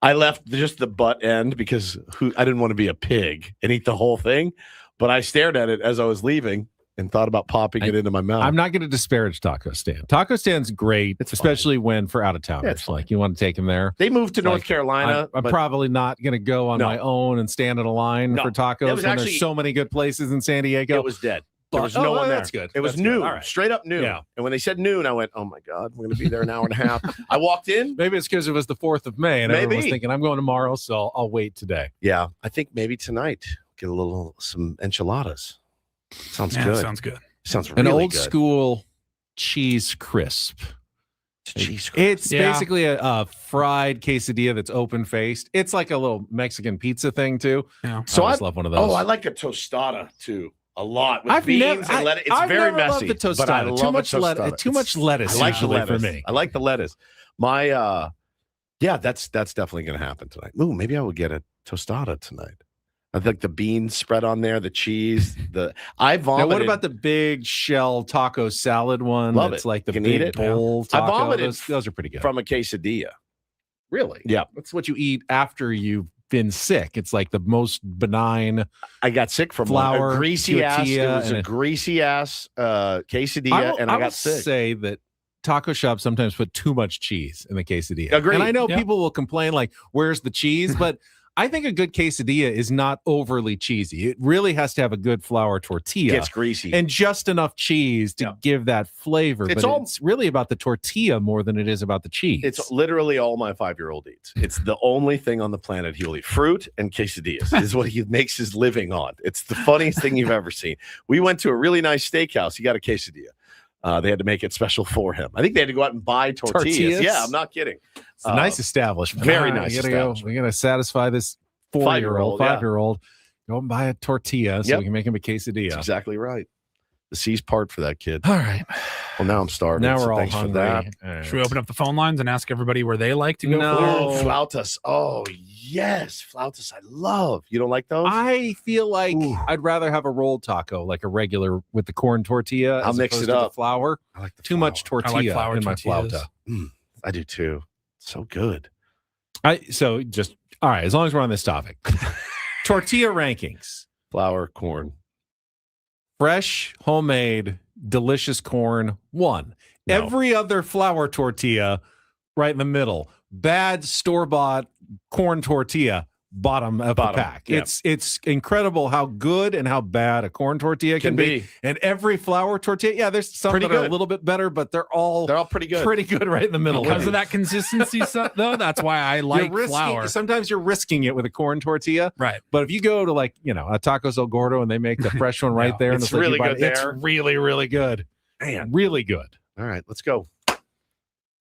I left just the butt end because I didn't want to be a pig and eat the whole thing. But I stared at it as I was leaving and thought about popping it into my mouth. I'm not going to disparage Taco Stand. Taco Stand's great, especially when for out of town. Yeah, it's like you want to take them there. They moved to North Carolina. I'm probably not going to go on my own and stand in a line for tacos when there's so many good places in San Diego. It was dead. There was no one there. That's good. It was noon, straight up noon. Yeah. And when they said noon, I went, oh my God, we're going to be there an hour and a half. I walked in. Maybe it's because it was the 4th of May and everyone was thinking, I'm going tomorrow, so I'll wait today. Yeah. I think maybe tonight, get some enchiladas. Sounds good. Sounds good. Sounds really An old good. school cheese crisp. Cheese crisp. It's basically a fried quesadilla that's open faced. It's like a little Mexican pizza thing too. Yeah. So I just love one of those. Oh, I like a tostada too. A lot with beans and lettuce. It's I've very never messy, loved the tostada. but I love too much a tostada. lettuce. Too much lettuce. I like the usually lettuce for me. I like the lettuce. My yeah, that's definitely going to happen tonight. Ooh, maybe I will get a tostada tonight. I think the beans spread on there, the cheese, I vomited. Now, what about the big shell taco salad one? Love It's it. like the Can big eat it. bowl I taco. vomited Those are pretty good. from a quesadilla. Really? Yeah. That's what you eat after you've been sick. It's like the most benign. I got sick from flour, a greasy ass. It tortilla, was a and greasy ass quesadilla, and I will got sick. say that taco shops sometimes put too much cheese in the quesadilla. Agreed. And I know Yeah. people will complain like, where's the cheese? But I think a good quesadilla is not overly cheesy. It really has to have a good flour tortilla. Gets greasy. And just enough cheese to give that flavor. It's but all- it's really about the tortilla more than it is about the cheese. It's literally all my 5-year-old eats. It's the only thing on the planet he'll eat. Fruit and quesadillas is what he makes his living on. It's the funniest thing you've ever seen. We went to a really nice steakhouse. He got a quesadilla. They had to make it special for him. I think they had to go out and buy tortillas. Yeah, I'm not kidding. It's a nice establishment. Very All right, nice we gotta establishment. We're going to satisfy this 4-year-old, 5-year-old, yeah. 5-year-old. Go and buy a tortilla so Yep. we can make him a quesadilla. That's exactly right. The C's part for that kid. All right. Well, now I'm starving. Now so we're all thanks hungry. for that. All right. Should we open up the phone lines and ask everybody where they like to go? No. Oh, flautas. Oh, yes. Flautas I love. You don't like those? I feel like I'd rather have a rolled taco, like a regular with the corn tortilla. I'll as mix opposed it to the up. flour. I like the Too much flour. tortilla flour in my tortillas. flauta. I do too. So good. So just all right. As long as we're on this topic, tortilla rankings: Flour, corn. fresh, homemade, delicious corn. 1. No. Every other flour tortilla, right in the middle. Bad store-bought corn tortilla, bottom of Bottom, the pack. yeah. It's incredible how good and how bad a corn tortilla can be. And every flour tortilla, yeah, there's some Pretty that are a good. little bit better, but they're all pretty good. Pretty good right in the middle. Because of that consistency, though, that's why I like flour. Sometimes you're risking it with a corn tortilla. Right. But if you go to a Tacos El Gordo and they make the fresh one right there, and It's like you really buy good it, there. It's really, really good. Man. Really good. All right, let's go.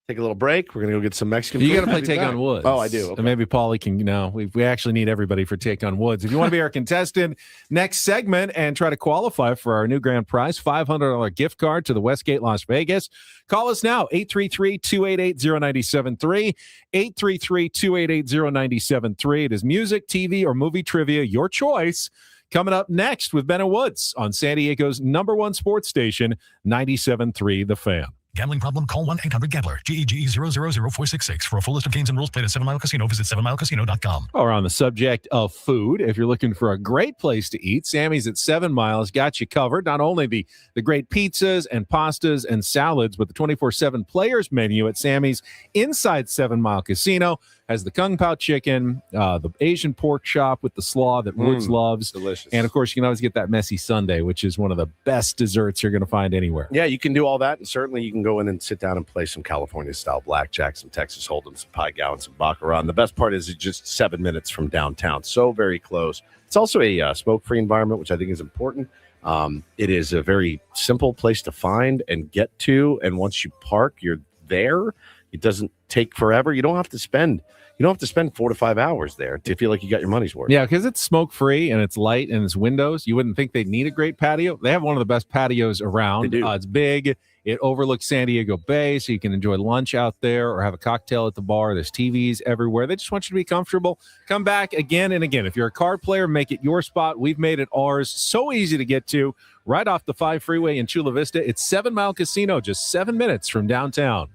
Take a little break. We're going to go get some Mexican You food. got to play We'll be Take back. on Woods. Oh, I do. Okay. And maybe Paulie can, we actually need everybody for Take on Woods. If you want to be our contestant next segment and try to qualify for our new grand prize, $500 gift card to the Westgate Las Vegas, call us now, 833-288-0973, 833-288-0973. It is music, TV, or movie trivia, your choice. Coming up next with Ben and Woods on San Diego's #1 sports station, 97.3 The Fan. Gambling problem? Call 1-800-GAMBLER. GEGE 000-466. For a full list of games and rules, play at 7 Mile Casino. Visit 7milecasino.com. Or on the subject of food, if you're looking for a great place to eat, Sammy's at 7 Miles got you covered. Not only the great pizzas and pastas and salads, but the 24/7 players menu at Sammy's inside 7 Mile Casino has the Kung Pao chicken, the Asian pork chop with the slaw that Woods loves. Delicious. And, of course, you can always get that messy sundae, which is one of the best desserts you're going to find anywhere. Yeah, you can do all that, and certainly you can go in and sit down and play some California-style blackjack, some Texas Hold'em, some Pai Gow, and some Baccarat. And the best part is it's just 7 minutes from downtown, so very close. It's also a smoke-free environment, which I think is important. It is a very simple place to find and get to, and once you park, you're there. It doesn't take forever. You don't have to spend 4 to 5 hours there to feel like you got your money's worth. Yeah, because it's smoke-free and it's light and it's windows. You wouldn't think they'd need a great patio. They have one of the best patios around. They do. It's big. It overlooks San Diego Bay, so you can enjoy lunch out there or have a cocktail at the bar. There's TVs everywhere. They just want you to be comfortable. Come back again and again. If you're a card player, make it your spot. We've made it ours. So easy to get to. Right off the 5 freeway in Chula Vista. It's 7 Mile Casino, just 7 minutes from downtown.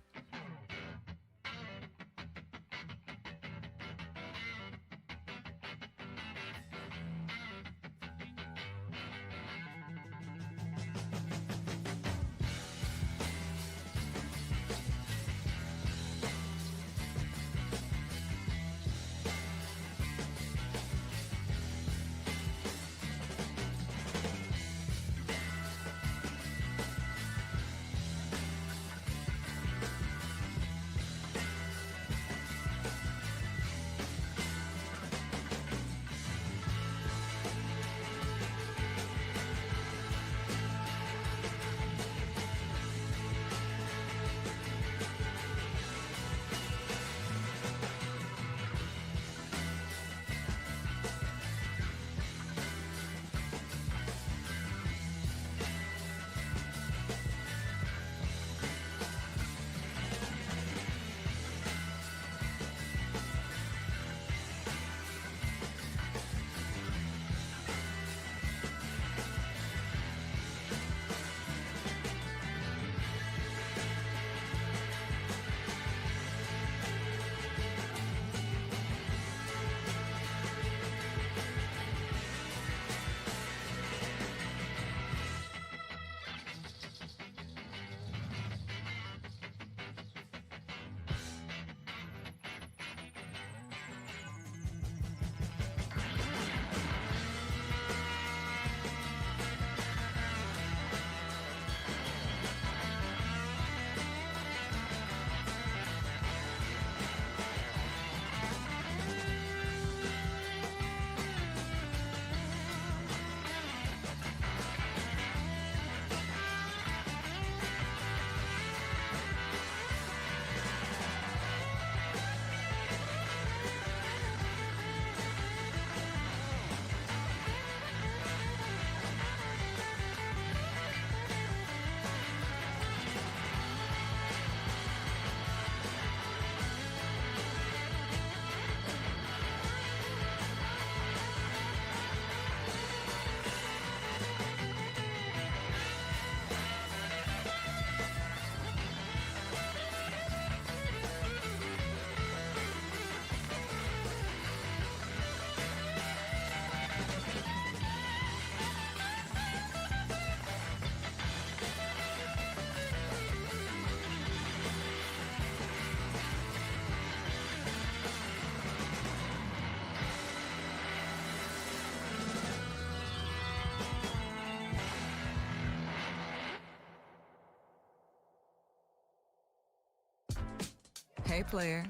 Hey, player,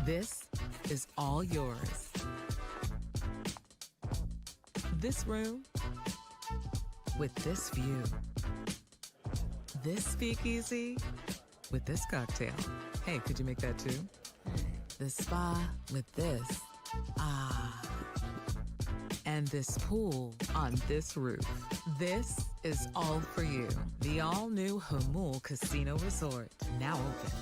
this is all yours. This room with this view. This speakeasy with this cocktail. Hey, could you make that too? This spa with this. Ah. And this pool on this roof. This is all for you. The all-new Hamul Casino Resort, now open.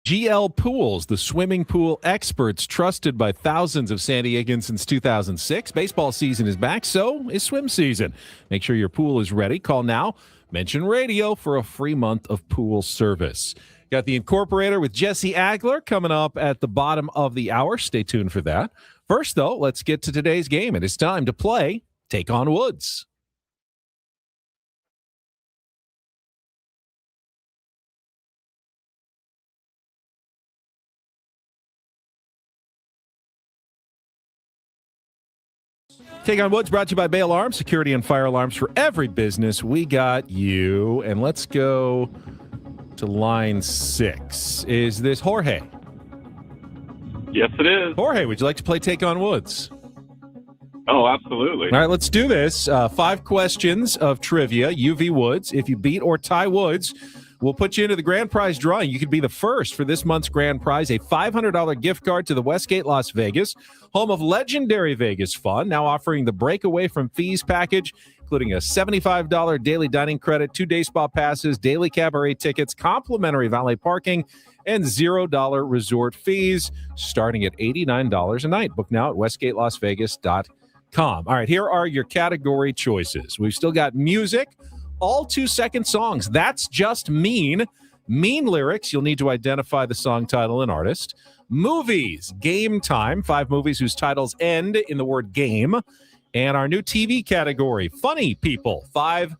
GL Pools, the swimming pool experts trusted by thousands of San Diegans since 2006. Baseball season is back, so is swim season. Make sure your pool is ready. Call now. Mention radio for a free month of pool service. Got the Incorporator with Jesse Agler coming up at the bottom of the hour. Stay tuned for that. First, though, let's get to today's game. It is time to play Take on Woods. Take on Woods brought to you by Bay Alarm, security and fire alarms for every business. We got you. And let's go to line 6. Is this Jorge? Yes, it is. Jorge, would you like to play Take on Woods? Oh, absolutely. All right, let's do this. 5 questions of trivia, UV Woods. If you beat or tie Woods, we'll put you into the grand prize drawing. You could be the first for this month's grand prize, a $500 gift card to the Westgate Las Vegas, home of legendary Vegas fun, now offering the breakaway from fees package, including a $75 daily dining credit, 2-day spa passes, daily cabaret tickets, complimentary valet parking, and $0 resort fees, starting at $89 a night. Book now at westgatelasvegas.com. All right, here are your category choices. We've still got music, all 2-second songs. That's just mean. Mean lyrics. You'll need to identify the song title and artist. Movies, game time. 5 movies whose titles end in the word game. And our new TV category, funny people. 5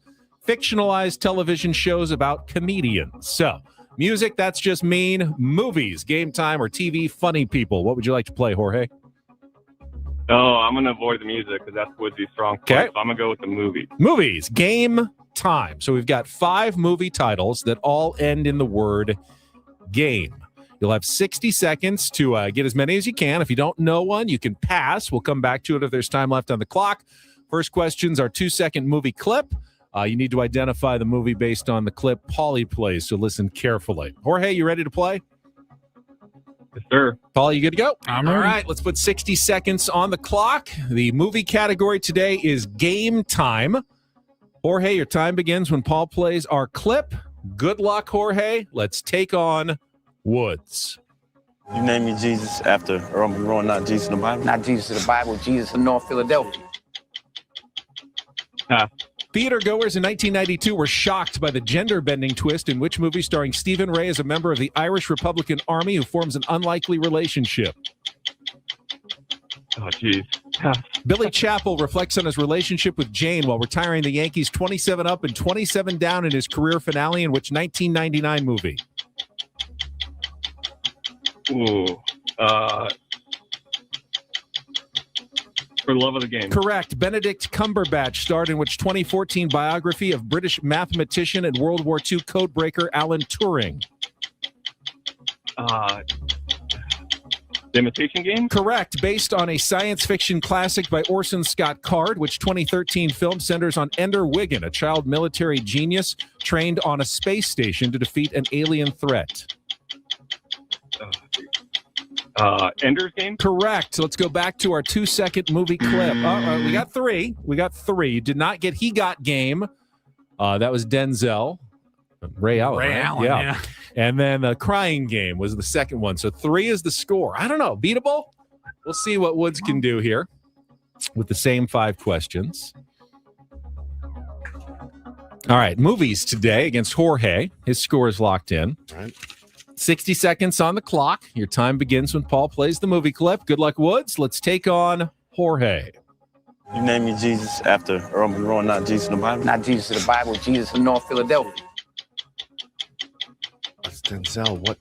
fictionalized television shows about comedians. So, music, that's just mean. Movies, game time, or TV, funny people. What would you like to play, Jorge? Oh, I'm going to avoid the music because that's Woodsy's strong point. Okay. So I'm going to go with the movie. Movies, game time. So we've got 5 movie titles that all end in the word game. You'll have 60 seconds to get as many as you can. If you don't know one, you can pass. We'll come back to it if there's time left on the clock. First questions are 2-second movie clip. You need to identify the movie based on the clip Paulie plays, so listen carefully. Jorge, you ready to play? Yes, sir. Paul, you good to go? I'm All ready. right, let's put 60 seconds on the clock. The movie category today is game time. Jorge, your time begins when Paul plays our clip. Good luck, Jorge. Let's take on Woods. You name me Jesus after Earl Monroe, not Jesus in the Bible? Not Jesus in the Bible, Jesus in North Philadelphia. Pass. Theatergoers in 1992 were shocked by the gender-bending twist in which movie starring Stephen Ray as a member of the Irish Republican Army who forms an unlikely relationship. Oh, jeez. Billy Chappell reflects on his relationship with Jane while retiring the Yankees 27 up and 27 down in his career finale in which 1999 movie? Ooh. For Love of the Game. Correct. Benedict Cumberbatch starred in which 2014 biography of British mathematician and World War II codebreaker Alan Turing? The Imitation Game? Correct. Based on a science fiction classic by Orson Scott Card, which 2013 film centers on Ender Wiggin, a child military genius trained on a space station to defeat an alien threat. Ender's Game? Correct. So let's go back to our 2-second movie clip. We got three. You did not get He Got Game. That was Denzel. Ray Allen. Ray right? Allen, yeah. And then Crying Game was the second one. So 3 is the score. I don't know. Beatable? We'll see what Woods can do here with the same 5 questions. All right. Movies today against Jorge. His score is locked in. All right. 60 seconds on the clock. Your time begins when Paul plays the movie clip. Good luck, Woods. Let's take on Jorge. You name me Jesus after Earl Monroe, not Jesus in the Bible? Not Jesus in the Bible, Jesus in North Philadelphia. That's Denzel. What?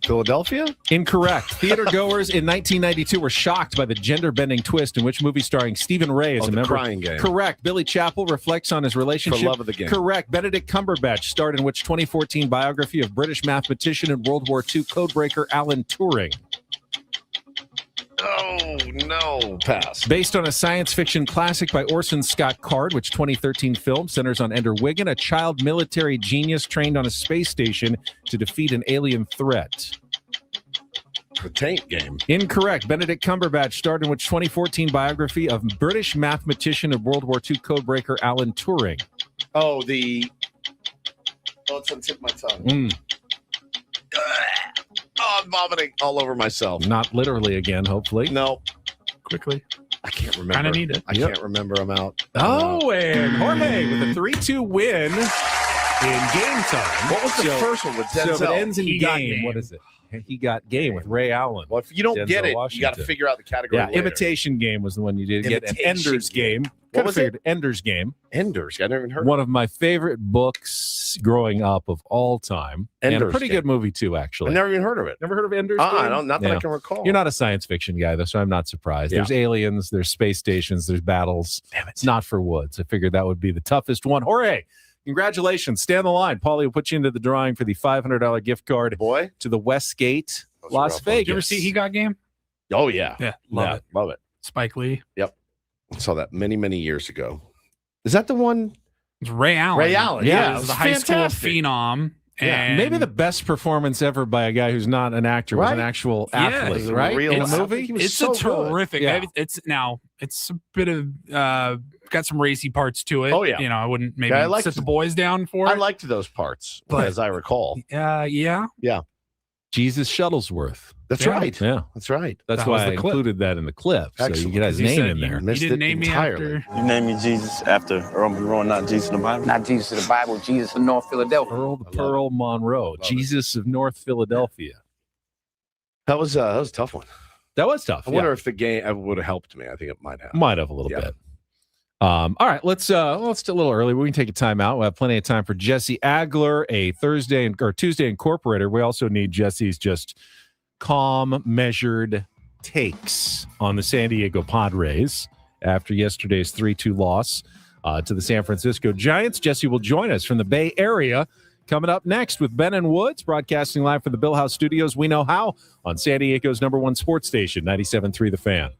Philadelphia? Incorrect. Theatergoers in 1992 were shocked by the gender-bending twist in which movie starring Stephen Ray as a member. Crying Game. Correct. Billy Chappell reflects on his relationship. For Love of the Game. Correct. Benedict Cumberbatch starred in which 2014 biography of British mathematician and World War II codebreaker Alan Turing? Oh, no. Pass. Based on a science fiction classic by Orson Scott Card, which 2013 film centers on Ender Wiggin, a child military genius trained on a space station to defeat an alien threat. The Taint Game. Incorrect. Benedict Cumberbatch starred in which 2014 biography of British mathematician and World War II codebreaker Alan Turing? Oh, it's on the tip of my tongue. Oh, I'm vomiting all over myself. Not literally again, hopefully. No. Quickly. I can't remember. Kind of need it. I can't remember. I'm out. Oh, and Jorge with a 3-2 win in game time. What was the first one with Denzel? So if it ends in He Got game. Game. What is it? He Got Game with Ray Allen. Well, if you don't Denzel get it, you got Washington. to figure out the category. Yeah, later. Imitation Game was the one you did get. And Imitation Ender's Game. What was it? Ender's Game. Ender's. I never even heard. One of my favorite books growing up of all time. And a Ender's pretty Game. good movie, too, actually. I never even heard of it. Never heard of Ender's I Game? don't. Not that Yeah. I can recall. You're not a science fiction guy, though, so I'm not surprised. Yeah. There's aliens, there's space stations, there's battles. Damn it. It's not for Woods. I figured that would be the toughest one. Jorge, congratulations. Stay on the line. Paulie will put you into the drawing for the $500 gift card to the Westgate, Las Vegas. Did you ever see He Got Game? Oh yeah. Yeah, love it. Love it. Spike Lee. Yep. I saw that many years ago. Is that the one? It's Ray Allen. Ray Allen. Yeah, Yeah, it it was was the high school fantastic. phenom. Yeah, And maybe the best performance ever by a guy who's not an actor, was an Right? actual Yeah. athlete, He's a right? real In a athlete. movie? He was it's so a good. terrific. Yeah. It's a bit of got some racy parts to it. Oh, yeah. You know, I wouldn't maybe Yeah, I liked sit the it. boys down for I it. liked those parts, But- as I recall. Yeah. Jesus Shuttlesworth. That's Yeah. right. Yeah. That's right. That's That was why I the clip. included that in the clip. So Excellent. you get his He name said in there. You Missed didn't it name me entirely. after. You name me Jesus after Earl Monroe, not Jesus in the Bible? Not Jesus in the Bible, Jesus in North Philadelphia. Earl the Pearl Monroe, Jesus of North Philadelphia. That was a tough one. That was tough. I wonder if the game would have helped me. I think it might have. Might have a little Yeah. bit. All right, let's do a little early. We can take a timeout. We'll have plenty of time for Jesse Agler, a Tuesday incorporator. We also need Jesse's just calm, measured takes on the San Diego Padres after yesterday's 3-2 loss to the San Francisco Giants. Jesse will join us from the Bay Area coming up next with Ben and Woods, broadcasting live from the Bill House Studios. We know how on San Diego's #1 sports station, 97.3 The Fan.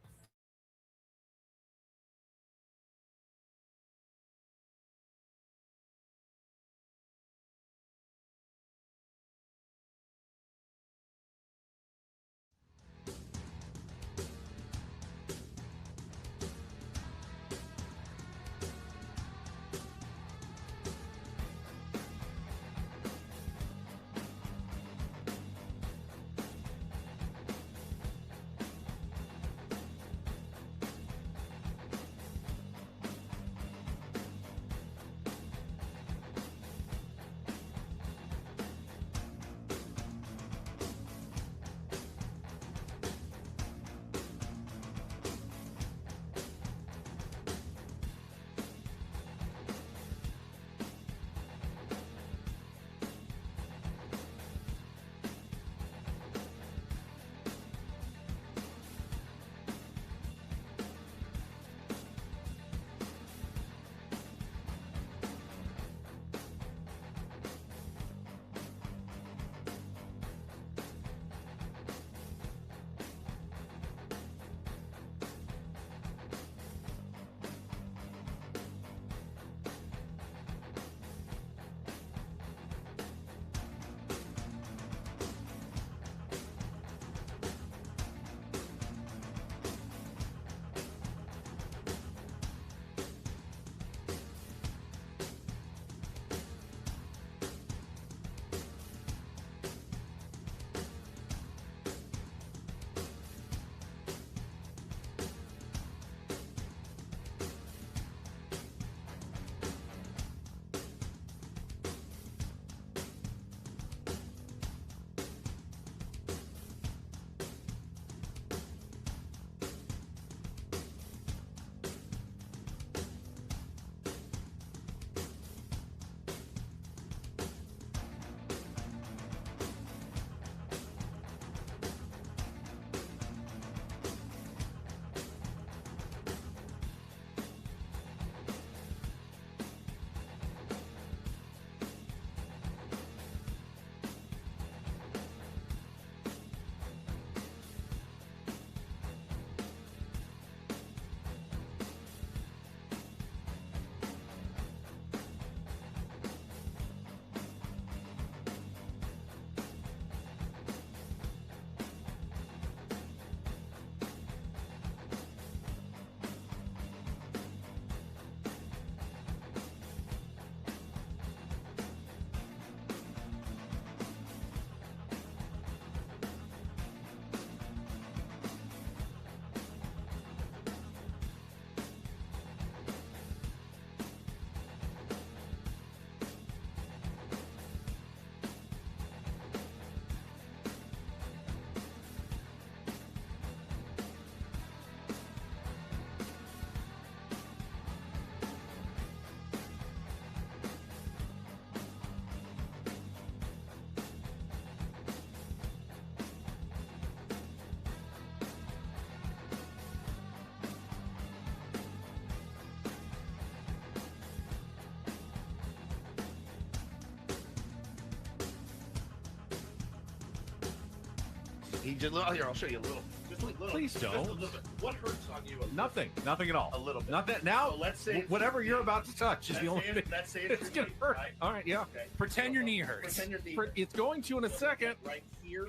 He just here. I'll show you a little. Just a little. Please don't. Just a little bit. What hurts on you? Nothing at all. A little bit. Nothing. Now, So let's say whatever you're about to touch is the only thing. Let's say It's gonna hurt. Right? All right, yeah. Okay. Pretend your knee hurts. Pretend your knee. It's going to in a second. Right here.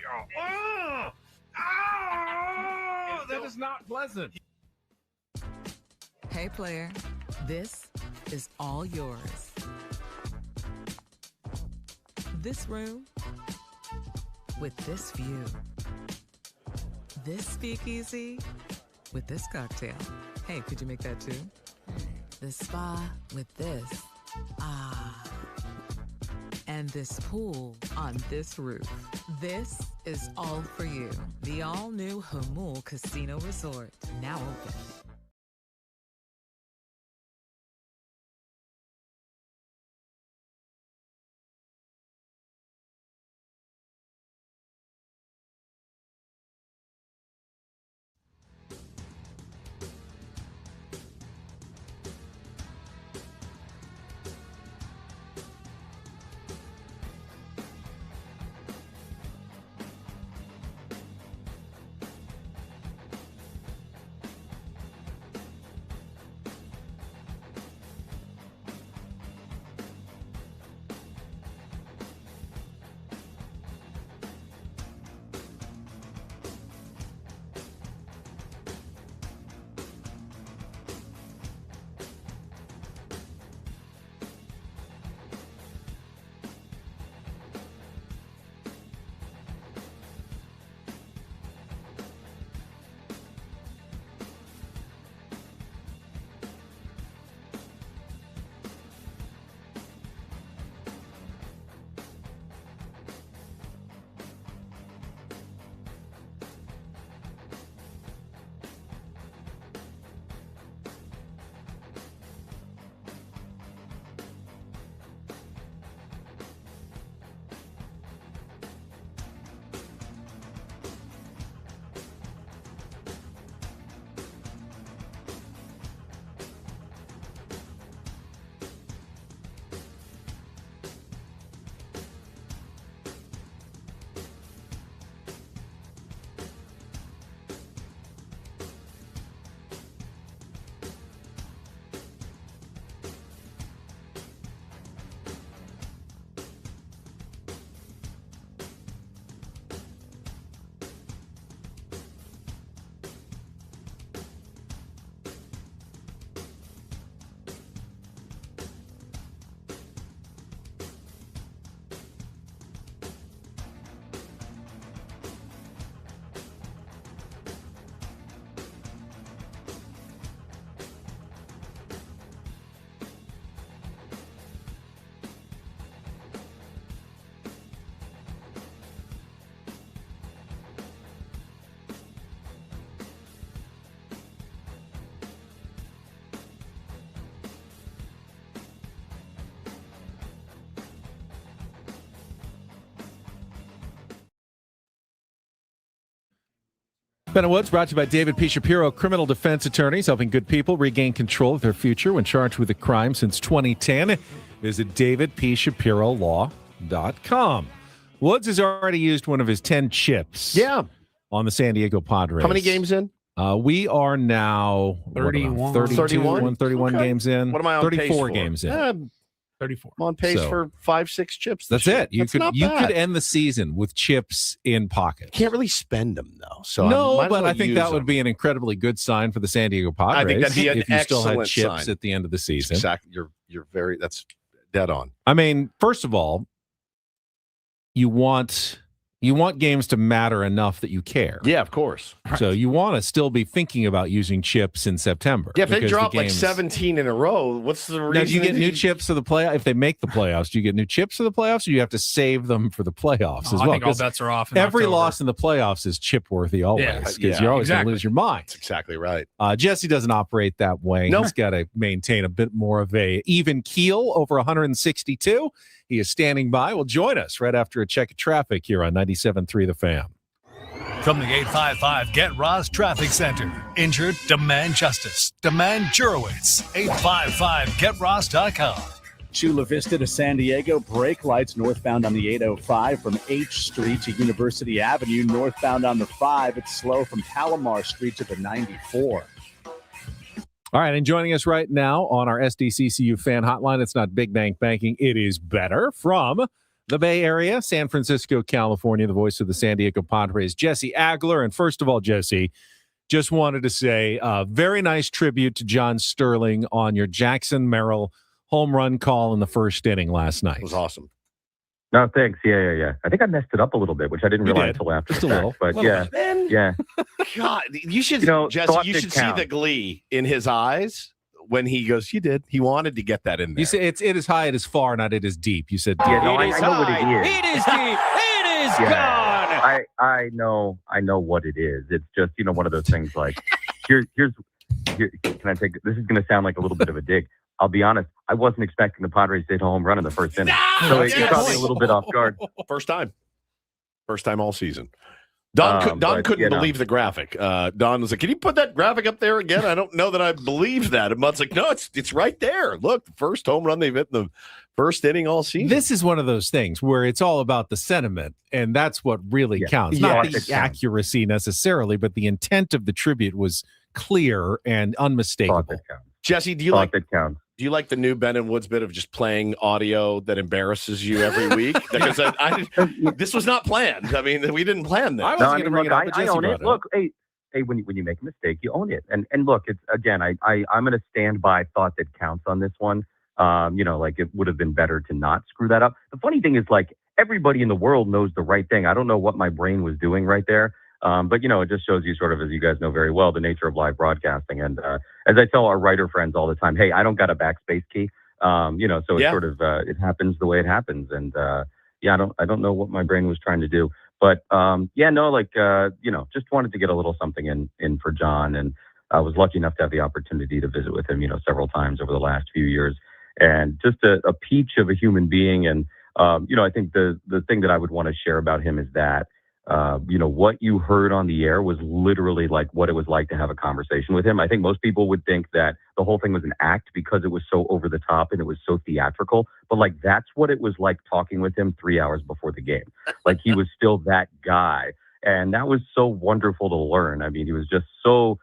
That is not pleasant. Hey, player, this is all yours. This room with this view. This speakeasy with this cocktail. Hey, could you make that too? This spa with this. And this pool on this roof. This is all for you. The all-new Hamul Casino Resort, now open. Ben Woods brought to you by David P. Shapiro, criminal defense attorneys helping good people regain control of their future when charged with a crime since 2010. Visit davidpshapirolaw.com. Woods has already used one of his 10 chips on the San Diego Padres. How many games in? We are now 31. 31 games in. What am I on 34 pace for? games in. 34. I'm on pace So- for 5-6 chips. That's this year. it. You That's could not you bad. could end the season with chips in pocket. Can't really spend them though. So No, might as but well I think use that would them. be an incredibly good sign for the San Diego Padres. I think that'd be an if you still had excellent chips sign. at the end of the season. Exactly. You're very. That's dead on. I mean, first of all, you want games to matter enough that you care. Yeah, of course. So you want to still be thinking about using chips in September. Yeah, if they because drop the like games- 17 in a row, what's the reason? Now, do you get that new chips for the playoffs? If they make the playoffs, do you get new chips for the playoffs, or do you have to save them for the playoffs as I well? think all 'Cause bets are off. In every October. loss in the playoffs is chip worthy always, because you're always going to lose your mind. That's exactly right. Jesse doesn't operate that way. Nope. He's got to maintain a bit more of a even keel over 162. He is standing by. Will join us right after a check of traffic here on 97.3 The Fan. From the 855 Get Ross Traffic Center. Injured? Demand justice. Demand Jurowitz. 855GetRoss.com. Chula Vista to San Diego, brake lights northbound on the 805 from H Street to University Avenue. Northbound on the 5, it's slow from Palomar Street to the 94. All right, and joining us right now on our SDCCU fan hotline, it's not Big Bank Banking, it is better, from the Bay Area, San Francisco, California, the voice of the San Diego Padres, Jesse Agler. And first of all, Jesse, just wanted to say very nice tribute to John Sterling on your Jackson Merrill home run call in the first inning last night. It was awesome. No, thanks. Yeah. I think I messed it up a little bit, which I didn't realize until after. Just a little. But yeah. God, you should, Jesse, you should see the glee in his eyes when he goes, you did. He wanted to get that in there. You say it is high, it is far, not it is deep. You said I know what it is. It is deep. It is gone. I know what it is. It's just, one of those things like, here, can I take, this is going to sound like a little bit of a dig. I'll be honest, I wasn't expecting the Padres to hit a home run in the first inning. So it caught me a little bit off guard. First time all season. Don couldn't believe the graphic. Don was like, can you put that graphic up there again? I don't know that I believe that. And Bud's like, no, it's right there. Look, the first home run they've hit in the first inning all season. This is one of those things where it's all about the sentiment, and that's what really counts. Not the accuracy necessarily, but the intent of the tribute was clear and unmistakable. Jesse, do you like the new Ben and Woods bit of just playing audio that embarrasses you every week? Because this was not planned. I mean, we didn't plan that. I wasn't going to bring it up. I own it. Look, hey, when you make a mistake, you own it. And look, it's again, I'm going to stand by thought that counts on this one. Like it would have been better to not screw that up. The funny thing is, like, everybody in the world knows the right thing. I don't know what my brain was doing right there. But it just shows you sort of, as you guys know very well, the nature of live broadcasting. And as I tell our writer friends all the time, hey, I don't got a backspace key. So it's sort of, it happens the way it happens. And I don't know what my brain was trying to do. But just wanted to get a little something in for John. And I was lucky enough to have the opportunity to visit with him, several times over the last few years. And just a peach of a human being. And, I think the thing that I would want to share about him is that, what you heard on the air was literally like what it was like to have a conversation with him. I think most people would think that the whole thing was an act because it was so over the top and it was so theatrical. But like, that's what it was like talking with him 3 hours before the game. Like, he was still that guy. And that was so wonderful to learn. I mean, he was just so,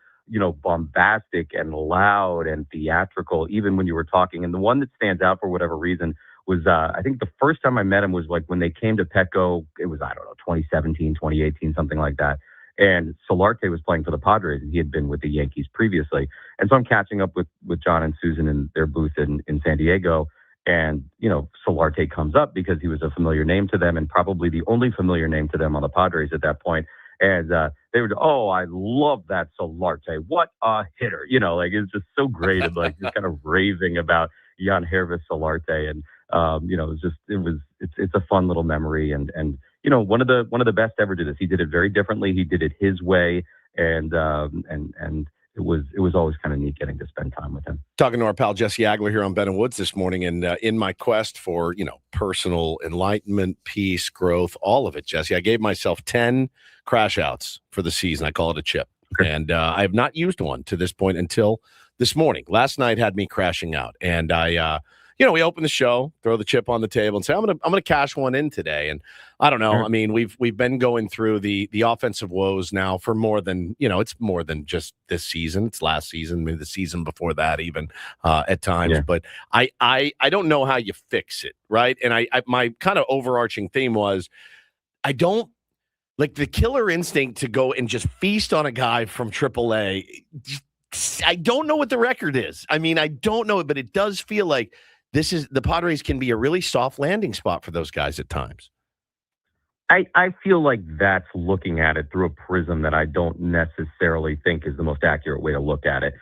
bombastic and loud and theatrical, even when you were talking. And the one that stands out for whatever reason was, I think the first time I met him was like when they came to Petco. It was, 2017, 2018, something like that. And Solarte was playing for the Padres, and he had been with the Yankees previously. And so I'm catching up with John and Susan in their booth in San Diego. And, Solarte comes up because he was a familiar name to them and probably the only familiar name to them on the Padres at that point. And they would, I love that Solarte. What a hitter. It's just so great. And like, just kind of raving about Jan Hervis Solarte. And, it's a fun little memory. And one of the best ever did this. He did it very differently. He did it his way. And it was always kind of neat getting to spend time with him. Talking to our pal Jesse Agler here on Ben and Woods this morning, and in my quest for personal enlightenment, peace, growth, all of it, Jesse, I gave myself 10 crash outs for the season. I call it a chip, and I have not used one to this point until this morning. Last night had me crashing out, and I. We open the show, throw the chip on the table, and say, I'm gonna cash one in today. And I don't know. I mean, we've been going through the offensive woes now for more than it's more than just this season. It's last season, maybe the season before that, even at times. Yeah. But I don't know how you fix it, right? And I my kind of overarching theme was I don't like the killer instinct to go and just feast on a guy from AAA. I don't know what the record is. I mean, I don't know, but it does feel like the Padres can be a really soft landing spot for those guys at times. I feel like that's looking at it through a prism that I don't necessarily think is the most accurate way to look at it.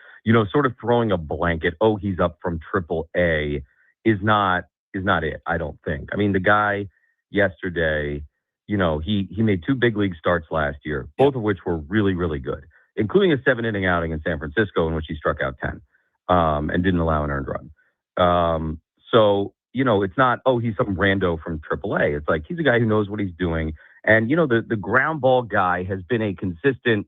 Sort of throwing a blanket, he's up from AAA is not it, I don't think. I mean, the guy yesterday, he made 2 big league starts last year, both of which were really, really good, including a 7-inning outing in San Francisco in which he struck out 10 and didn't allow an earned run. So, it's not, he's some rando from AAA. It's like, he's a guy who knows what he's doing. And, the ground ball guy has been a consistent,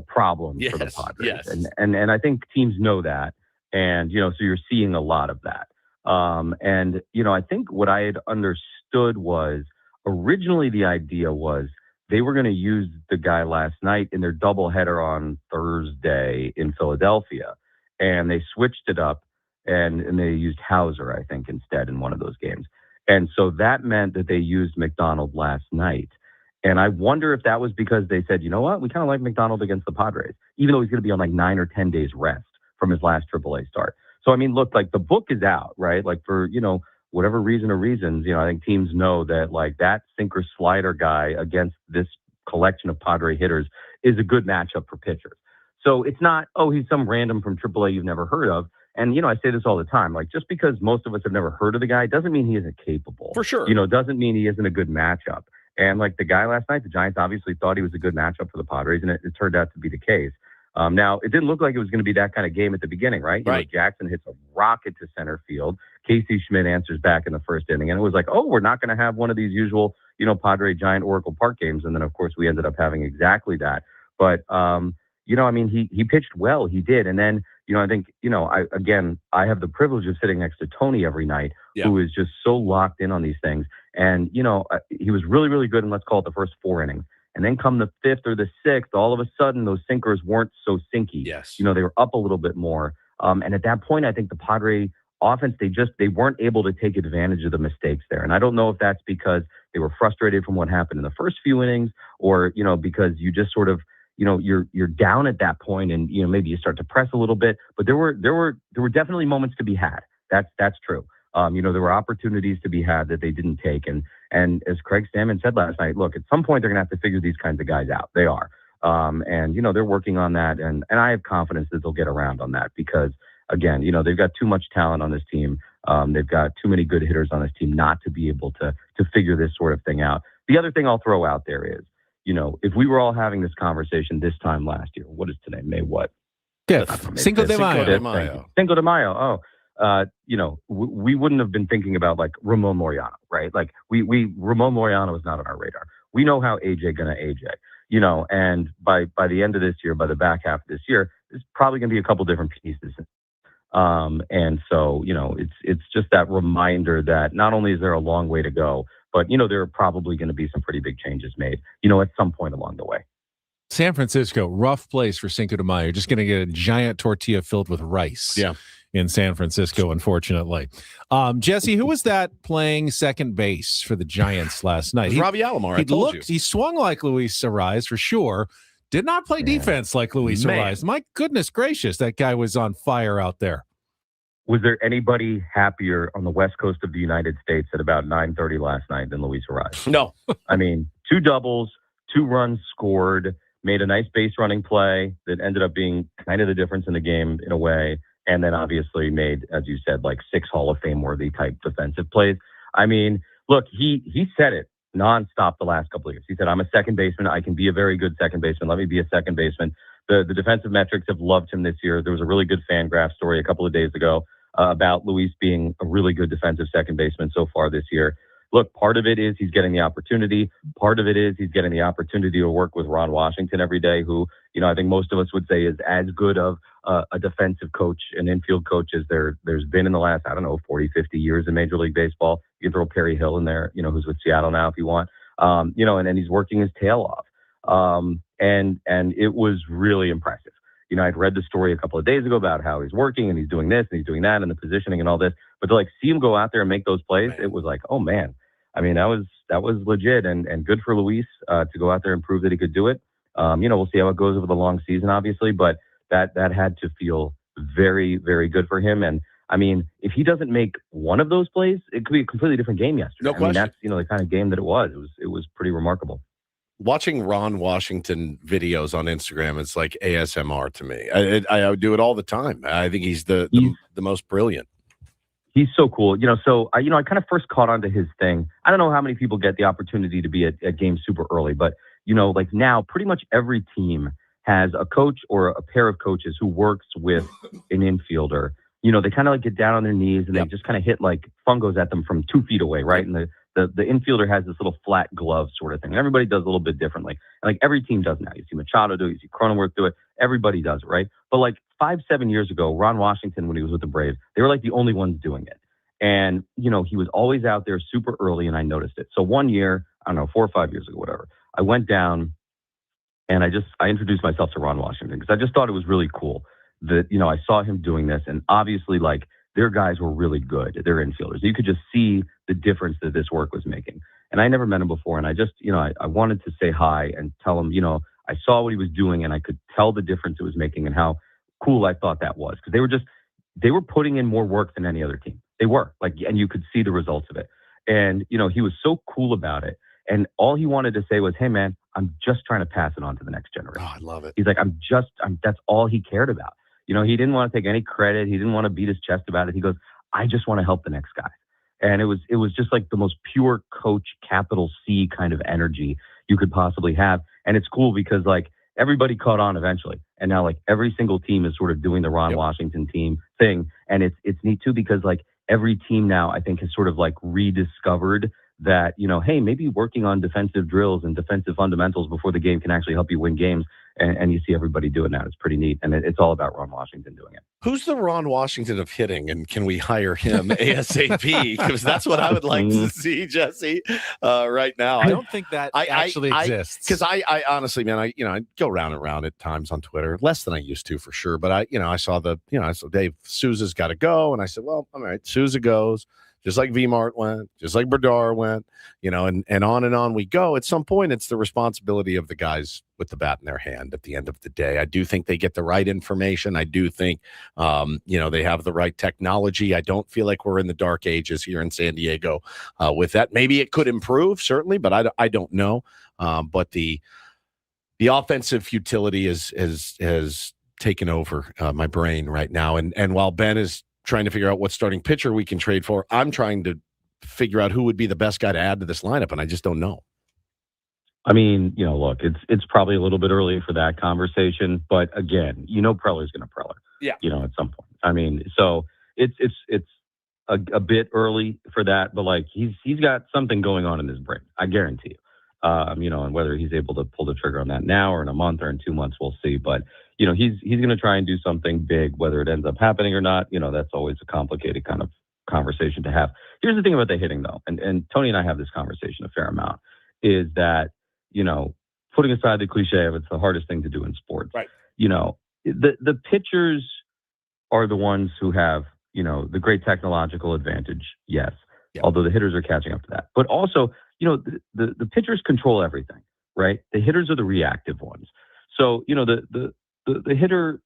problem for the Padres. Yes. And I think teams know that. And, so you're seeing a lot of that. And, I think what I had understood was originally the idea was they were going to use the guy last night in their doubleheader on Thursday in Philadelphia. And they switched it up and they used Hauser, I think, instead in one of those games. And so that meant that they used McDonald last night. And I wonder if that was because they said, you know what, we kind of like McDonald against the Padres, even though he's going to be on like 9 or 10 days rest from his last AAA start. So, I mean, look, like the book is out, right? Like for, whatever reason or reasons, I think teams know that like that sinker slider guy against this collection of Padre hitters is a good matchup for pitchers. So it's not, he's some random from AAA you've never heard of. And, I say this all the time, like just because most of us have never heard of the guy doesn't mean he isn't capable. For sure. Doesn't mean he isn't a good matchup. And like the guy last night, the Giants obviously thought he was a good matchup for the Padres, and it turned out to be the case. Now, it didn't look like it was going to be that kind of game at the beginning, right? Right. Jackson hits a rocket to center field. Casey Schmidt answers back in the first inning. And it was like, we're not going to have one of these usual, Padre Giant Oracle Park games. And then, of course, we ended up having exactly that. But, he pitched well. He did. And then, I think, I have the privilege of sitting next to Tony every night, who is just so locked in on these things. And, he was really, really good in, let's call it the first 4 innings. And then come the 5th or the 6th, all of a sudden those sinkers weren't so sinky. Yes. They were up a little bit more. And at that point, I think the Padre offense, they weren't able to take advantage of the mistakes there. And I don't know if that's because they were frustrated from what happened in the first few innings or, because you just sort of, you're down at that point and, maybe you start to press a little bit, but there were definitely moments to be had. That's true. There were opportunities to be had that they didn't take. And as Craig Stammen said last night, look, at some point they're going to have to figure these kinds of guys out. They are. And they're working on that. And I have confidence that they'll get around on that because, again, they've got too much talent on this team. They've got too many good hitters on this team not to be able to figure this sort of thing out. The other thing I'll throw out there is, if we were all having this conversation this time last year, what is today? May what? Cinco de Mayo. Cinco de Mayo. We wouldn't have been thinking about like Ramon Laureano, right? Like Ramon Laureano is not on our radar. We know how AJ gonna AJ, and by the end of this year, by the back half of this year, there's probably gonna be a couple different pieces. And so, it's just that reminder that not only is there a long way to go, but, there are probably going to be some pretty big changes made, at some point along the way. San Francisco, rough place for Cinco de Mayo. You're just going to get a giant tortilla filled with rice in San Francisco, unfortunately. Jesse, who was that playing second base for the Giants last night? Robbie Alomar, He swung like Luis Arraez for sure. Did not play defense like Luis Arraez. My goodness gracious, that guy was on fire out there. Was there anybody happier on the west coast of the United States at about 9:30 last night than Luis Arraez? No. I mean, 2 doubles, 2 runs scored, made a nice base running play that ended up being kind of the difference in the game in a way, and then obviously made, as you said, like 6 Hall of Fame worthy type defensive plays. I mean, look, he said it nonstop the last couple of years. He said, I'm a second baseman. I can be a very good second baseman. Let me be a second baseman. The defensive metrics have loved him this year. There was a really good fan graph story a couple of days ago about Luis being a really good defensive second baseman so far this year. Look, part of it is he's getting the opportunity. Part of it is he's getting the opportunity to work with Ron Washington every day, who, I think most of us would say is as good of a defensive coach, an infield coach as there's been in the last, 40, 50 years in Major League Baseball. You can throw Perry Hill in there, who's with Seattle now if you want. And then he's working his tail off. And it was really impressive. I'd read the story a couple of days ago about how he's working and he's doing this and he's doing that and the positioning and all this, but to see him go out there and make those plays, it was like, oh man. I mean, that was legit and good for Luis to go out there and prove that he could do it. We'll see how it goes over the long season, obviously, but that had to feel very, very good for him. And I mean, if he doesn't make one of those plays, it could be a completely different game yesterday. No question. That's, the kind of game that it was. It was pretty remarkable. Watching Ron Washington videos on Instagram, it's like ASMR to me. I do it all the time. I think he's the most brilliant. He's so cool. So I kind of first caught on to his thing. I don't know how many people get the opportunity to be at games super early, but now pretty much every team has a coach or a pair of coaches who works with an infielder. They kind of get down on their knees and they just kind of hit like fungos at them from 2 feet away, right? And the infielder has this little flat glove sort of thing. And everybody does a little bit differently. And every team does now. You see Machado do it, you see Cronenworth do it. Everybody does it, right? But 5-7 years ago, Ron Washington, when he was with the Braves, they were the only ones doing it. And, you know, he was always out there super early, and I noticed it. So one year, I don't know, 4 or 5 years ago, whatever, I went down and I introduced myself to Ron Washington because I just thought it was really cool that, you know, I saw him doing this, and obviously, like, their guys were really good. Their infielders. You could just see the difference that this work was making. And I never met him before, and I just, you know, I wanted to say hi and tell him, you know, I saw what he was doing, and I could tell the difference it was making and how cool I thought that was, because they were putting in more work than any other team. They were, like, and you could see the results of it. And, you know, he was so cool about it. And all he wanted to say was, hey, man, I'm just trying to pass it on to the next generation. Oh, I love it. He's like, that's all he cared about. You know, he didn't want to take any credit. He didn't want to beat his chest about it. He goes, I just want to help the next guy. And it was just like the most pure coach, capital C kind of energy you could possibly have. And it's cool because, like, everybody caught on eventually. And now, like, every single team is sort of doing the Ron Washington team thing. And it's neat too, because, like, every team now, I think, has sort of, like, rediscovered that, you know, hey, maybe working on defensive drills and defensive fundamentals before the game can actually help you win games. And you see everybody doing that. It's pretty neat. And it's all about Ron Washington doing it. Who's the Ron Washington of hitting, and can we hire him ASAP? Because that's what I would like to see, Jesse, right now. I don't think that actually exists. Because I honestly, man, I go round and round at times on Twitter, less than I used to for sure. But I saw Dave Souza's got to go, and I said, well, all right, Souza goes. Just like V-Mart went, just like Berdar went, you know, and on we go. At some point, it's the responsibility of the guys with the bat in their hand at the end of the day. I do think they get the right information. I do think, they have the right technology. I don't feel like we're in the dark ages here in San Diego with that. Maybe it could improve, certainly, but I don't know. But the offensive futility has taken over my brain right now. And while Ben is trying to figure out what starting pitcher we can trade for, I'm trying to figure out who would be the best guy to add to this lineup, and I just don't know. I mean, you know, look, it's probably a little bit early for that conversation, but again, you know, Preller's going to Preller. Yeah. You know, at some point. I mean, so it's a bit early for that, but, like, he's got something going on in his brain. I guarantee you. You know, and whether he's able to pull the trigger on that now or in a month or in 2 months, we'll see. But, you know, he's going to try and do something big, whether it ends up happening or not. You know, that's always a complicated kind of conversation to have. Here's the thing about the hitting, though, and Tony and I have this conversation a fair amount, is that, you know, putting aside the cliche of it's the hardest thing to do in sports. Right. You know, the pitchers are the ones who have, you know, the great technological advantage, yes. Yeah. Although the hitters are catching up to that. But also, you know, the pitchers control everything, right? The hitters are the reactive ones. So, you know, the hitter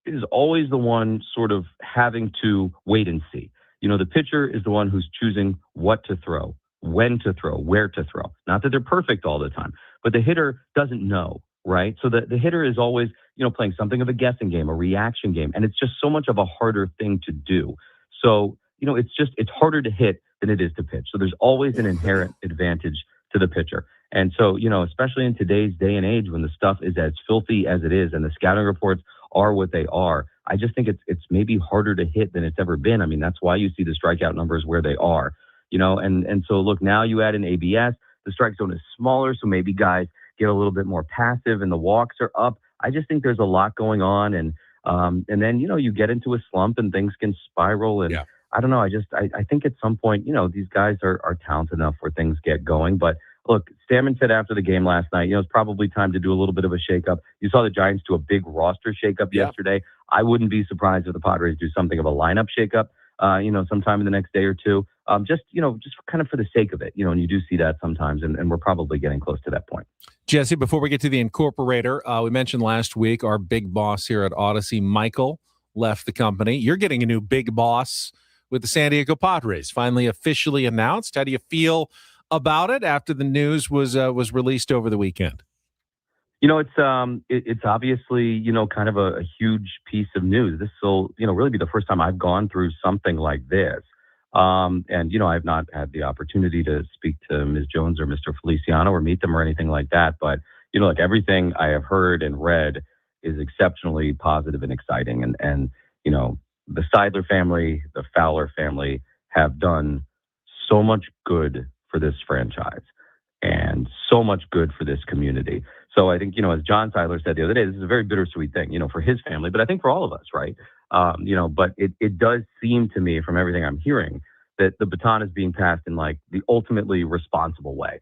is always the one sort of having to wait and see. You know, the pitcher is the one who's choosing what to throw, when to throw, where to throw. Not that they're perfect all the time, but the hitter doesn't know, right? So the hitter is always, you know, playing something of a guessing game, a reaction game. And it's just so much of a harder thing to do. So, you know, it's harder to hit than it is to pitch. So there's always an inherent advantage to the pitcher. And so, you know, especially in today's day and age when the stuff is as filthy as it is and the scouting reports are what they are, I just think it's maybe harder to hit than it's ever been. I mean, that's why you see the strikeout numbers where they are, you know, and so look, now you add an ABS, the strike zone is smaller, so maybe guys get a little bit more passive and the walks are up. I just think there's a lot going on. And then, you know, you get into a slump and things can spiral. And I don't know. I think at some point, you know, these guys are talented enough where things get going. But look, Stammen said after the game last night, you know, it's probably time to do a little bit of a shakeup. You saw the Giants do a big roster shakeup yesterday. I wouldn't be surprised if the Padres do something of a lineup shakeup, you know, sometime in the next day or two. Just kind of for the sake of it, you know, and you do see that sometimes, and we're probably getting close to that point. Jesse, before we get to the incorporator, we mentioned last week our big boss here at Odyssey, Michael, left the company. You're getting a new big boss with the San Diego Padres, finally officially announced. How do you feel about it after the news was released over the weekend? You know, it's obviously, you know, kind of a huge piece of news. This will, you know, really be the first time I've gone through something like this. And, you know, I've not had the opportunity to speak to Ms. Jones or Mr. Feliciano or meet them or anything like that. But, you know, like everything I have heard and read is exceptionally positive and exciting. And you know, the Seidler family, the Fowler family have done so much good for this franchise and so much good for this community. So I think, you know, as John Seidler said the other day, this is a very bittersweet thing, you know, for his family, but I think for all of us, right? You know, but it does seem to me from everything I'm hearing that the baton is being passed in like the ultimately responsible way.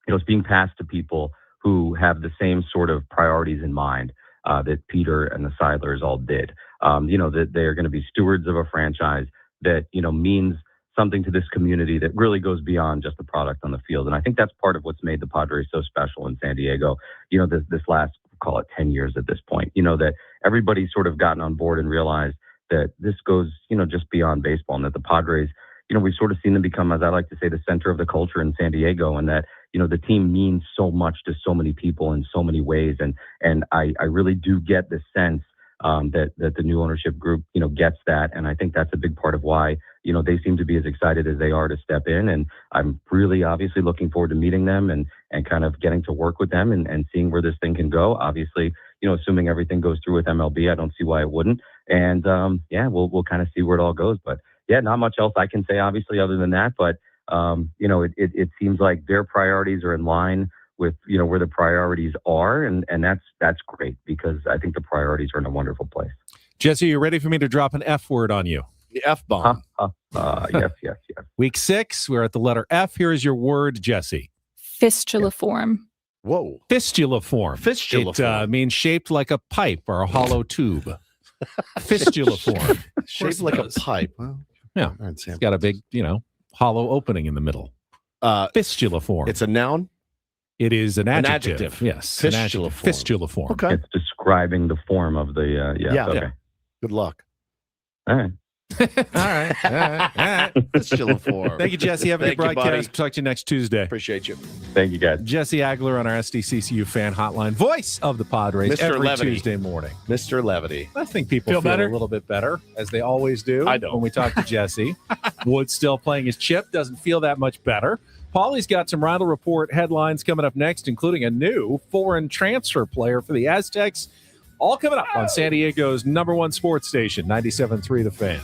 It's being passed to people who have the same sort of priorities in mind that Peter and the Seidlers all did. That they are going to be stewards of a franchise that, means something to this community that really goes beyond just the product on the field. And I think that's part of what's made the Padres so special in San Diego, this last, call it 10 years at this point, that everybody's sort of gotten on board and realized that this goes, just beyond baseball, and that the Padres, we've sort of seen them become, as I like to say, the center of the culture in San Diego, and that, the team means so much to so many people in so many ways. And I really do get the sense that the new ownership group, gets that. And I think that's a big part of why, they seem to be as excited as they are to step in. And I'm really obviously looking forward to meeting them and kind of getting to work with them and seeing where this thing can go. Obviously, assuming everything goes through with MLB, I don't see why it wouldn't. And we'll kind of see where it all goes. But yeah, not much else I can say, obviously, other than that. But, it seems like their priorities are in line with, where the priorities are. And that's great, because I think the priorities are in a wonderful place. Jesse, you ready for me to drop an F word on you? The F-bomb. Yes. Week 6, we're at the letter F. Here is your word, Jesse. Fistuliform. Whoa. Fistuliform. Fistuliform. It means shaped like a pipe or a hollow tube. Fistuliform. Shaped like a pipe. Well, yeah. It's got a big, hollow opening in the middle. Fistuliform. It's a noun? It is an adjective. Yes. Fistuliform. Fistuliform. Okay. It's describing the form of the, okay. Good luck. All right. All right. Fistuliform. Thank you, Jesse. Have a good Thank you, broadcast. buddy. Talk to you next Tuesday. Appreciate you. Thank you, guys. Jesse Agler on our SDCCU fan hotline, voice of the Padres Mr. every Levity. Tuesday morning. Mr. Levity. I think people Feel feel better? a little bit better, as they always do. I don't. When we talk to Jesse. Wood's still playing his chip. Doesn't feel that much better. Paulie's got some Reindl Report headlines coming up next, including a new foreign transfer player for the Aztecs. All coming up on San Diego's #1 sports station, 97.3 The Fan.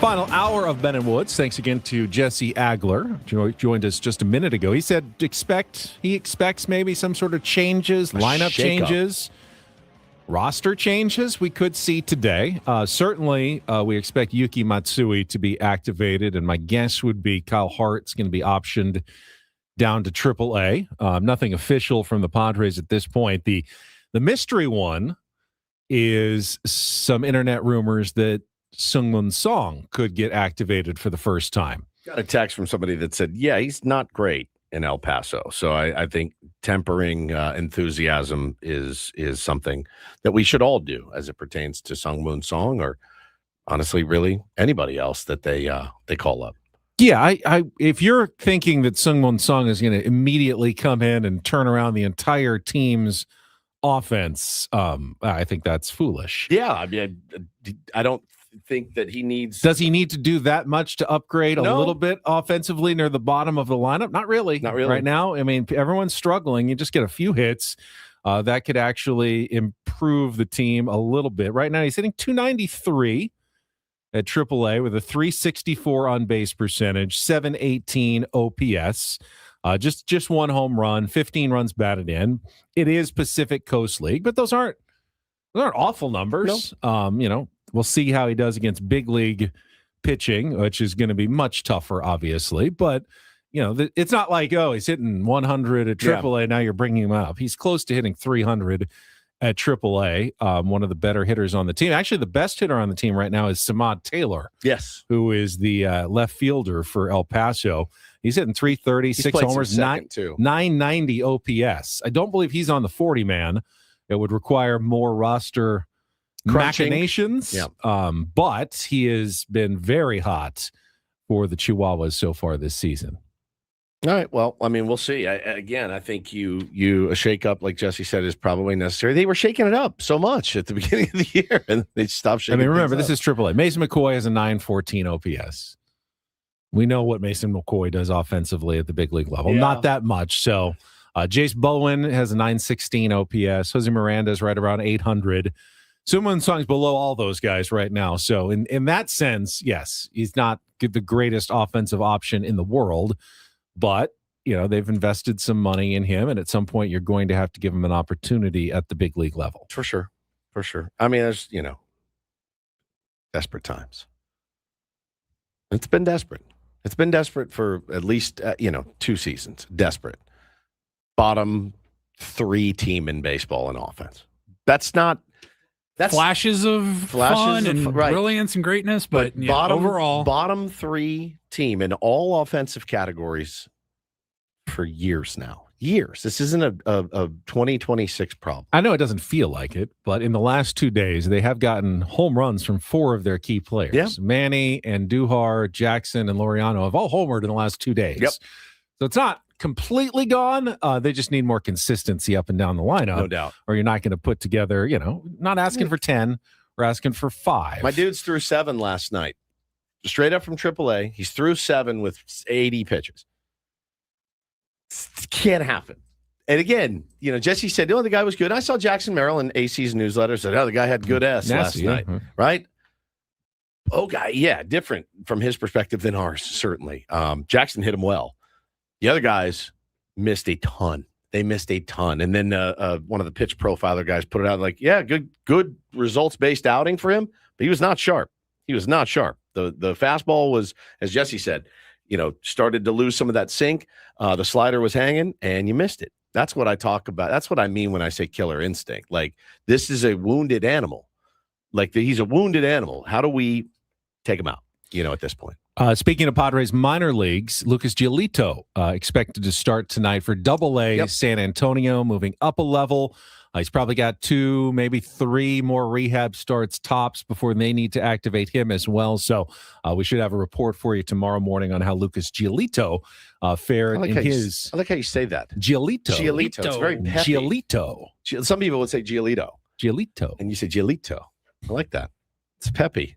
Final hour of Ben and Woods. Thanks again to Jesse Agler, joined us just a minute ago. He said he expects maybe some sort of changes, lineup changes, roster changes we could see today. Certainly, we expect Yuki Matsui to be activated, and my guess would be Kyle Hart's going to be optioned down to AAA. Nothing official from the Padres at this point. The mystery one is some internet rumors that Seung-Moon Song could get activated for the first time. Got a text from somebody that said, yeah, he's not great in El Paso. So I think tempering enthusiasm is something that we should all do as it pertains to Seung-Moon Song, or honestly, really anybody else that they call up. Yeah, I if you're thinking that Seung-Moon Song is going to immediately come in and turn around the entire team's offense, I think that's foolish. Yeah, I mean, I don't think that he needs. Does he need to do that much to upgrade a little bit offensively near the bottom of the lineup? Not really. Not really. Right now, I mean, everyone's struggling. You just get a few hits. That could actually improve the team a little bit. Right now, he's hitting .293 at AAA with a .364 on base percentage, .718 OPS. Just one home run, 15 runs batted in. It is Pacific Coast League, but those aren't awful numbers. No. We'll see how he does against big league pitching, which is going to be much tougher, obviously. But it's not like, he's hitting 100 at AAA. Now you're bringing him up. He's close to hitting 300 at AAA. One of the better hitters on the team. Actually, the best hitter on the team right now is Samad Taylor. Yes, who is the left fielder for El Paso. He's hitting 330, 6 homers, 990 OPS. I don't believe he's on the 40-man. It would require more roster machinations. But he has been very hot for the Chihuahuas so far this season. All right. Well, I mean, we'll see. I think a shake-up, like Jesse said, is probably necessary. They were shaking it up so much at the beginning of the year, and they stopped shaking. I mean, remember, this is AAA. Mason McCoy has a 914 OPS. We know what Mason McCoy does offensively at the big league level. Not that much. So Jace Bowen has a 916 OPS. Jose Miranda is right around 800. Seung-Moon Song's below all those guys right now. So in that sense, yes, he's not the greatest offensive option in the world, but they've invested some money in him, and at some point you're going to have to give him an opportunity at the big league level. For sure. I mean, there's desperate times. It's been desperate. It's been desperate for at least 2 seasons. Desperate. Bottom 3 team in baseball in offense. That's flashes of fun and brilliance and greatness, but overall, bottom 3 team in all offensive categories for years now. Years. This isn't a 2026 problem. I know it doesn't feel like it, but in the last 2 days, they have gotten home runs from 4 of their key players. Yeah. Manny and Duhar, Jackson, and Laureano have all homered in the last 2 days. Yep. So it's not completely gone. They just need more consistency up and down the lineup. No doubt. Or you're not going to put together, not asking for 10, we're asking for 5. My dude's threw 7 last night. Straight up from AAA. He's threw 7 with 80 pitches. Can't happen. And again, Jesse said, the guy was good. I saw Jackson Merrill in AC's newsletter said, the guy had good last night. Right? Okay, different from his perspective than ours, certainly. Jackson hit him well. The other guys missed a ton. They missed a ton. And then one of the pitch profiler guys put it out like, good results-based outing for him, but he was not sharp. The fastball was, as Jesse said, started to lose some of that sink. The slider was hanging, and you missed it. That's what I talk about. That's what I mean when I say killer instinct. Like, this is a wounded animal. He's a wounded animal. How do we take him out, at this point? Speaking of Padres minor leagues, Lucas Giolito expected to start tonight for Double-A San Antonio, moving up a level. He's probably got 2, maybe 3 more rehab starts tops before they need to activate him as well. So we should have a report for you tomorrow morning on how Lucas Giolito fared in his. I like how you say that. Giolito. It's very peppy. Giolito. Some people would say Giolito. And you say Giolito. I like that. It's peppy.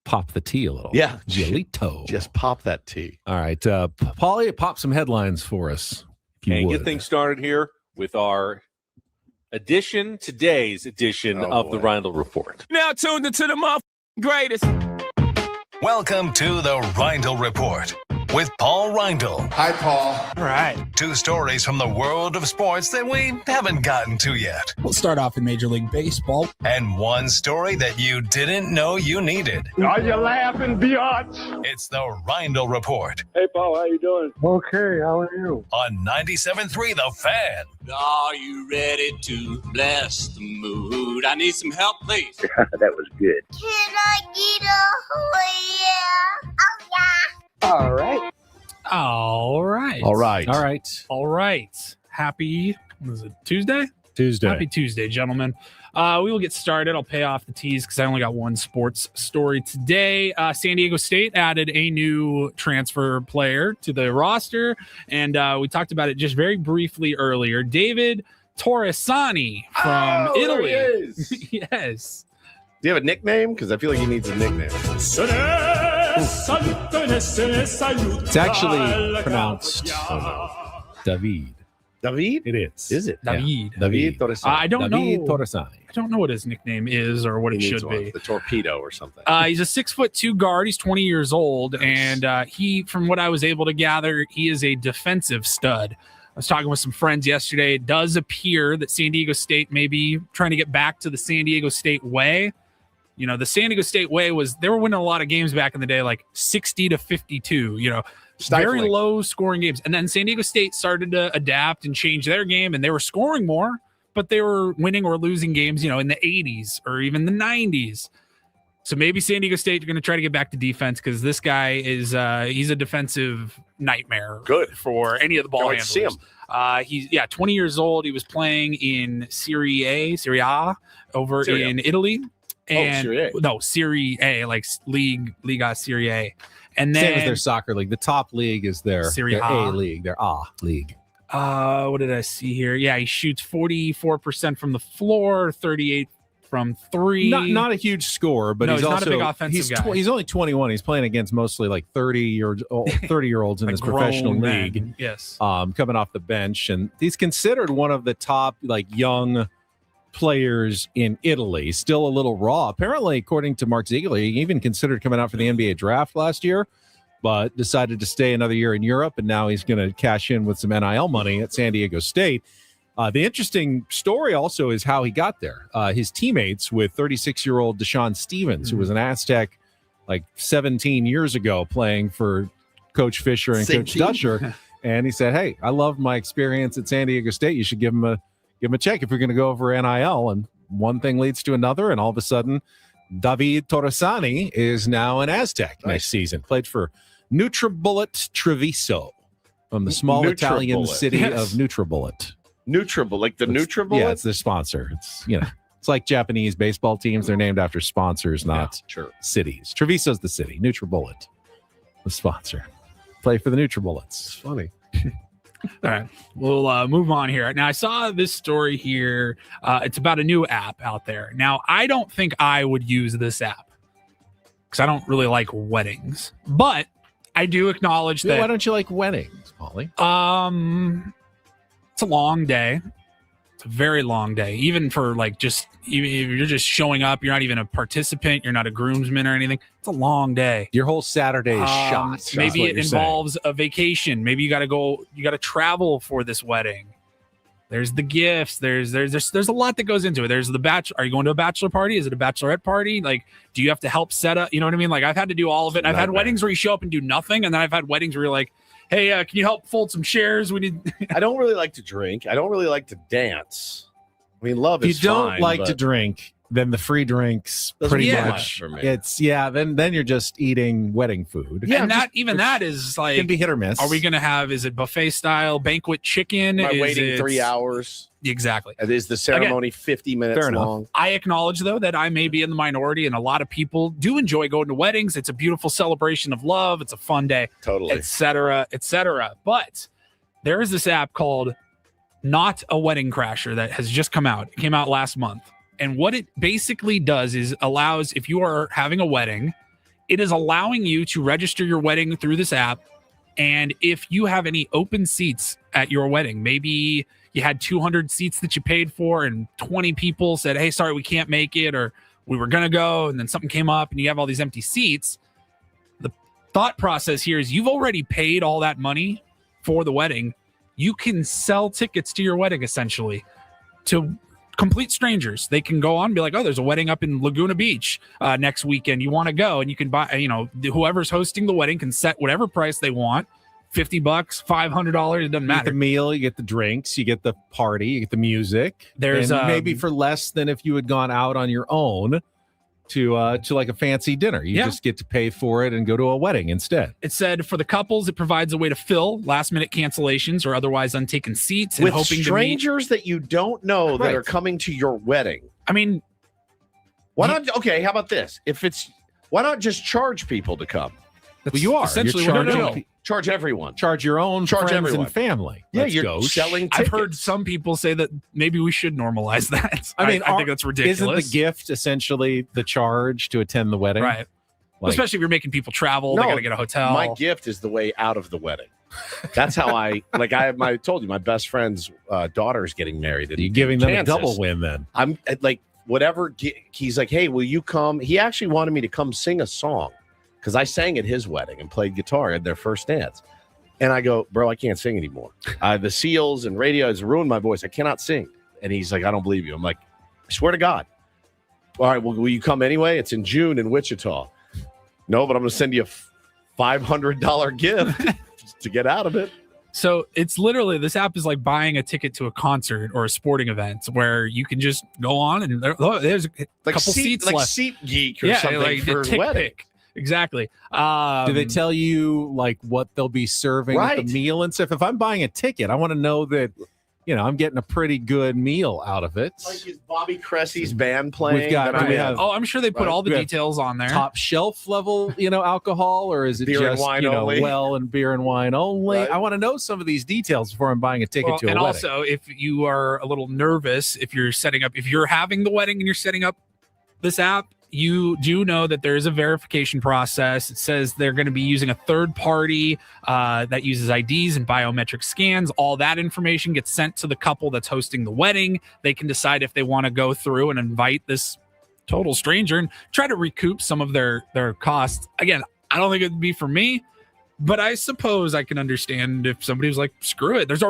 Pop the tea a little. Yeah. Giolito. Just pop that tea. All right. Paulie, pop some headlines for us. And get things started here with our today's edition of the Reindl Report. Now tuned into the greatest. Welcome to the Reindl Report with Paul Reindl. Hi, Paul. All right. 2 stories from the world of sports that we haven't gotten to yet. We'll start off in Major League Baseball. And 1 story that you didn't know you needed. Are you laughing, biatch? It's the Reindl Report Hey, Paul, how you doing? Okay, how are you? on 97.3 The Fan. Are you ready to bless the mood? I need some help, please. That was good. Can I get a yeah? Oh, yeah. All right. All right. All right. All right. All right. Happy, was it Tuesday? Tuesday. Happy Tuesday, gentlemen. We will get started. I'll pay off the tease because I only got 1 sports story today. San Diego State added a new transfer player to the roster, and we talked about it just very briefly earlier. David Torresani from Italy. There he is. Yes. Do you have a nickname? Because I feel like he needs a nickname. It's actually pronounced David. David? It is. Is it? David. David Torresani. I don't David know. Torresani. I don't know what his nickname is or what it He needs should one. be. The torpedo or something. He's a 6'2" guard. He's 20 years old, and he, from what I was able to gather, he is a defensive stud. I was talking with some friends yesterday. It does appear that San Diego State may be trying to get back to the San Diego State way. You know, the San Diego State way was they were winning a lot of games back in the day, like 60-52. You know, Stifling. very low scoring games. And then San Diego State started to adapt and change their game, and they were scoring more, but they were winning or losing games, you know, in the 80s or even the 90s. So maybe San Diego State are going to try to get back to defense because this guy is he's a defensive nightmare. Good for any of the ball Go handlers. see him. He's 20 years old. He was playing in Serie A over Serie A. in Italy. And Serie A. no, Serie A, like Liga Serie A. And then Same as their soccer league. The top league is their Serie A A. league, their A league. what did I see here? Yeah, he shoots 44% from the floor, 38 from 3. Not a huge score, but No, he's he's not also a big offensive guy. He's only 21. He's playing against mostly like 30-year-olds in Like this professional grown men. league. Yes. Coming off the bench, and he's considered one of the top like young players in Italy. Still a little raw. Apparently, according to Mark Ziegler, he even considered coming out for the NBA draft last year, but decided to stay another year in Europe, and now he's going to cash in with some NIL money at San Diego State. The interesting story also is how he got there. His teammates with 36-year-old Deshaun Stevens, who was an Aztec like 17 years ago playing for Coach Fisher and Same Coach team. Dusher. And he said, hey, I love my experience at San Diego State. You should give him a check if you're going to go over NIL. And one thing leads to another. And all of a sudden, David Torresani is now an Aztec next season. Played for NutriBullet Treviso from the small Italian NutriBullet. city of NutriBullet. NutriBullet, like the NutriBullet? Yeah, it's their sponsor. It's, you know, it's like Japanese baseball teams. They're named after sponsors, not cities. Treviso's the city. NutriBullet, the sponsor. Play for the NutriBullets. It's funny. All right, we'll move on here. Now, I saw this story here. It's about a new app out there. Now, I don't think I would use this app because I don't really like weddings, but I do acknowledge that. Why don't you like weddings, Molly? It's a long day. It's a very long day, even for like just even if you're just showing up. You're not even a participant. You're not a groomsman or anything. It's a long day. Your whole Saturday is shot. Maybe it involves a vacation. Maybe you got to go. You got to travel for this wedding. There's the gifts. There's a lot that goes into it. There's the batch. Are you going to a bachelor party? Is it a bachelorette party? Like, do you have to help set up? You know what I mean? Like, I've had to do all of it. I've had weddings where you show up and do nothing, and then I've had weddings where you're like, hey, can you help fold some chairs? We need. I don't really like to drink. I don't really like to dance. I mean, love If is you don't fine, like but to drink, then the free drinks Doesn't pretty do much. much for me. It's then you're just eating wedding food. Yeah, and that is like can be hit or miss. Are we going to have? Is it buffet style banquet chicken? Am I Is waiting it- 3 hours? Exactly. Is the ceremony 50 minutes Fair enough. long? I acknowledge, though, that I may be in the minority, and a lot of people do enjoy going to weddings. It's a beautiful celebration of love. It's a fun day, Totally. et cetera, et cetera. But there is this app called Not a Wedding Crasher that has just come out. It came out last month. And what it basically does is allows, if you are having a wedding, it is allowing you to register your wedding through this app. And if you have any open seats at your wedding, maybe you had 200 seats that you paid for and 20 people said, hey, sorry, we can't make it, or we were going to go, and then something came up and you have all these empty seats, thought process here is you've already paid all that money for the wedding. You can sell tickets to your wedding essentially to complete strangers. They can go on and be like, oh, there's a wedding up in Laguna Beach next weekend. You want to go? And you can buy, whoever's hosting the wedding can set whatever price they want. $50, $500, it doesn't matter. You get the meal, you get the drinks, you get the party, you get the music. There's maybe for less than if you had gone out on your own to like a fancy dinner. You just get to pay for it and go to a wedding instead. It said for the couples, it provides a way to fill last-minute cancellations or otherwise untaken seats. And with hoping strangers that you don't know that are coming to your wedding. I mean, why not? Okay, how about this? Why not just charge people to come? Well, you are essentially charge everyone. Charge your own friends everyone. and family. Yeah, Let's you're go. selling tickets. I've heard some people say that maybe we should normalize that. I mean, I think that's ridiculous. Isn't the gift essentially the charge to attend the wedding? Right. Especially if you're making people travel, they got to get a hotel. My gift is the way out of the wedding. That's how I told you, my best friend's daughter is getting married. You're giving them Kansas. a double win then. I'm like, whatever. He's like, hey, will you come? He actually wanted me to come sing a song because I sang at his wedding and played guitar at their first dance. And I go, bro, I can't sing anymore. The seals and radio has ruined my voice. I cannot sing. And he's like, I don't believe you. I'm like, I swear to God. All right, well, will you come anyway? It's in June in Wichita. No, but I'm going to send you a $500 gift to get out of it. So it's literally, this app is like buying a ticket to a concert or a sporting event where you can just go on and there's a couple seats like left. SeatGeek or something like for the a wedding. pick. Exactly. Do they tell you like what they'll be serving at the meal and stuff? If I'm buying a ticket, I want to know that, I'm getting a pretty good meal out of it. Like is Bobby Cressy's band playing? We've got, I'm sure they put all the details on there. Top shelf level, alcohol, or is it beer just, and wine only? well and beer and wine only? Right. I want to know some of these details before I'm buying a ticket to a and wedding. also, if you are a little nervous, if you're having the wedding and you're setting up this app, you do know that there is a verification process. It says they're going to be using a third party that uses IDs and biometric scans. All that information gets sent to the couple that's hosting the wedding. They can decide if they want to go through and invite this total stranger and try to recoup some of their costs. Again, I don't think it'd be for me, but I suppose I can understand if somebody was like, screw it. There's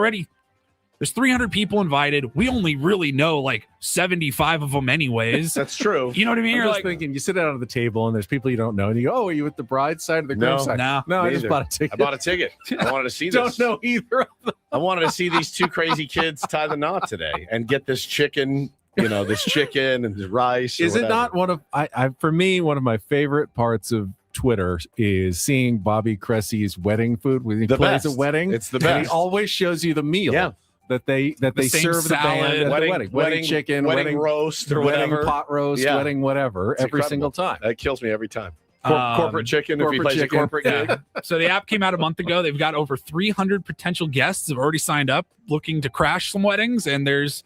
300 people invited. We only really know like 75 of them anyways. That's true. You know what I mean? I'm You're just thinking, you sit down at the table and there's people you don't know, and you go, "Oh, are you with the bride's side or the groom's side?" No, I just bought a ticket. I bought a ticket. I wanted to see this. Don't know either of them. I wanted to see these two crazy kids tie the knot today and get this chicken, this chicken and this rice. Is it not one of for me, one of my favorite parts of Twitter is seeing Bobby Cressy's wedding food when he plays a wedding. It's the and best. he always shows you the meal. Yeah. That they serve the band at the wedding. Wedding chicken, wedding roast or wedding whatever. pot roast, Yeah. wedding whatever, It's every incredible. single time. That kills me every time. Corporate chicken, if he plays a corporate gig. So the app came out a month ago. They've got over 300 potential guests have already signed up looking to crash some weddings, and there's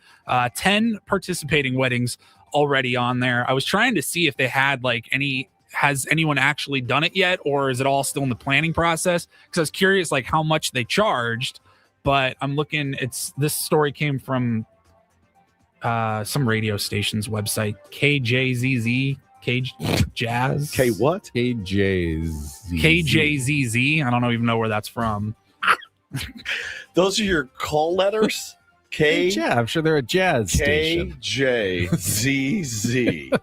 10 participating weddings already on there. I was trying to see if they had has anyone actually done it yet, or is it all still in the planning process? Because I was curious how much they charged. But I'm looking, this story came from some radio station's website, KJZZ, Jazz. K what? KJZZ. KJZZ. I don't even know where that's from. Those are your call letters? Yeah, I'm sure they're a jazz station. KJZZ.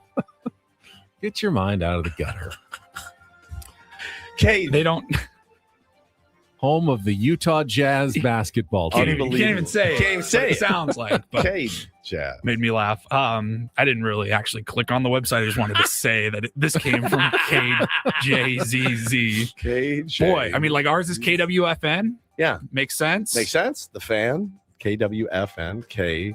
Get your mind out of the gutter. They don't... Home of the Utah Jazz basketball team. You can't even say it. It sounds like, but Jazz made me laugh. I didn't really actually click on the website. I just wanted to say that this came from KJZZ. KJ. Boy, I mean, ours is KWFN. Yeah. Makes sense. Makes sense. The Fan, KWFN, K.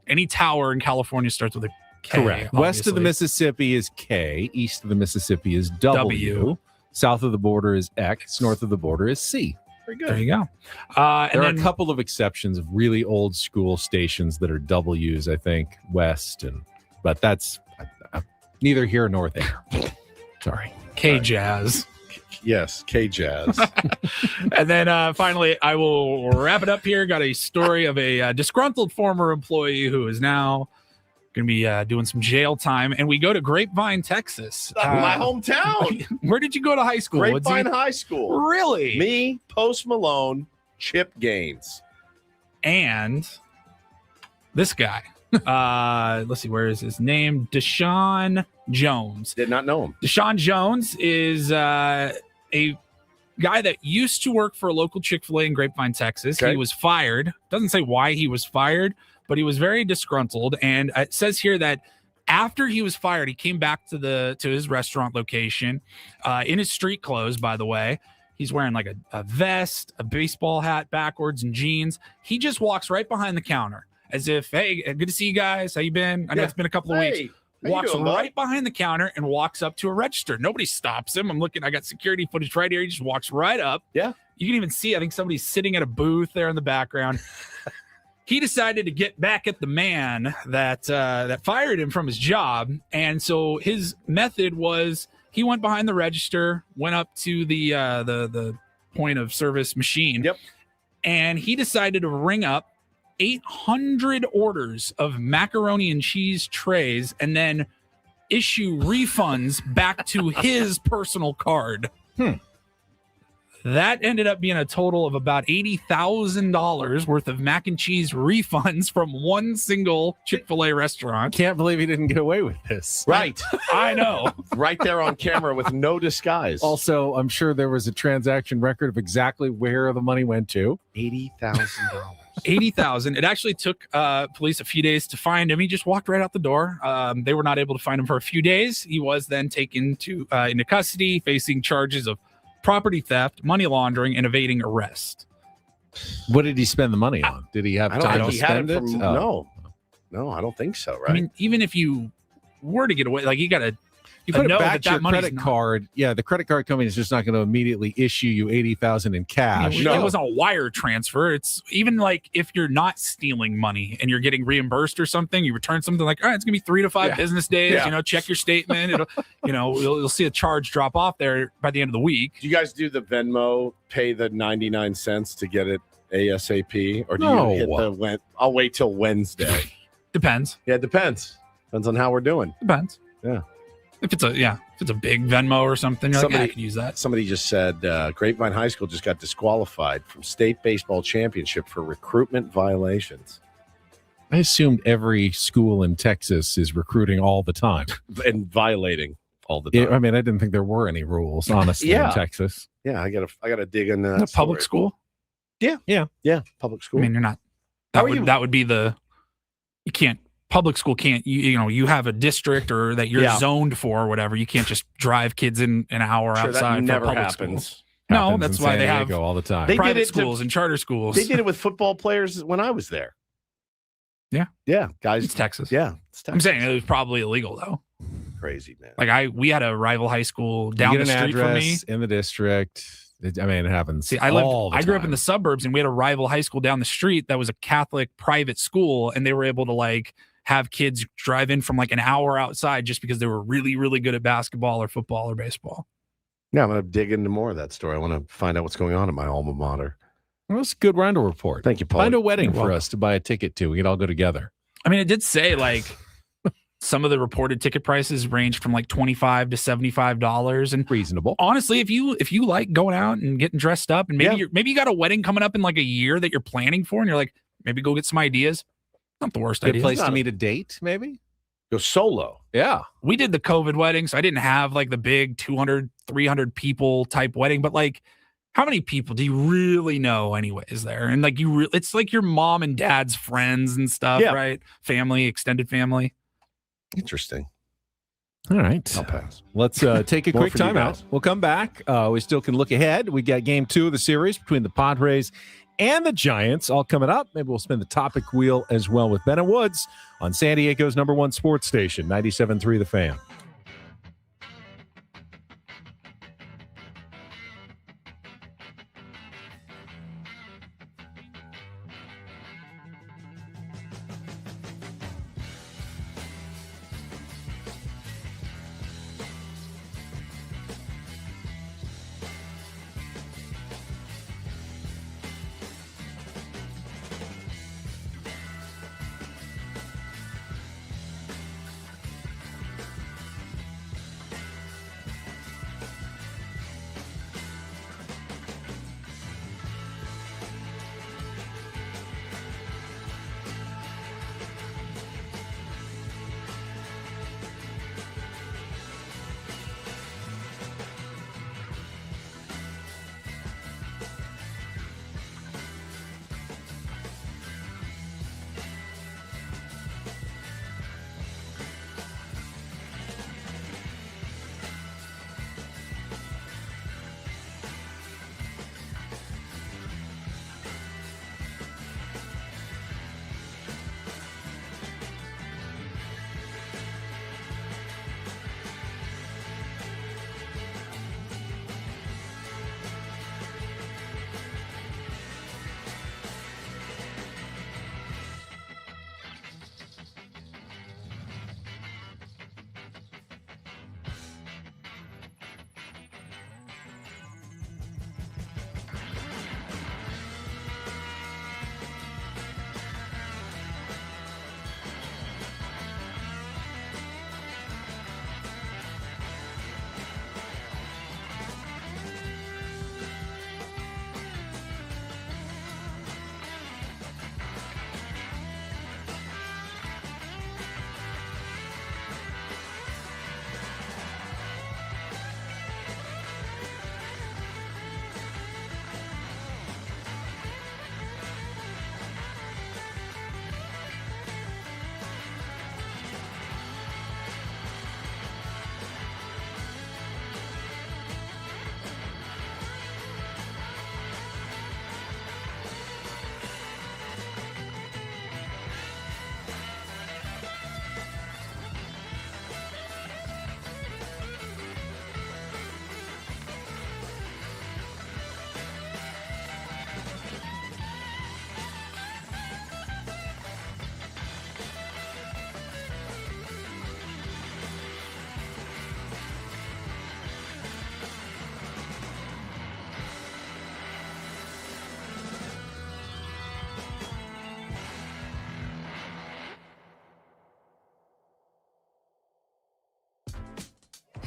Any tower in California starts with a K. Correct. West of the Mississippi is K. East of the Mississippi is W. South of the border is X. North of the border is C. Very good. There you go. There are a couple of exceptions of really old school stations that are W's, I think, West, but that's neither here nor there. Sorry. K-Jazz. Yes, K-Jazz. And then finally, I will wrap it up here. Got a story of a disgruntled former employee who is now Going to be doing some jail time. And we go to Grapevine, Texas. My hometown. Where did you go to high school? Grapevine High School. Really? Me, Post Malone, Chip Gaines. And this guy. Let's see, where is his name? Deshaun Jones. Did not know him. Deshaun Jones is a guy that used to work for a local Chick-fil-A in Grapevine, Texas. Okay. He was fired. Doesn't say why he was fired, but he was very disgruntled. And it says here that after he was fired, he came back to his restaurant location in his street clothes, by the way. He's wearing like a vest, a baseball hat backwards, and jeans. He just walks right behind the counter as if, hey, good to see you guys. How you been? I know it's been a couple of weeks. Walks right behind the counter and walks up to a register. Nobody stops him. I got security footage right here. He just walks right up. Yeah. You can even see, I think somebody's sitting at a booth there in the background. He decided to get back at the man that fired him from his job. And so his method was he went behind the register, went up to the point of service machine. Yep. And he decided to ring up 800 orders of macaroni and cheese trays and then issue refunds back to his personal card. That ended up being a total of about $80,000 worth of mac and cheese refunds from one single Chick-fil-A restaurant. Can't believe he didn't get away with this. Right. I know. Right there on camera with no disguise. Also, I'm sure there was a transaction record of exactly where the money went to. $80,000. $80,000. It actually took police a few days to find him. He just walked right out the door. They were not able to find him for a few days. He was then taken into custody, facing charges of property theft, money laundering, and evading arrest. What did he spend the money on? Did he have time to spend it? No, I don't think so. Right? I mean, even if you were to get away, like you got to You put it know back to your money's credit card. Yeah, the credit card company is just not going to immediately issue you $80,000 in cash. It wasn't a wire transfer. It's even like if you're not stealing money and you're getting reimbursed or something, you return something like, all right, it's gonna be 3 to 5 business days. Yeah. Check your statement. It'll, you'll see a charge drop off there by the end of the week. Do you guys do the Venmo, pay the 99 cents to get it ASAP, or do No. you hit the I'll wait till Wednesday? Depends. Yeah, it depends. Depends on how we're doing. Depends. Yeah. If it's a big Venmo or something, you're like, I could use that. Somebody just said Grapevine High School just got disqualified from state baseball championship for recruitment violations. I assumed every school in Texas is recruiting all the time and violating all the time. I mean, I didn't think there were any rules, honestly, in Texas. Yeah, I gotta dig in that. Public school. Yeah, public school. I mean, you're not. That would be you can't. Public school can't. You have a district or that you're zoned for or whatever. You can't just drive kids in an hour outside. That never public happens. School. No, that's why they have all the time. They private did it schools and charter schools. They did it with football players when I was there. Yeah, guys. It's Texas. Yeah, it's Texas. I'm saying it was probably illegal though. Crazy, man. Like we had a rival high school You down get the an street from me. address in the district. It happens. See, I grew up in the suburbs, and we had a rival high school down the street that was a Catholic private school, and they were able to have kids drive in from an hour outside just because they were really, really good at basketball or football or baseball. Yeah, I'm going to dig into more of that story. I want to find out what's going on in my alma mater. Well, that's a good Reindl Report. Thank you, Paul. Find a wedding for us to buy a ticket to. We can all go together. I mean, it did say some of the reported ticket prices ranged from $25 to $75, and reasonable. Honestly, if you like going out and getting dressed up, and maybe you got a wedding coming up in a year that you're planning for, and you're like, maybe go get some ideas. Not the worst idea. Good place to meet a date, maybe? Go solo. Yeah. We did the COVID wedding, so I didn't have the big 200, 300 people type wedding, but how many people do you really know anyways there? And it's like your mom and dad's friends and stuff, right? Family, extended family. Interesting. All right. I'll pass. Let's take a quick timeout. We'll come back. We still can look ahead. We got game 2 of the series between the Padres and the Giants all coming up. Maybe we'll spin the topic wheel as well with Ben and Woods on San Diego's #1 sports station, 97.3 The Fan.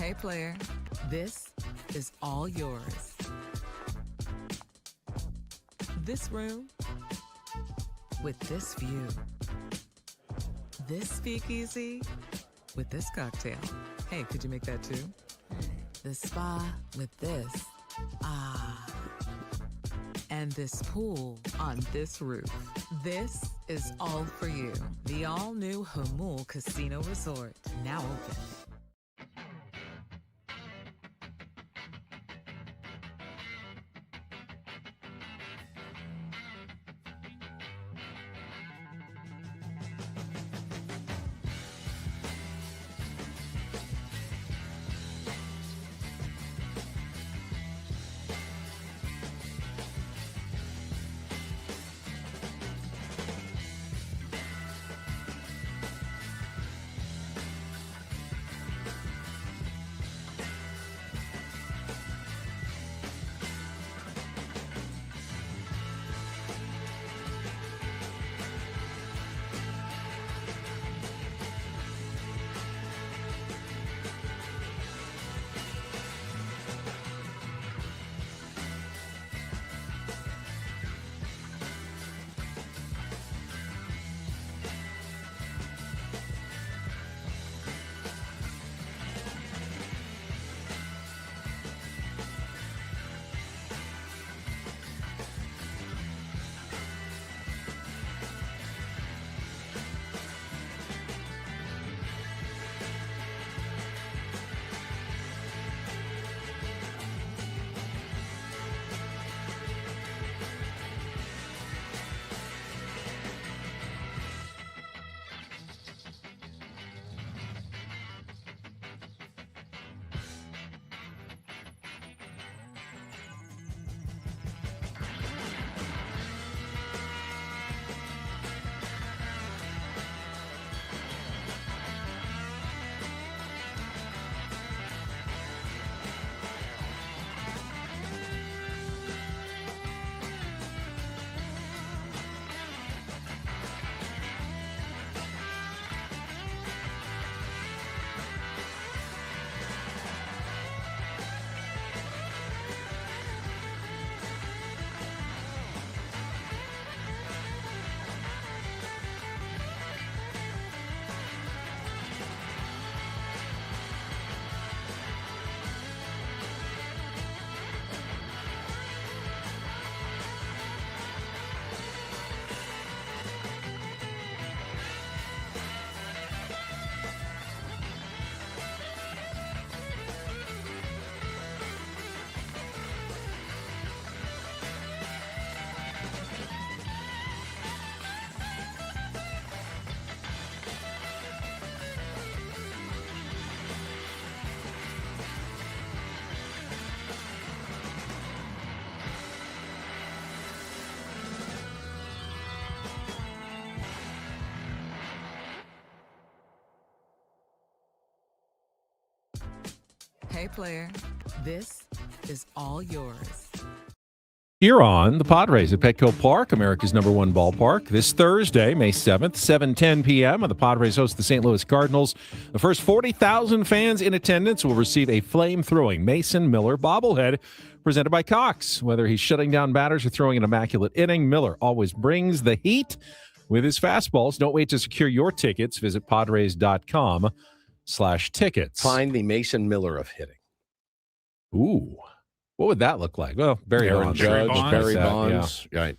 Hey, player, this is all yours. This room with this view. This speakeasy with this cocktail. Hey, could you make that too? The spa with this. Ah. And this pool on this roof. This is all for you. The all-new Hamul Casino Resort, now open. Hey, player, this is all yours. Here on the Padres at Petco Park, America's #1 ballpark. This Thursday, May 7th, 7:10 p.m., the Padres host the St. Louis Cardinals. The first 40,000 fans in attendance will receive a flame-throwing Mason Miller bobblehead presented by Cox. Whether he's shutting down batters or throwing an immaculate inning, Miller always brings the heat with his fastballs. Don't wait to secure your tickets. Visit Padres.com/tickets. Find the Mason Miller of hitting. Ooh. What would that look like? Well, Barry Bonds. Barry Bonds. Yeah. Right.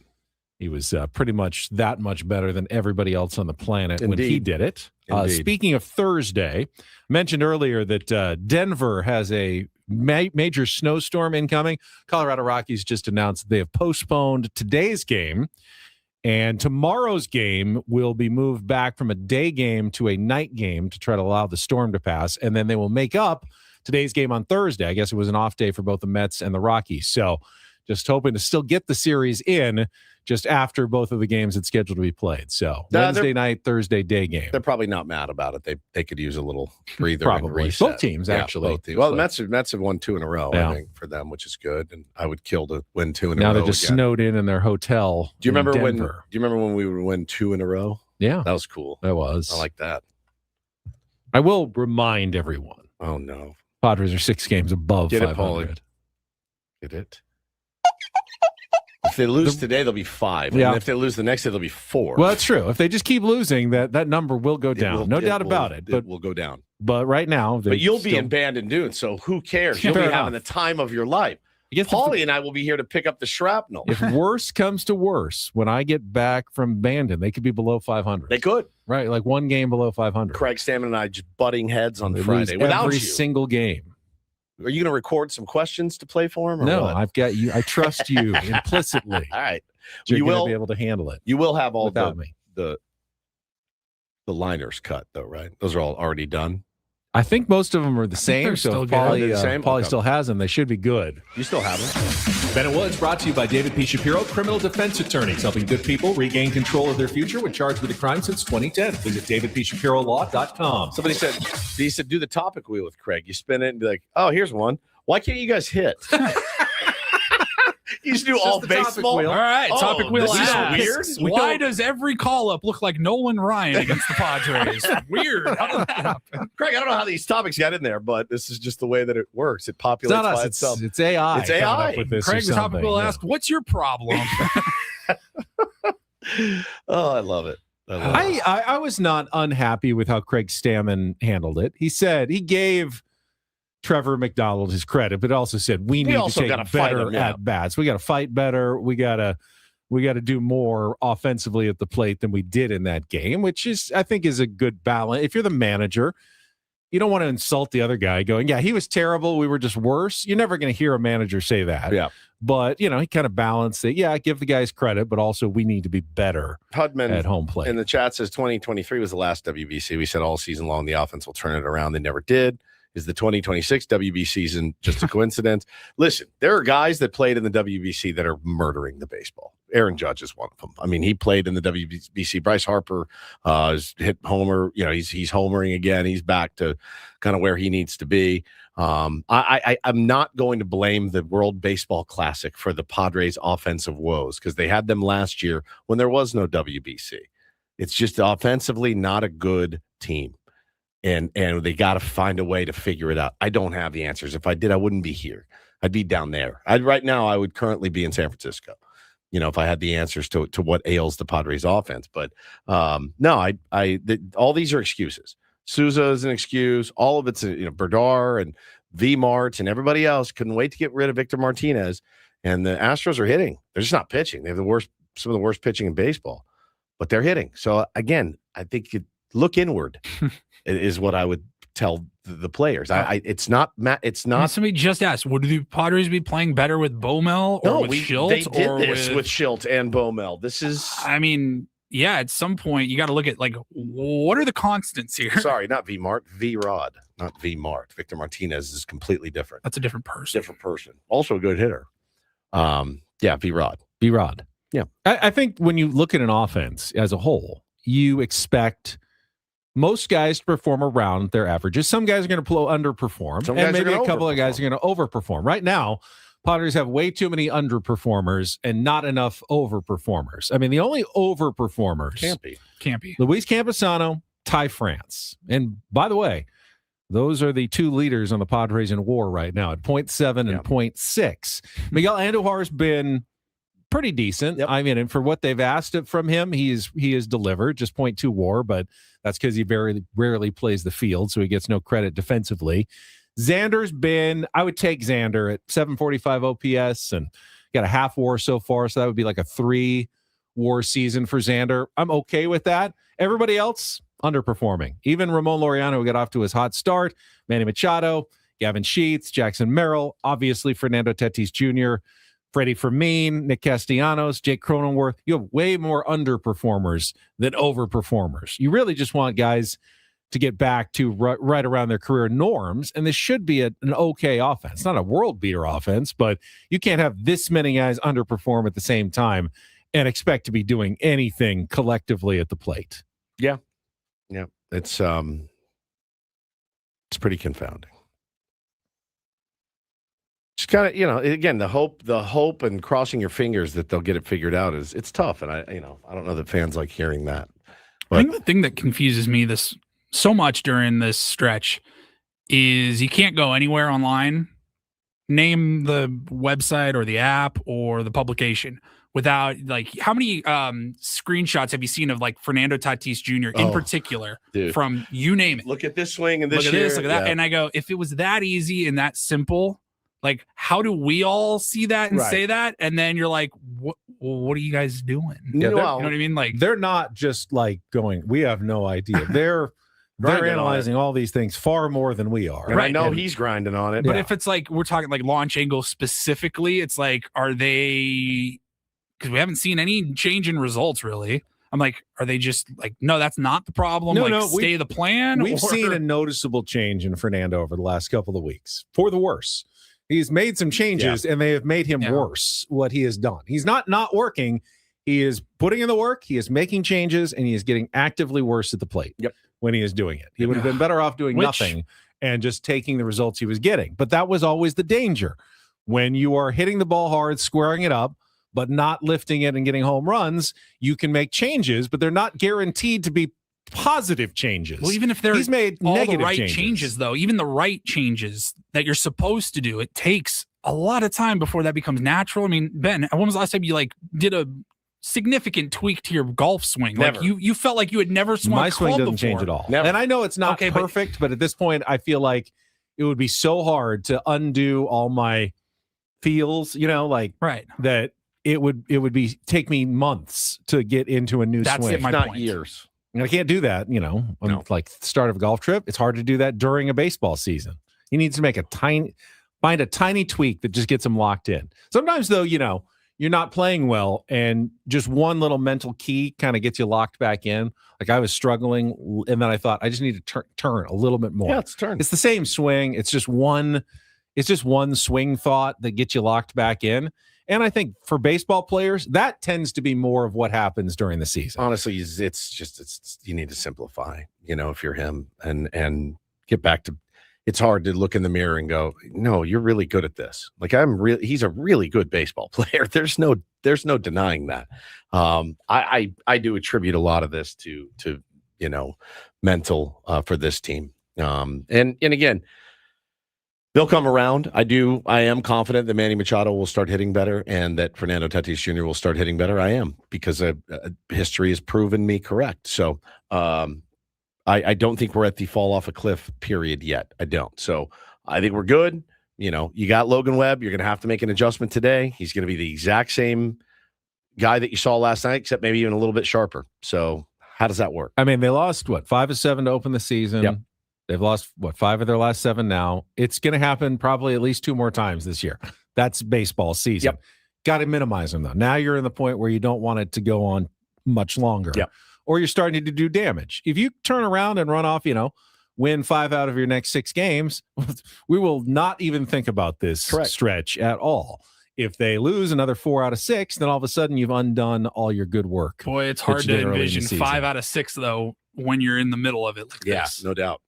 He was pretty much that much better than everybody else on the planet when he did it. Speaking of Thursday, I mentioned earlier that Denver has a major snowstorm incoming. Colorado Rockies just announced they have postponed today's game, and tomorrow's game will be moved back from a day game to a night game to try to allow the storm to pass, and then they will make up today's game on Thursday. I guess it was an off day for both the Mets and the Rockies. So just hoping to still get the series in just after both of the games that's scheduled to be played. So Wednesday night, Thursday day game. They're probably not mad about it. They could use a little breather. Probably. And reset. Both teams, actually. Both teams. Well, the Mets have won 2 in a row, I think, for them, which is good. And I would kill to win 2 in a row. Now they're just snowed in their hotel. Do you remember when we would win 2 in a row? Yeah. That was cool. That was. I like that. I will remind everyone. Oh, no. Padres are 6 games above Get 500. it, Paulie. Get it? If they lose today, they'll be 5. Yeah. And if they lose the next day, they'll be 4. Well, that's true. If they just keep losing, that number will go down. No doubt about it. But it will go down. But right now, but you'll be in Bandon Dunes, so who cares? You'll be having the time of your life. Paulie and I will be here to pick up the shrapnel. If worse comes to worse, when I get back from Bandon, they could be below 500. They could. Right, like 1 game below 500. Craig Stammen and I just butting heads on They Friday lose without every you. single game. Are you going to record some questions to play for him? Or No, what? I've got you. I trust you implicitly. All right. You're You going to will be able to handle it. You will have all without me. the liners cut, though, right? Those are all already done. I think most of them are the they're same. So still if good. Paulie, They're the same? Paulie Okay. still has them. They should be good. You still have them. Ben and Woods brought to you by David P. Shapiro, criminal defense attorneys, helping good people regain control of their future when charged with a crime since 2010. Visit davidpshapirolaw.com. Somebody said, do the topic wheel with Craig. You spin it and be like, oh, here's one. Why can't you guys hit? You just do all baseball. All right, topic wheel. This is asks, weird. Why does every call up look like Nolan Ryan against the Padres? Weird. How did that happen? Craig, I don't know how these topics got in there, but this is just the way that it works. It populates It's not by us. itself. It's AI. It's coming AI. up with this or Craig, the topic something. will Yeah. ask, "What's your problem?" Oh, I love it. I was not unhappy with how Craig Stammen handled it. He said he gave Trevor McDonald his credit, but also said we need to also take gotta fight better him, yeah. at bats. We got to fight better. We got to do more offensively at the plate than we did in that game, which is I think is a good balance. If you're the manager, you don't want to insult the other guy going, yeah, he was terrible. We were just worse. You're never going to hear a manager say that. Yeah. But, he kind of balanced it. Yeah, give the guys credit, but also we need to be better Hudman at home plate. in the chat says 2023 was the last WBC. We said all season long the offense will turn it around. They never did. Is the 2026 WBC season just a coincidence? Listen, there are guys that played in the WBC that are murdering the baseball. Aaron Judge is one of them. I mean, he played in the WBC. Bryce Harper has hit homer. He's homering again. He's back to kind of where he needs to be. I'm not going to blame the World Baseball Classic for the Padres' offensive woes because they had them last year when there was no WBC. It's just offensively not a good team. And they got to find a way to figure it out. I don't have the answers. If I did, I wouldn't be here. I'd be down there. Right now, I would currently be in San Francisco. If I had the answers to what ails the Padres offense. But no, all these are excuses. Souza is an excuse. All of it's Berdar and V Mart and everybody else couldn't wait to get rid of Victor Martinez. And the Astros are hitting. They're just not pitching. They have some of the worst pitching in baseball, but they're hitting. So again, I think look inward. Is what I would tell the players. It's not. Somebody just asked, would the Padres be playing better with Baumel or with Schilt? They did this with Schilt and Baumel. This is. I mean, yeah. At some point, you got to look at what are the constants here? Sorry, not V Mart. V Rod, not V Mart. Victor Martinez is completely different. That's a different person. Also a good hitter. Yeah, V Rod. V Rod. Yeah, I think when you look at an offense as a whole, you expect most guys to perform around their averages. Some guys are going to underperform, and maybe a couple of guys are going to overperform. Right now, Padres have way too many underperformers and not enough overperformers. I mean, the only overperformers can't be Luis Campusano, Ty France. And by the way, those are the two leaders on the Padres in WAR right now at 0.7 and 0.6. Miguel Andujar has been pretty decent. Yep. I mean, and for what they've asked from him, he is delivered, just 0.2 WAR, but that's because he very rarely plays the field, so he gets no credit defensively. Xander's been, I would take Xander at 745 OPS and got a half WAR so far, so that would be like a 3 WAR season for Xander. I'm okay with that. Everybody else, underperforming. Even Ramon Laureano, who got off to his hot start, Manny Machado, Gavin Sheets, Jackson Merrill, obviously Fernando Tatis Jr., Freddie Fermin, Nick Castellanos, Jake Cronenworth. You have way more underperformers than overperformers. You really just want guys to get back to right around their career norms, and this should be an okay offense. Not a world beater offense, but you can't have this many guys underperform at the same time and expect to be doing anything collectively at the plate. Yeah. It's pretty confounding. Just kind of, again, the hope and crossing your fingers that they'll get it figured out it's tough. And I don't know that fans like hearing that. But I think the thing that confuses me so much during this stretch is you can't go anywhere online, name the website or the app or the publication without, like, how many screenshots have you seen of, like, Fernando Tatis Jr. in particular, dude. from you name it? Look at this swing and this Look at year. this, look at that. Yeah. And I go, if it was that easy and that simple, like, how do we all see that and say that? And then you're like, what are you guys doing? Yeah, you know what I mean? Like, they're not just like going, we have no idea. They're analyzing all these things far more than we are. And I know he's grinding on it. But if it's like, we're talking like launch angle specifically, it's like, are they, because we haven't seen any change in results really. I'm like, are they just like, no, that's not the problem. No, stay the plan. We've seen a noticeable change in Fernando over the last couple of weeks for the worse. He's made some changes and they have made him worse what he has done. He's not working. He is putting in the work. He is making changes and he is getting actively worse at the plate when he is doing it. He would have been better off doing nothing and just taking the results he was getting. But that was always the danger. When you are hitting the ball hard, squaring it up, but not lifting it and getting home runs, you can make changes, but they're not guaranteed to be positive changes. Well, even if he's made all the negative right changes, though, even the right changes that you're supposed to do, it takes a lot of time before that becomes natural. I mean, Ben, when was the last time you like did a significant tweak to your golf swing? Never. Like you felt like you had never swung My a swing club doesn't change before. at all. And I know it's not perfect, but at this point, I feel like it would be so hard to undo all my feels, that it would be take me months to get into a new swing. If not years. And I can't do that, on like the start of a golf trip. It's hard to do that during a baseball season. He needs to find a tiny tweak that just gets him locked in. Sometimes though, you're not playing well and just one little mental key kind of gets you locked back in. Like I was struggling and then I thought I just need to turn a little bit more. Yeah, it's turn. It's the same swing. It's just one swing thought that gets you locked back in. And I think for baseball players, that tends to be more of what happens during the season. Honestly, it's you need to simplify, if you're him and get back to, it's hard to look in the mirror and go, no, you're really good at this. Like he's a really good baseball player. There's no denying that. I do attribute a lot of this to mental for this team. And again, they'll come around. I am confident that Manny Machado will start hitting better and that Fernando Tatis Jr. will start hitting better. I am, because history has proven me correct. So I don't think we're at the fall off a cliff period yet. I don't. So I think we're good. You got Logan Webb. You're going to have to make an adjustment today. He's going to be the exact same guy that you saw last night, except maybe even a little bit sharper. So how does that work? I mean, they lost 5 of 7 to open the season. Yep. They've lost 5 of their last 7 now. It's going to happen probably at least 2 more times this year. That's baseball season. Yep. Got to minimize them though. Now you're in the point where you don't want it to go on much longer. Yep. Or you're starting to do damage. If you turn around and run off, win 5 out of your next 6 games, we will not even think about this stretch at all. If they lose another 4 out of 6, then all of a sudden you've undone all your good work. Boy, it's hard to envision 5 out of 6 though when you're in the middle of it like this. No doubt.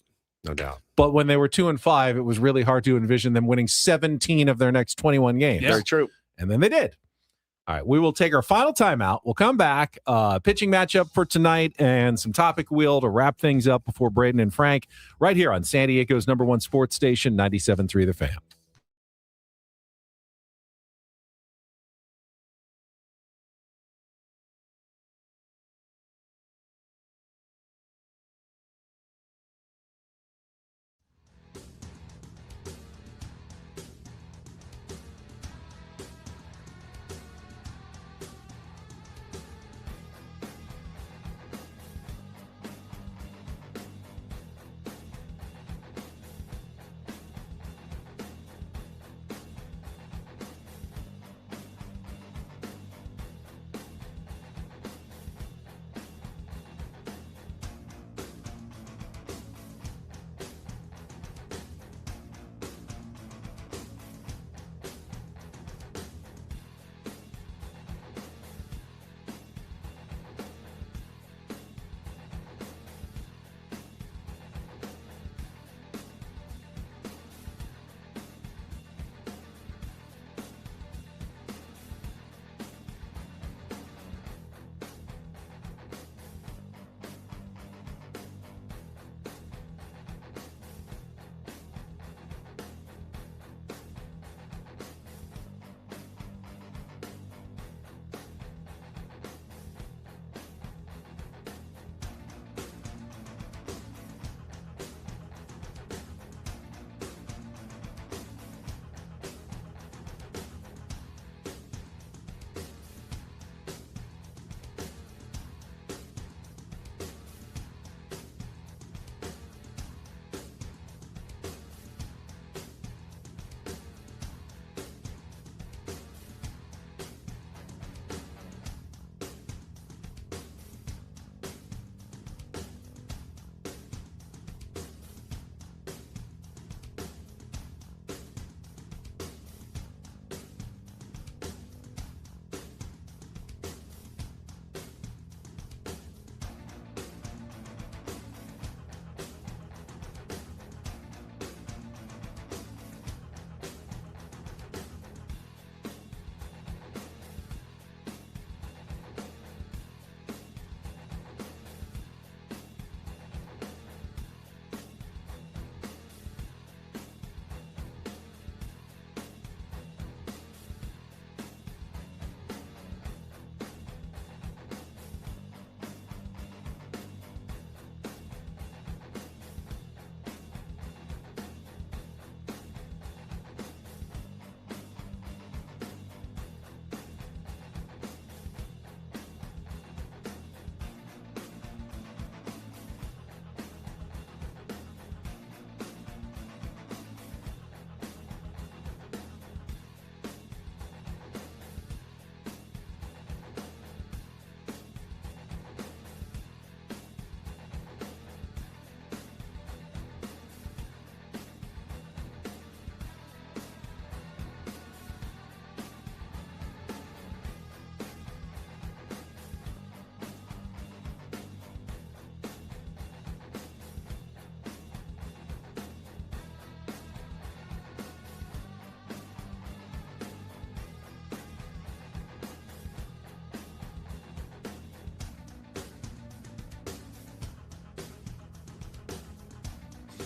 No doubt. But when they were 2-5, it was really hard to envision them winning 17 of their next 21 games. Yeah. Very true. And then they did. All right, we will take our final timeout. We'll come back, pitching matchup for tonight and some topic wheel to wrap things up before Braden and Frank right here on San Diego's #1 sports station, 97.3 The Fan.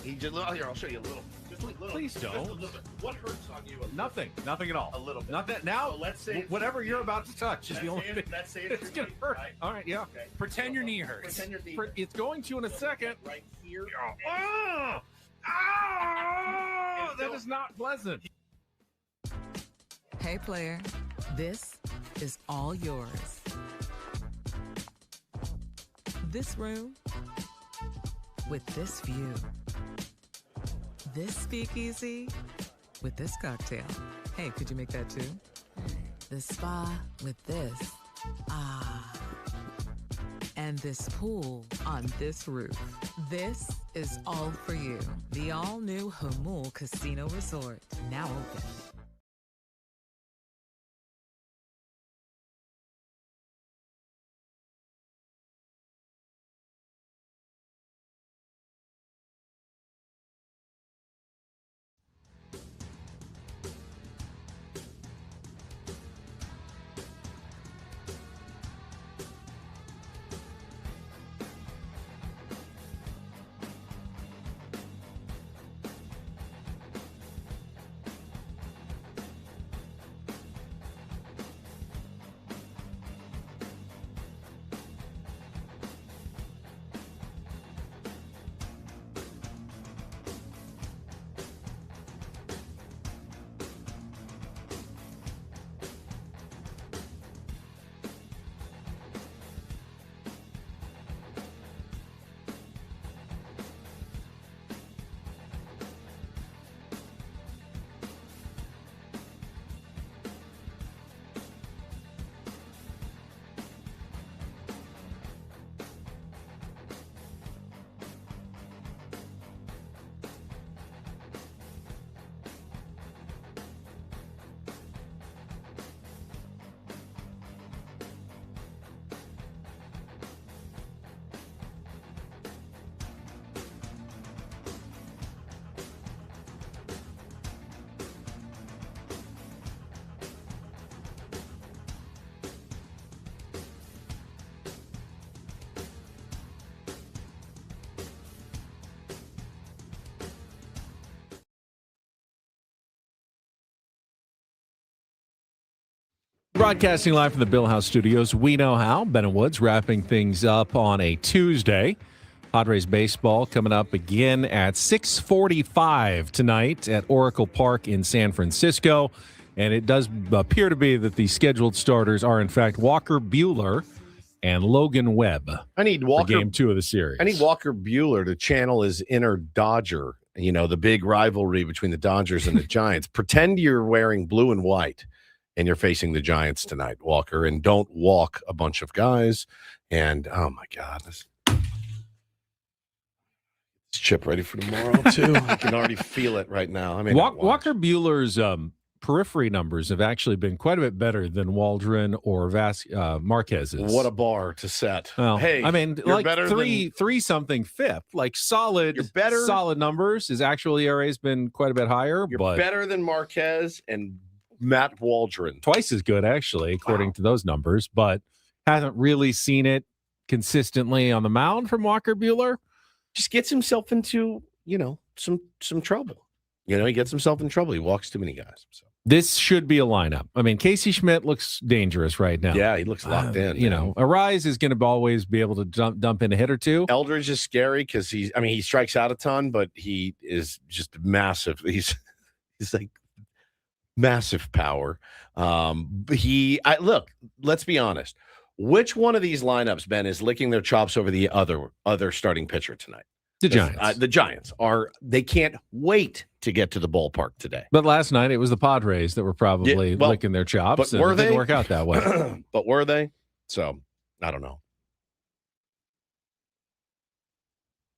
He just here. I'll show you a little. Just a little. Please don't. Just a little bit. What hurts on you? Nothing at all. A little bit. Not that now. So let's say whatever you're about to touch is the only thing. Let's say it's gonna hurt. Right? All right, yeah. Okay. Pretend your knee hurts. Pretend your knee. It's going to in a second. Right here. That is not pleasant. Hey, player, this is all yours. This room with this view. This speakeasy with this cocktail. Hey, could you make that too? The spa with this. And this pool on this roof. This is all for you. The all-new Hamul Casino Resort, now open. Broadcasting live from the Bill House Studios, we know how. Ben and Woods wrapping things up on a Tuesday. Padres baseball coming up again at 6:45 tonight at Oracle Park in San Francisco. And it does appear to be that the scheduled starters are, in fact, Walker Buehler and Logan Webb. I need Walker. For game 2 of the series. I need Walker Buehler to channel his inner Dodger. You know, the big rivalry between the Dodgers and the Giants. Pretend you're wearing blue and white and you're facing the Giants tonight, Walker, and don't walk a bunch of guys. And, oh, my God. This chip ready for tomorrow, too. I can already feel it right now. I mean, Walker Buehler's periphery numbers have actually been quite a bit better than Waldron or Marquez's. What a bar to set. Well, hey, I mean, you're like better three something fifth, like solid numbers. His actual ERA has been quite a bit higher. You're but better than Marquez and Matt Waldron. Twice as good, actually, according to those numbers, but hasn't really seen it consistently on the mound from Walker Buehler. Just gets himself into, some trouble. He gets himself in trouble. He walks too many guys. So. This should be a lineup. I mean, Casey Schmidt looks dangerous right now. Yeah, he looks locked in. Arise is going to always be able to dump in a hit or two. Eldridge is scary because he strikes out a ton, but he is just massive. He's like massive power. Look, let's be honest. Which one of these lineups, Ben, is licking their chops over the other starting pitcher tonight? The Giants. The Giants they can't wait to get to the ballpark today. But last night it was the Padres that were probably licking their chops. But were it they? Didn't work out that way. But were they? So I don't know.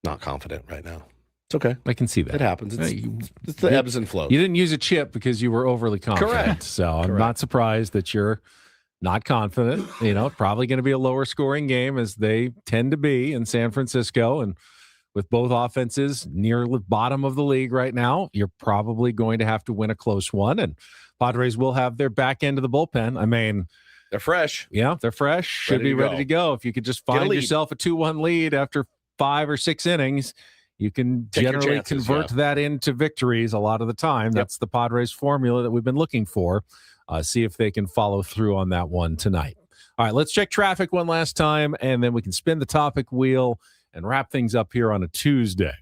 Not confident right now. It's okay. I can see that. It happens. It's the ebbs and flows. You didn't use a chip because you were overly confident. Correct. So I'm not surprised that you're not confident. Probably going to be a lower scoring game as they tend to be in San Francisco. And with both offenses near the bottom of the league right now, you're probably going to have to win a close one. And Padres will have their back end of the bullpen. I mean, they're fresh. Yeah, they're fresh. Should be ready to go. If you could just find yourself a 2-1 lead after 5 or 6 innings, you can Take your generally chances, convert that into victories a lot of the time. That's the Padres formula that we've been looking for. See if they can follow through on that one tonight. All right, let's check traffic one last time, and then we can spin the topic wheel and wrap things up here on a Tuesday.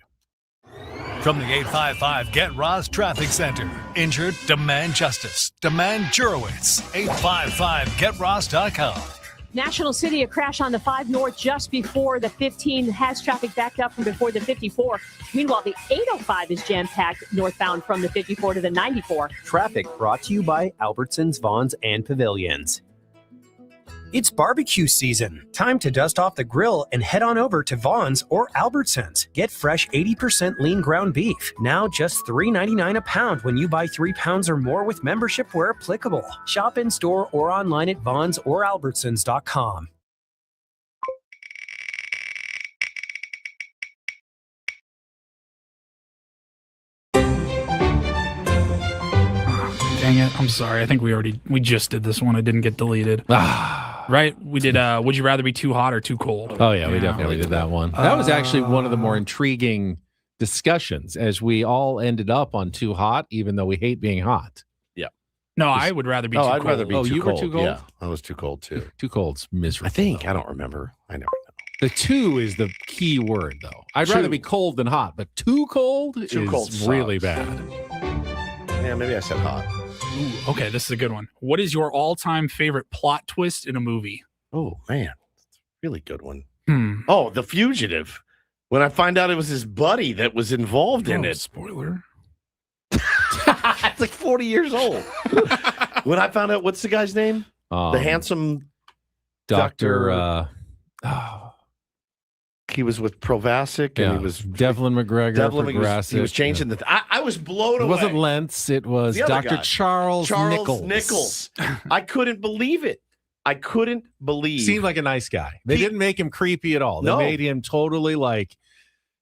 From the 855 Get Ross Traffic Center. Injured? Demand justice. Demand Jurowitz. 855GetRoss.com. National City, a crash on the 5 North just before the 15 has traffic backed up from before the 54. Meanwhile, the 805 is jam-packed northbound from the 54 to the 94. Traffic brought to you by Albertsons, Vons, and Pavilions. It's barbecue season. Time to dust off the grill and head on over to Vons or Albertsons. Get fresh 80% lean ground beef. Now just $3.99 a pound when you buy 3 pounds or more with membership where applicable. Shop in store or online at Vons or Albertsons.com. Dang it. I'm sorry. I think we just did this one. It didn't get deleted. Right? We did Would You Rather Be Too Hot or Too Cold? Oh, yeah, we definitely did that one. That was actually one of the more intriguing discussions, as we all ended up on Too Hot, even though we hate being hot. Yeah. No, I would rather be too cold. I'd rather be too you cold. were too cold? Yeah, I was too cold, too. Too cold's miserable. I think. I don't remember. I never know. The two is the key word, though. I'd rather be cold than hot, but too cold is really bad. Yeah, maybe I said hot. Ooh, okay, this is a good one. What is your all-time favorite plot twist in a movie? Oh, man. That's a really good one. Oh, The Fugitive. When I find out it was his buddy that was involved in it. Spoiler. It's like 40 years old. When I found out, what's the guy's name? The handsome Dr. He was with Provasic, and he was Devlin McGregor. He was changing the. I was blown away. It wasn't Lentz. It was Dr. Charles Nichols. I couldn't believe it. I couldn't believe. Seemed like a nice guy. They didn't make him creepy at all. They made him totally like.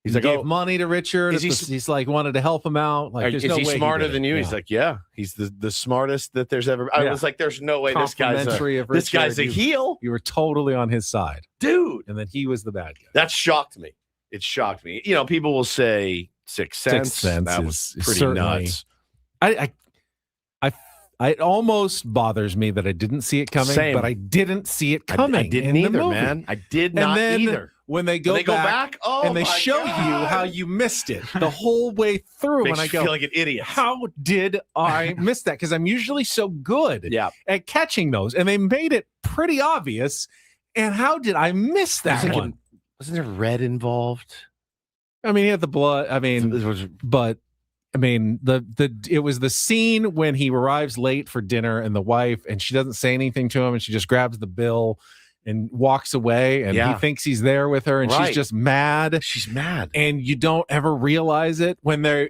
He's like, gave money to Richard. He's like wanted to help him out. Like, is he smarter than you? He's like, yeah, he's the smartest that there's ever. I was like, there's no way this guy's a heel. You were totally on his side, dude. And then he was the bad guy. That shocked me. It shocked me. You know, people will say Sixth Sense. That was pretty nuts. It almost bothers me that I didn't see it coming, but I didn't see it coming. I didn't either, man. I did not either. When they go back and they show you how you missed it the whole way through, Makes and I go, you feel like an idiot. How did I miss that? Because I'm usually so good at catching those, and they made it pretty obvious. And how did I miss that one? Wasn't there red involved? I mean, he had the blood. I mean, but I mean, it was the scene when he arrives late for dinner, and the wife, and she doesn't say anything to him, and she just grabs the bill and walks away, and he thinks he's there with her, and she's just mad. She's mad, and you don't ever realize it when they're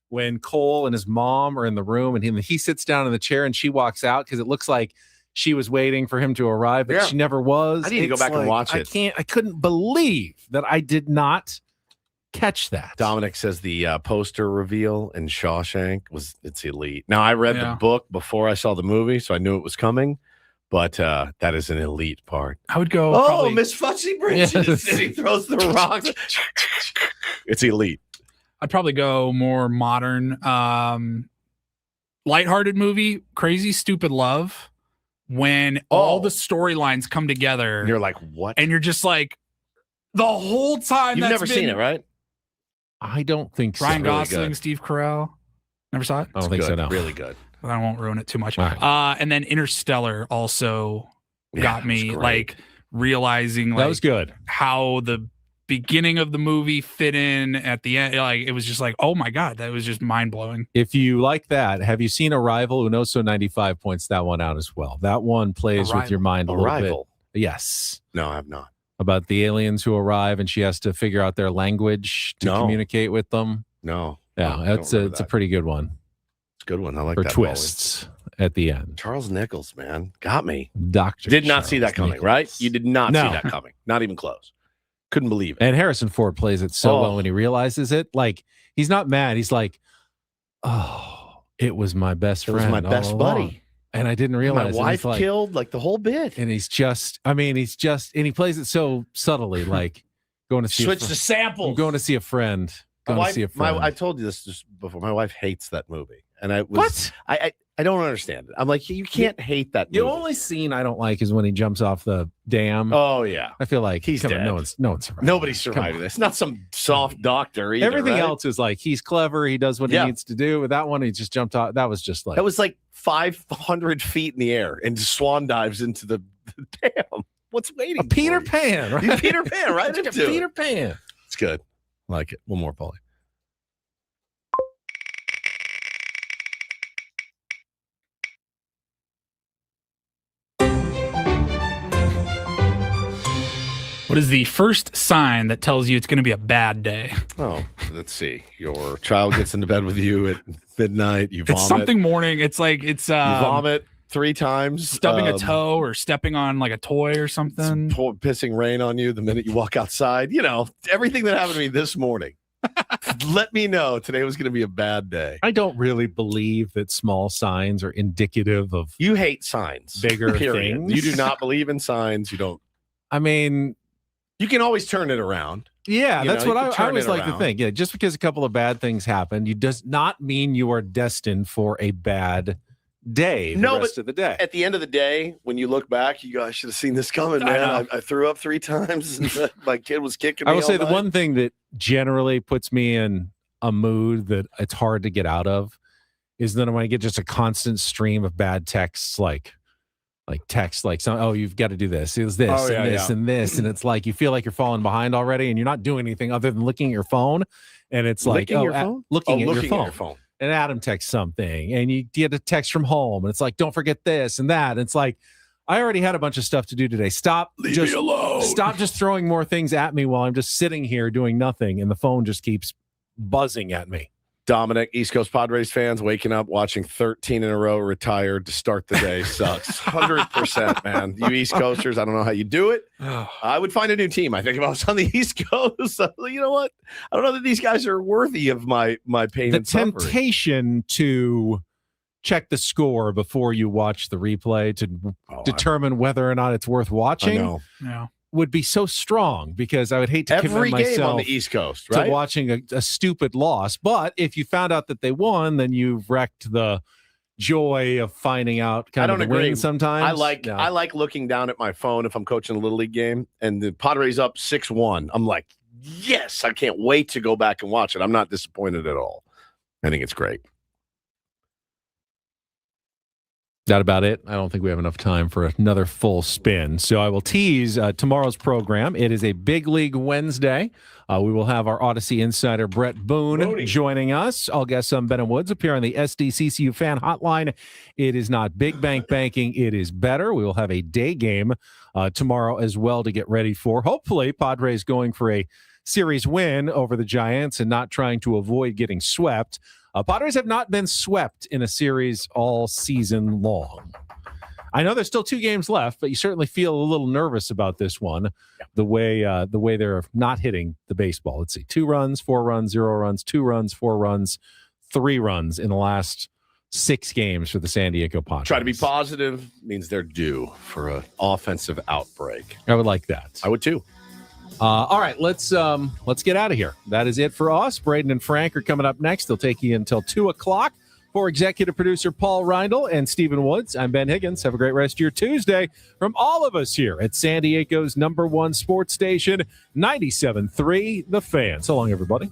when Cole and his mom are in the room, and he sits down in the chair, and she walks out because it looks like she was waiting for him to arrive, but she never was. I need to go back and watch it. I couldn't believe that I did not catch that. Dominic says the poster reveal in Shawshank it's elite. Now I read the book before I saw the movie, so I knew it was coming. But that is an elite part. I would go. Oh, Miss Fussy Bridges! Yes. And he throws the rocks. It's elite. I'd probably go more modern, lighthearted movie. Crazy Stupid Love. When all the storylines come together, and you're like, what? And you're just like, the whole time. You've never seen it, right? I don't think so. Ryan Gosling, Steve Carell. Never saw it. I don't think so. No, really good. I won't ruin it too much. Right. And then Interstellar also got me like realizing that was good how the beginning of the movie fit in at the end. Like it was just like, oh my God, that was just mind blowing. If you like that, have you seen Arrival? Unoso 95 points that one out as well. That one plays with your mind a little bit. Yes. No, I have not. About the aliens who arrive and she has to figure out their language to communicate with them. No. Yeah, it's a pretty good one. Good one. I like for that. Twists at the end. Charles Nichols, man, got me. Dr. Did not Charles see that coming, Nichols. right? You did not see that coming. Not even close. Couldn't believe it. And Harrison Ford plays it so well when he realizes it. Like, he's not mad. He's like, oh, it was my best friend. It was my best buddy. And I didn't realize my wife killed like the whole bit. And and he plays it so subtly. Like, Going to see Switch to samples. I'm going to see a friend. I told you this just before. My wife hates that movie, and I don't understand it. I'm like, you can't hate that movie. The only scene I don't like is when he jumps off the dam. Oh yeah, I feel like he's dead. No one's survived. Nobody's survived this. Not some soft doctor either. Everything right? else is like he's clever. He does what he needs to do. With that one, he just jumped off. That was just like 500 feet in the air and swan dives into the dam. What's waiting? A Peter Pan, right? He's Peter Pan, right? It's like Peter Pan. It's good. I like it. One more, Paulie. What is the first sign that tells you it's going to be a bad day? Oh, let's see. Your child gets into bed with you at midnight. You vomit. It's something morning. It's like you vomit 3 times. Stubbing a toe or stepping on like a toy or something. Pissing rain on you the minute you walk outside. You know, everything that happened to me this morning. Let me know today was going to be a bad day. I don't really believe that small signs are indicative of You hate signs. bigger Period. things. You do not believe in signs. You don't. I mean, you can always turn it around. Yeah, You that's know, what you can I turn always it like to around. think. Yeah, just because a couple of bad things happen, it does not mean you are destined for a bad day the rest of the day. At the end of the day, when you look back, you go, I should have seen this coming, man. I threw up 3 times and my kid was kicking me. I will say all the night. one thing that generally puts me in a mood that it's hard to get out of is then when I get just a constant stream of bad texts like oh, you've got to do this. It was this Oh, and yeah, this yeah. and this. And it's like you feel like you're falling behind already and you're not doing anything other than looking at your phone. And it's like, Licking your phone? looking Oh, at looking your at phone. your phone. And Adam texts something and you get a text from home and it's like, don't forget this and that. And it's like, I already had a bunch of stuff to do today. Leave me alone. Stop just throwing more things at me while I'm just sitting here doing nothing. And the phone just keeps buzzing at me. Dominic, East Coast Padres fans, waking up, watching 13 in a row retired to start the day sucks. 100%, man. You East Coasters, I don't know how you do it. I would find a new team. I think if I was on the East Coast, you know what? I don't know that these guys are worthy of my pain The and suffering. temptation to check the score before you watch the replay to determine whether or not it's worth watching I know. Yeah. would be so strong because I would hate to Every commit game myself on the East Coast, to right? watching a stupid loss. But if you found out that they won, then you've wrecked the joy of finding out I kind don't of the agree. win sometimes. I like looking down at my phone if I'm coaching a Little League game and the Padres up 6-1. I'm like, yes, I can't wait to go back and watch it. I'm not disappointed at all. I think it's great. That about it. I don't think we have enough time for another full spin. So I will tease tomorrow's program. It is a Big League Wednesday. We will have our Odyssey insider Brett Boone joining us. All guests on Ben and Woods appear on the SDCCU fan hotline. It is not big bank banking. It is better. We will have a day game tomorrow as well to get ready for. Hopefully, Padres going for a series win over the Giants and not trying to avoid getting swept. Padres have not been swept in a series all season long. I know there's still 2 games left, but you certainly feel a little nervous about this one, the way they're not hitting the baseball. Let's see, 2 runs, 4 runs, 0 runs, 2 runs, 4 runs, 3 runs in the last 6 games for the San Diego Padres. Try to be positive means they're due for an offensive outbreak. I would like that. I would too. All right, let's get out of here. That is it for us. Braden and Frank are coming up next. They'll take you until 2:00. For executive producer Paul Reindl and Stephen Woods, I'm Ben Higgins. Have a great rest of your Tuesday from all of us here at San Diego's #1 sports station, 97.3 The Fan. So long, everybody.